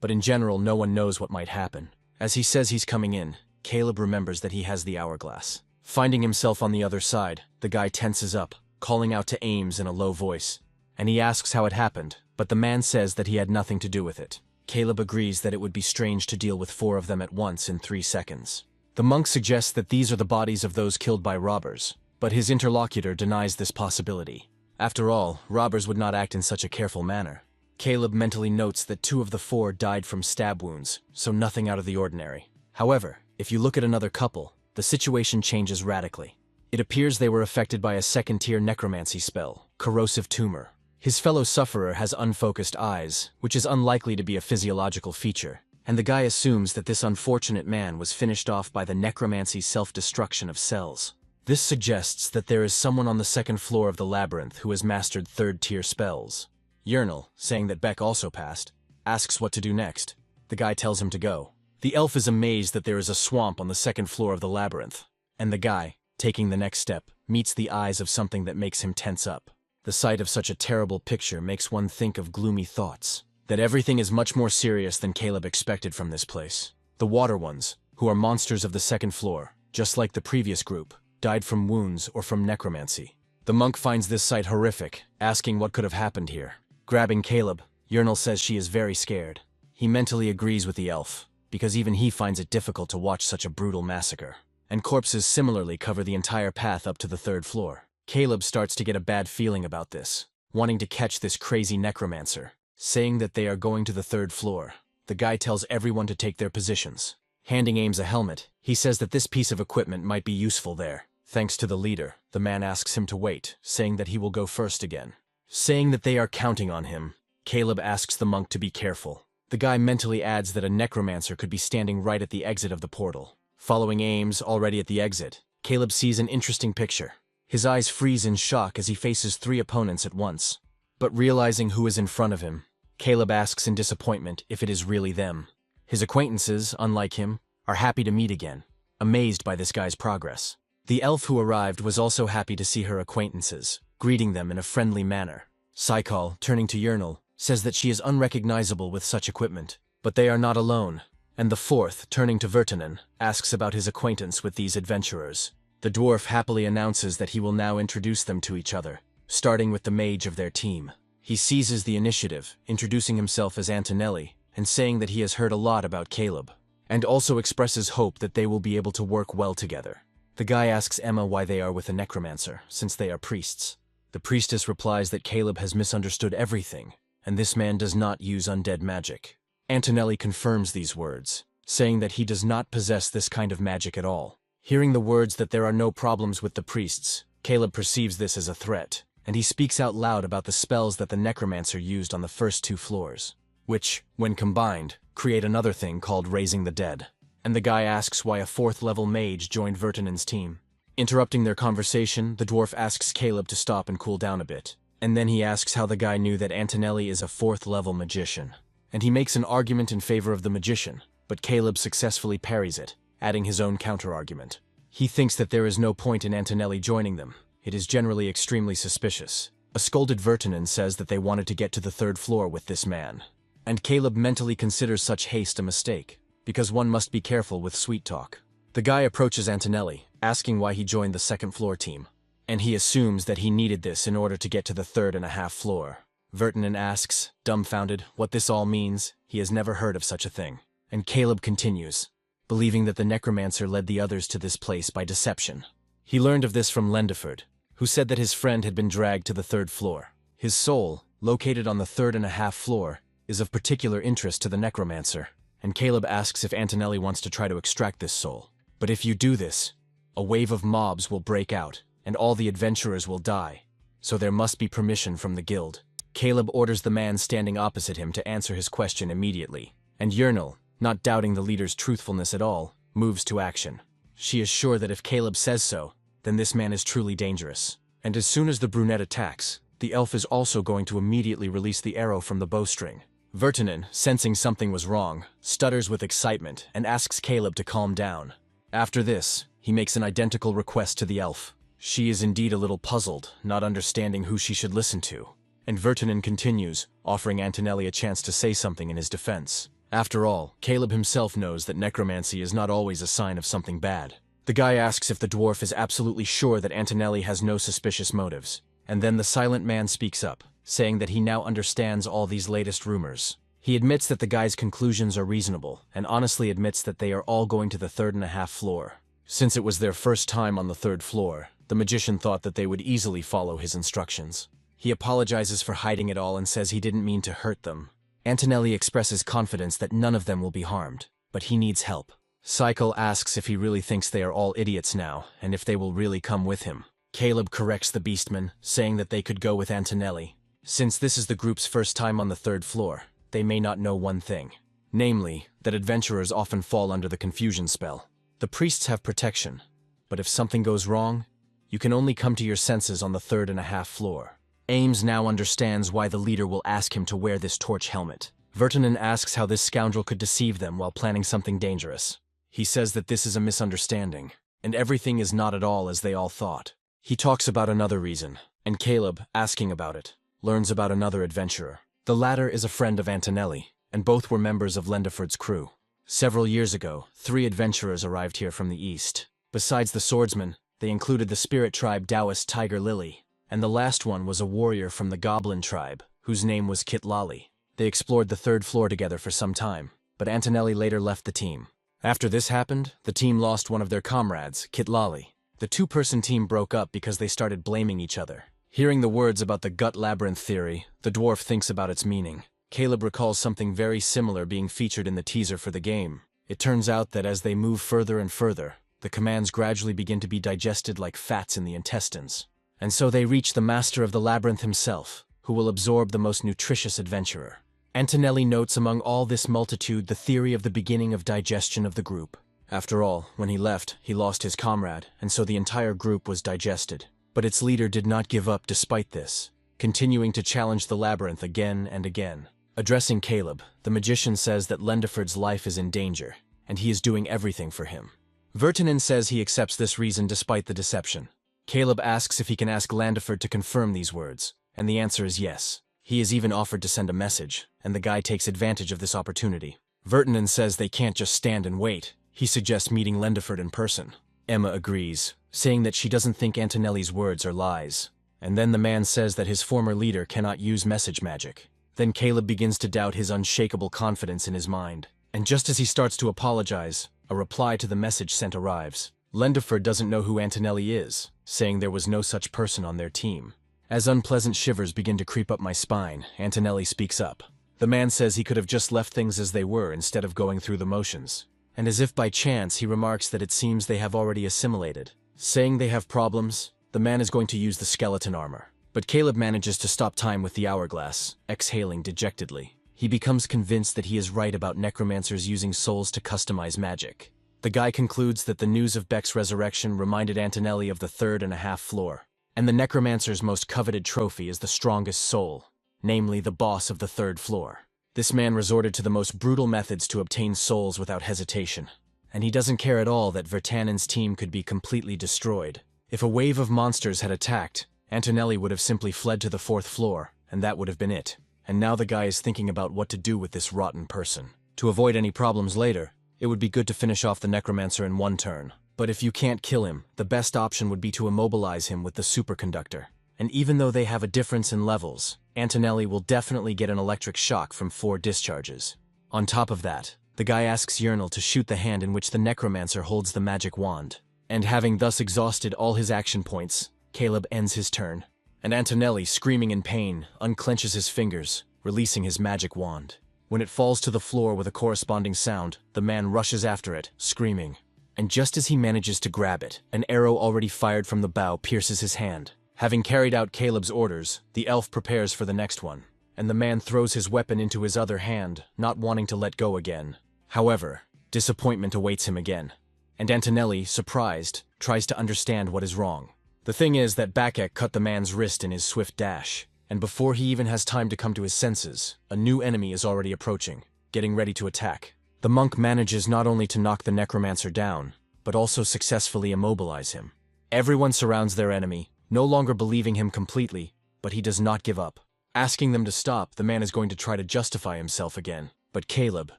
But in general, no one knows what might happen. As he says he's coming in, Caleb remembers that he has the hourglass. Finding himself on the other side, the guy tenses up, calling out to Ames in a low voice, and he asks how it happened, but the man says that he had nothing to do with it. Caleb agrees that it would be strange to deal with 4 of them at once in 3 seconds. The monk suggests that these are the bodies of those killed by robbers, but his interlocutor denies this possibility. After all, robbers would not act in such a careful manner. Caleb mentally notes that 2 of the 4 died from stab wounds, so nothing out of the ordinary. However, if you look at another couple, the situation changes radically. It appears they were affected by a second-tier necromancy spell, corrosive tumor. His fellow sufferer has unfocused eyes, which is unlikely to be a physiological feature, and the guy assumes that this unfortunate man was finished off by the necromancy self-destruction of cells. This suggests that there is someone on the second floor of the labyrinth who has mastered third-tier spells. Yahello, saying that Beck also passed, asks what to do next. The guy tells him to go. The elf is amazed that there is a swamp on the second floor of the labyrinth, and the guy, taking the next step, meets the eyes of something that makes him tense up. The sight of such a terrible picture makes one think of gloomy thoughts, that everything is much more serious than Caleb expected from this place. The Water Ones, who are monsters of the second floor, just like the previous group, died from wounds or from necromancy. The monk finds this sight horrific, asking what could have happened here. Grabbing Caleb, Yahello says she is very scared. He mentally agrees with the elf, because even he finds it difficult to watch such a brutal massacre. And corpses similarly cover the entire path up to the third floor. Caleb starts to get a bad feeling about this. wanting to catch this crazy necromancer, saying that they are going to the 3rd floor. The guy tells everyone to take their positions. Handing Ames a helmet, he says that this piece of equipment might be useful there. Thanks to the leader, the man asks him to wait, saying that he will go first again. Saying that they are counting on him, Caleb asks the monk to be careful. The guy mentally adds that a necromancer could be standing right at the exit of the portal. Following Ames, already at the exit, Caleb sees an interesting picture. His eyes freeze in shock as he faces 3 opponents at once. But realizing who is in front of him, Caleb asks in disappointment if it is really them. His acquaintances, unlike him, are happy to meet again, amazed by this guy's progress. The elf who arrived was also happy to see her acquaintances, greeting them in a friendly manner. Saikal, turning to Yernal, says that she is unrecognizable with such equipment, but they are not alone. And the 4th, turning to Vertanen, asks about his acquaintance with these adventurers. The dwarf happily announces that he will now introduce them to each other, starting with the mage of their team. He seizes the initiative, introducing himself as Antonelli, and saying that he has heard a lot about Caleb, and also expresses hope that they will be able to work well together. The guy asks Emma why they are with a necromancer, since they are priests. The priestess replies that Caleb has misunderstood everything, and this man does not use undead magic. Antonelli confirms these words, saying that he does not possess this kind of magic at all. Hearing the words that there are no problems with the priests, Caleb perceives this as a threat, and he speaks out loud about the spells that the necromancer used on the first 2 floors, which, when combined, create another thing called raising the dead. And the guy asks why a 4th-level mage joined Vertanen's team. Interrupting their conversation, the dwarf asks Caleb to stop and cool down a bit, and then he asks how the guy knew that Antonelli is a 4th-level magician. And he makes an argument in favor of the magician, but Caleb successfully parries it, adding his own counter-argument. He thinks that there is no point in Antonelli joining them. It is generally extremely suspicious. A scolded Vertanen says that they wanted to get to the 3rd floor with this man. And Caleb mentally considers such haste a mistake, because one must be careful with sweet talk. The guy approaches Antonelli, asking why he joined the 2nd floor team, and he assumes that he needed this in order to get to the 3.5 floor. Vertanen asks, dumbfounded, what this all means. He has never heard of such a thing. And Caleb continues, believing that the necromancer led the others to this place by deception. He learned of this from Lendiford, who said that his friend had been dragged to the 3rd floor. His soul, located on the 3.5 floor, is of particular interest to the necromancer, and Caleb asks if Antonelli wants to try to extract this soul. But if you do this, a wave of mobs will break out, and all the adventurers will die, so there must be permission from the guild. Caleb orders the man standing opposite him to answer his question immediately, and Yernal, not doubting the leader's truthfulness at all, moves to action. She is sure that if Caleb says so, then this man is truly dangerous. And as soon as the brunette attacks, the elf is also going to immediately release the arrow from the bowstring. Vertanen, sensing something was wrong, stutters with excitement and asks Caleb to calm down. After this, he makes an identical request to the elf. She is indeed a little puzzled, not understanding who she should listen to. And Vertanen continues, offering Antonelli a chance to say something in his defense. After all, Caleb himself knows that necromancy is not always a sign of something bad. The guy asks if the dwarf is absolutely sure that Antonelli has no suspicious motives. And then the silent man speaks up, saying that he now understands all these latest rumors. He admits that the guy's conclusions are reasonable, and honestly admits that they are all going to the 3.5 floor. Since it was their first time on the 3rd floor, the magician thought that they would easily follow his instructions. He apologizes for hiding it all and says he didn't mean to hurt them. Antonelli expresses confidence that none of them will be harmed, but he needs help. Saikal asks if he really thinks they are all idiots now, and if they will really come with him. Caleb corrects the beastmen, saying that they could go with Antonelli. Since this is the group's first time on the 3rd floor, they may not know one thing. Namely, that adventurers often fall under the confusion spell. The priests have protection, but if something goes wrong, you can only come to your senses on the 3.5 floor. Ames now understands why the leader will ask him to wear this torch helmet. Vertanen asks how this scoundrel could deceive them while planning something dangerous. He says that this is a misunderstanding, and everything is not at all as they all thought. He talks about another reason, and Caleb, asking about it, learns about another adventurer. The latter is a friend of Antonelli, and both were members of Lendiford's crew. Several years ago, 3 adventurers arrived here from the east. Besides the swordsman, they included the spirit tribe Taoist Tiger Lily, and the last one was a warrior from the Goblin tribe, whose name was Kit Lally. They explored the 3rd floor together for some time, but Antonelli later left the team. After this happened, the team lost one of their comrades, Kit Lally. The 2-person team broke up because they started blaming each other. Hearing the words about the gut labyrinth theory, the dwarf thinks about its meaning. Caleb recalls something very similar being featured in the teaser for the game. It turns out that as they move further and further, the commands gradually begin to be digested like fats in the intestines. And so they reach the master of the labyrinth himself, who will absorb the most nutritious adventurer. Antonelli notes among all this multitude the theory of the beginning of digestion of the group. After all, when he left, he lost his comrade, and so the entire group was digested. But its leader did not give up despite this, continuing to challenge the labyrinth again and again. Addressing Caleb, the magician says that Lendiford's life is in danger, and he is doing everything for him. Vertinen says he accepts this reason despite the deception. Caleb asks if he can ask Lendiford to confirm these words, and the answer is yes. He is even offered to send a message, and the guy takes advantage of this opportunity. Vertinen says they can't just stand and wait. He suggests meeting Lendiford in person. Emma agrees, saying that she doesn't think Antonelli's words are lies. And then the man says that his former leader cannot use message magic. Then Caleb begins to doubt his unshakable confidence in his mind. And just as he starts to apologize, a reply to the message sent arrives. Lendiford doesn't know who Antonelli is, saying there was no such person on their team. As unpleasant shivers begin to creep up my spine, Antonelli speaks up. The man says he could have just left things as they were instead of going through the motions. And as if by chance, he remarks that it seems they have already assimilated. Saying they have problems, the man is going to use the skeleton armor. But Caleb manages to stop time with the hourglass, exhaling dejectedly. He becomes convinced that he is right about necromancers using souls to customize magic. The guy concludes that the news of Beck's resurrection reminded Antonelli of the 3.5 floor. And the necromancer's most coveted trophy is the strongest soul, namely the boss of the 3rd floor. This man resorted to the most brutal methods to obtain souls without hesitation. And he doesn't care at all that Vertanen's team could be completely destroyed. If a wave of monsters had attacked, Antonelli would have simply fled to the 4th floor, and that would have been it. And now the guy is thinking about what to do with this rotten person. To avoid any problems later, it would be good to finish off the necromancer in one turn. But if you can't kill him, the best option would be to immobilize him with the superconductor. And even though they have a difference in levels, Antonelli will definitely get an electric shock from 4 discharges. On top of that, the guy asks Yernal to shoot the hand in which the necromancer holds the magic wand. And having thus exhausted all his action points, Caleb ends his turn. And Antonelli, screaming in pain, unclenches his fingers, releasing his magic wand. When it falls to the floor with a corresponding sound, the man rushes after it, screaming. And just as he manages to grab it, an arrow already fired from the bow pierces his hand. Having carried out Caleb's orders, the elf prepares for the next one, and the man throws his weapon into his other hand, not wanting to let go again. However, disappointment awaits him again, and Antonelli, surprised, tries to understand what is wrong. The thing is that Bakek cut the man's wrist in his swift dash, and before he even has time to come to his senses, a new enemy is already approaching, getting ready to attack. The monk manages not only to knock the necromancer down, but also successfully immobilize him. Everyone surrounds their enemy, no longer believing him completely, but he does not give up. Asking them to stop, the man is going to try to justify himself again. But Caleb,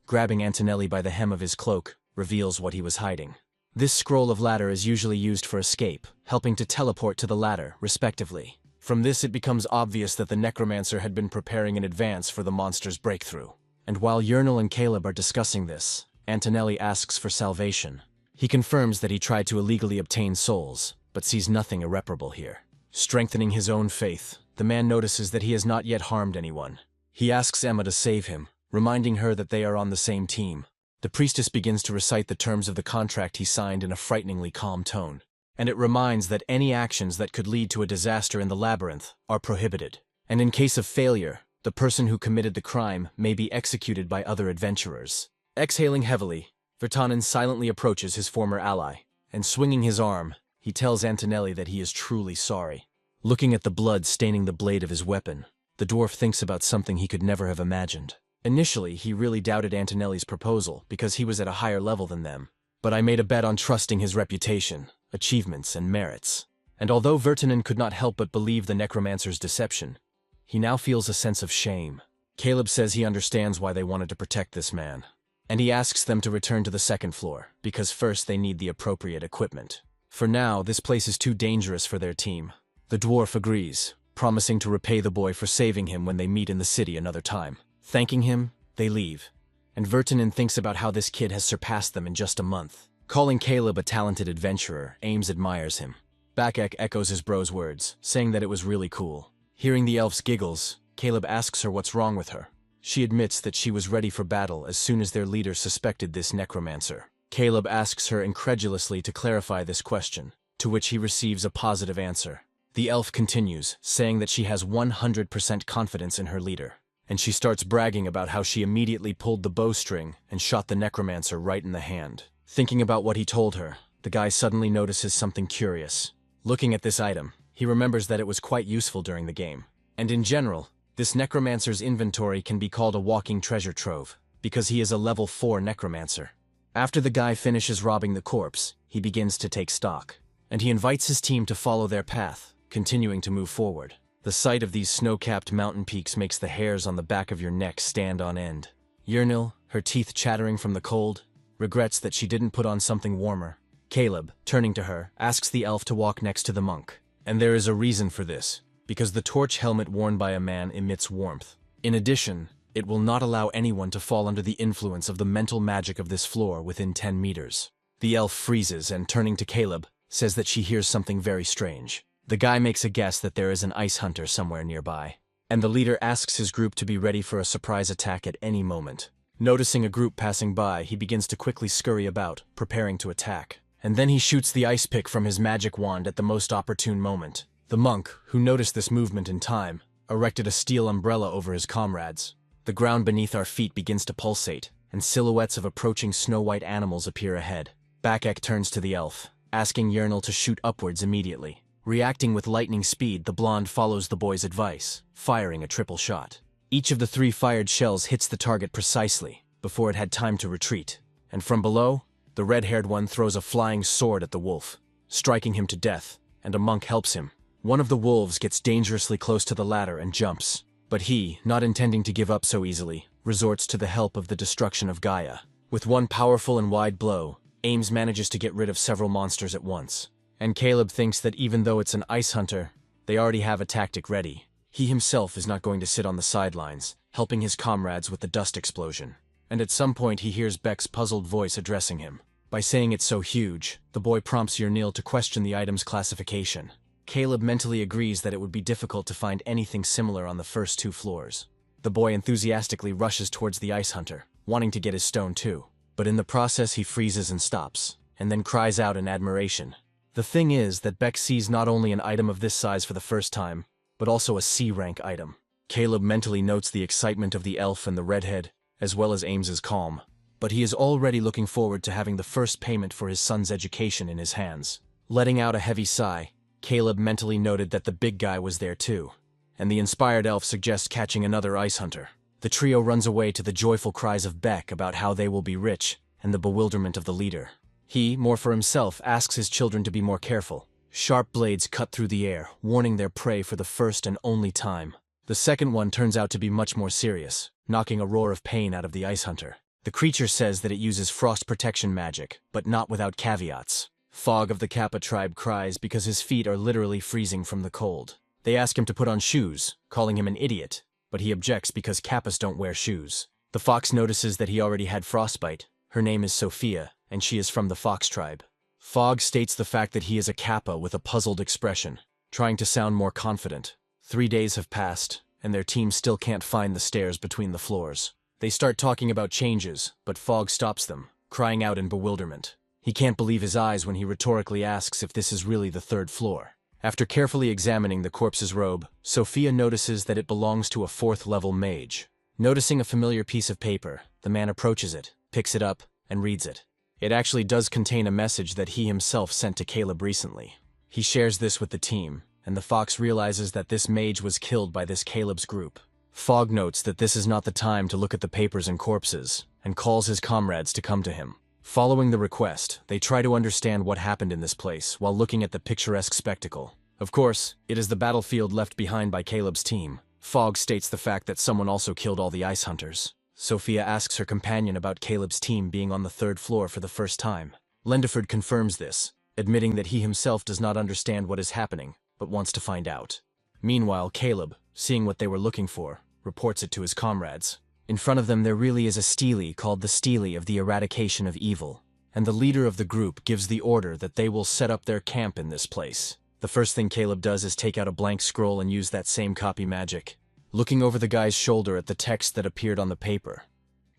grabbing Antonelli by the hem of his cloak, reveals what he was hiding. This scroll of ladder is usually used for escape, helping to teleport to the ladder, respectively. From this it becomes obvious that the necromancer had been preparing in advance for the monster's breakthrough. And while Yernal and Caleb are discussing this, Antonelli asks for salvation. He confirms that he tried to illegally obtain souls, but sees nothing irreparable here. Strengthening his own faith, the man notices that he has not yet harmed anyone. He asks Emma to save him, reminding her that they are on the same team. The priestess begins to recite the terms of the contract he signed in a frighteningly calm tone, and it reminds that any actions that could lead to a disaster in the labyrinth are prohibited. And in case of failure, the person who committed the crime may be executed by other adventurers. Exhaling heavily, Vertanen silently approaches his former ally, and swinging his arm, he tells Antonelli that he is truly sorry. Looking at the blood staining the blade of his weapon, the dwarf thinks about something he could never have imagined. Initially, he really doubted Antonelli's proposal because he was at a higher level than them. But I made a bet on trusting his reputation, achievements, and merits. And although Vertanen could not help but believe the necromancer's deception, he now feels a sense of shame. Caleb says he understands why they wanted to protect this man, and he asks them to return to the 2nd floor, because first they need the appropriate equipment. For now, this place is too dangerous for their team. The dwarf agrees, promising to repay the boy for saving him when they meet in the city another time. Thanking him, they leave, and Vertanen thinks about how this kid has surpassed them in just a month. Calling Caleb a talented adventurer, Ames admires him. Bakek echoes his bro's words, saying that it was really cool. Hearing the elf's giggles, Caleb asks her what's wrong with her. She admits that she was ready for battle as soon as their leader suspected this necromancer. Caleb asks her incredulously to clarify this question, to which he receives a positive answer. The elf continues, saying that she has 100% confidence in her leader, and she starts bragging about how she immediately pulled the bowstring and shot the necromancer right in the hand. Thinking about what he told her, the guy suddenly notices something curious. Looking at this item, he remembers that it was quite useful during the game. And in general, this necromancer's inventory can be called a walking treasure trove, because he is a level 4 necromancer. After the guy finishes robbing the corpse, he begins to take stock, and he invites his team to follow their path, continuing to move forward. The sight of these snow-capped mountain peaks makes the hairs on the back of your neck stand on end. Yernil, her teeth chattering from the cold, regrets that she didn't put on something warmer. Caleb, turning to her, asks the elf to walk next to the monk. And there is a reason for this, because the torch helmet worn by a man emits warmth. In addition, it will not allow anyone to fall under the influence of the mental magic of this floor within 10 meters. The elf freezes and, turning to Caleb, says that she hears something very strange. The guy makes a guess that there is an ice hunter somewhere nearby, and the leader asks his group to be ready for a surprise attack at any moment. Noticing a group passing by, he begins to quickly scurry about, preparing to attack. And then he shoots the ice pick from his magic wand at the most opportune moment. The monk, who noticed this movement in time, erected a steel umbrella over his comrades. The ground beneath our feet begins to pulsate, and silhouettes of approaching snow-white animals appear ahead. Bakek turns to the elf, asking Yernil to shoot upwards immediately. Reacting with lightning speed, the blonde follows the boy's advice, firing a triple shot. Each of the 3 fired shells hits the target precisely, before it had time to retreat. And from below, the red-haired one throws a flying sword at the wolf, striking him to death, and a monk helps him. One of the wolves gets dangerously close to the ladder and jumps, but he, not intending to give up so easily, resorts to the help of the destruction of Gaia. With one powerful and wide blow, Ames manages to get rid of several monsters at once. And Caleb thinks that even though it's an ice hunter, they already have a tactic ready. He himself is not going to sit on the sidelines, helping his comrades with the dust explosion. And at some point he hears Beck's puzzled voice addressing him. By saying it's so huge, the boy prompts Yernil to question the item's classification. Caleb mentally agrees that it would be difficult to find anything similar on the first 2 floors. The boy enthusiastically rushes towards the ice hunter, wanting to get his stone too. But in the process he freezes and stops, and then cries out in admiration. The thing is that Beck sees not only an item of this size for the first time, but also a C-rank item. Caleb mentally notes the excitement of the elf and the redhead, as well as Ames's calm. But he is already looking forward to having the first payment for his son's education in his hands. Letting out a heavy sigh, Caleb mentally noted that the big guy was there too, and the inspired elf suggests catching another ice hunter. The trio runs away to the joyful cries of Beck about how they will be rich, and the bewilderment of the leader. He, more for himself, asks his children to be more careful. Sharp blades cut through the air, warning their prey for the first and only time. The second one turns out to be much more serious, knocking a roar of pain out of the ice hunter. The creature says that it uses frost protection magic, but not without caveats. Fog of the Kappa tribe cries because his feet are literally freezing from the cold. They ask him to put on shoes, calling him an idiot, but he objects because Kappas don't wear shoes. The fox notices that he already had frostbite. Her name is Sophia, and she is from the fox tribe. Fog states the fact that he is a Kappa with a puzzled expression, trying to sound more confident. 3 days have passed, and their team still can't find the stairs between the floors. They start talking about changes, but Fog stops them, crying out in bewilderment. He can't believe his eyes when he rhetorically asks if this is really the 3rd floor. After carefully examining the corpse's robe, Sophia notices that it belongs to a 4th-level mage. Noticing a familiar piece of paper, the man approaches it, picks it up, and reads it. It actually does contain a message that he himself sent to Caleb recently. He shares this with the team, and the fox realizes that this mage was killed by this Caleb's group. Fog notes that this is not the time to look at the papers and corpses, and calls his comrades to come to him. Following the request, they try to understand what happened in this place while looking at the picturesque spectacle. Of course, it is the battlefield left behind by Caleb's team. Fog states the fact that someone also killed all the ice hunters. Sophia asks her companion about Caleb's team being on the 3rd floor for the first time. Lendiford confirms this, admitting that he himself does not understand what is happening, but wants to find out. Meanwhile, Caleb, seeing what they were looking for, reports it to his comrades. In front of them there really is a stele called the Stele of the Eradication of Evil. and the leader of the group gives the order that they will set up their camp in this place. The first thing Caleb does is take out a blank scroll and use that same copy magic. Looking over the guy's shoulder at the text that appeared on the paper,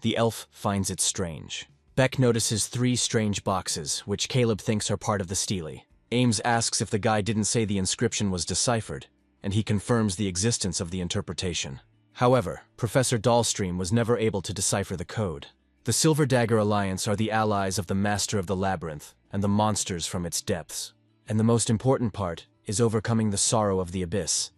the elf finds it strange. Beck notices 3 strange boxes, which Caleb thinks are part of the stele. Ames asks if the guy didn't say the inscription was deciphered, and he confirms the existence of the interpretation. However, Professor Dahlstream was never able to decipher the code. The Silver Dagger Alliance are the allies of the Master of the Labyrinth and the monsters from its depths. And the most important part is overcoming the sorrow of the abyss,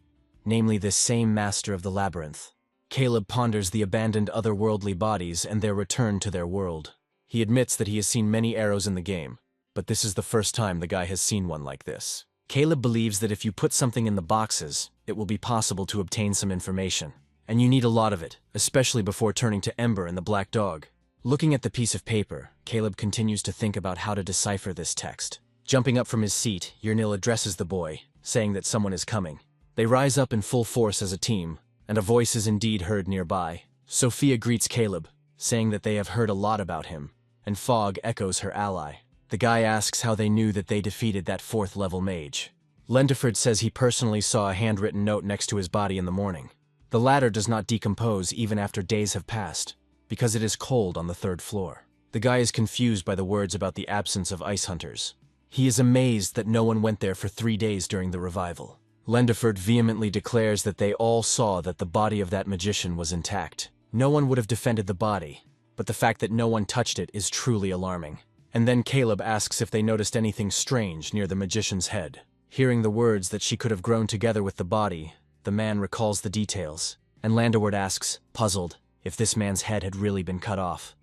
namely this same Master of the Labyrinth. Caleb ponders the abandoned otherworldly bodies and their return to their world. He admits that he has seen many arrows in the game, but this is the first time the guy has seen one like this. Caleb believes that if you put something in the boxes, it will be possible to obtain some information. And you need a lot of it, especially before turning to Ember and the Black Dog. Looking at the piece of paper, Caleb continues to think about how to decipher this text. Jumping up from his seat, Yernil addresses the boy, saying that someone is coming. They rise up in full force as a team, and a voice is indeed heard nearby. Sophia greets Caleb, saying that they have heard a lot about him, and Fog echoes her ally. The guy asks how they knew that they defeated that 4th-level mage. Lendiford says he personally saw a handwritten note next to his body in the morning. The latter does not decompose even after days have passed, because it is cold on the 3rd floor. The guy is confused by the words about the absence of ice hunters. He is amazed that no one went there for 3 days during the revival. Lendiford vehemently declares that they all saw that the body of that magician was intact. No one would have defended the body, but the fact that no one touched it is truly alarming. And then Caleb asks if they noticed anything strange near the magician's head. Hearing the words that she could have grown together with the body, the man recalls the details, and Landoward asks, puzzled, if this man's head had really been cut off.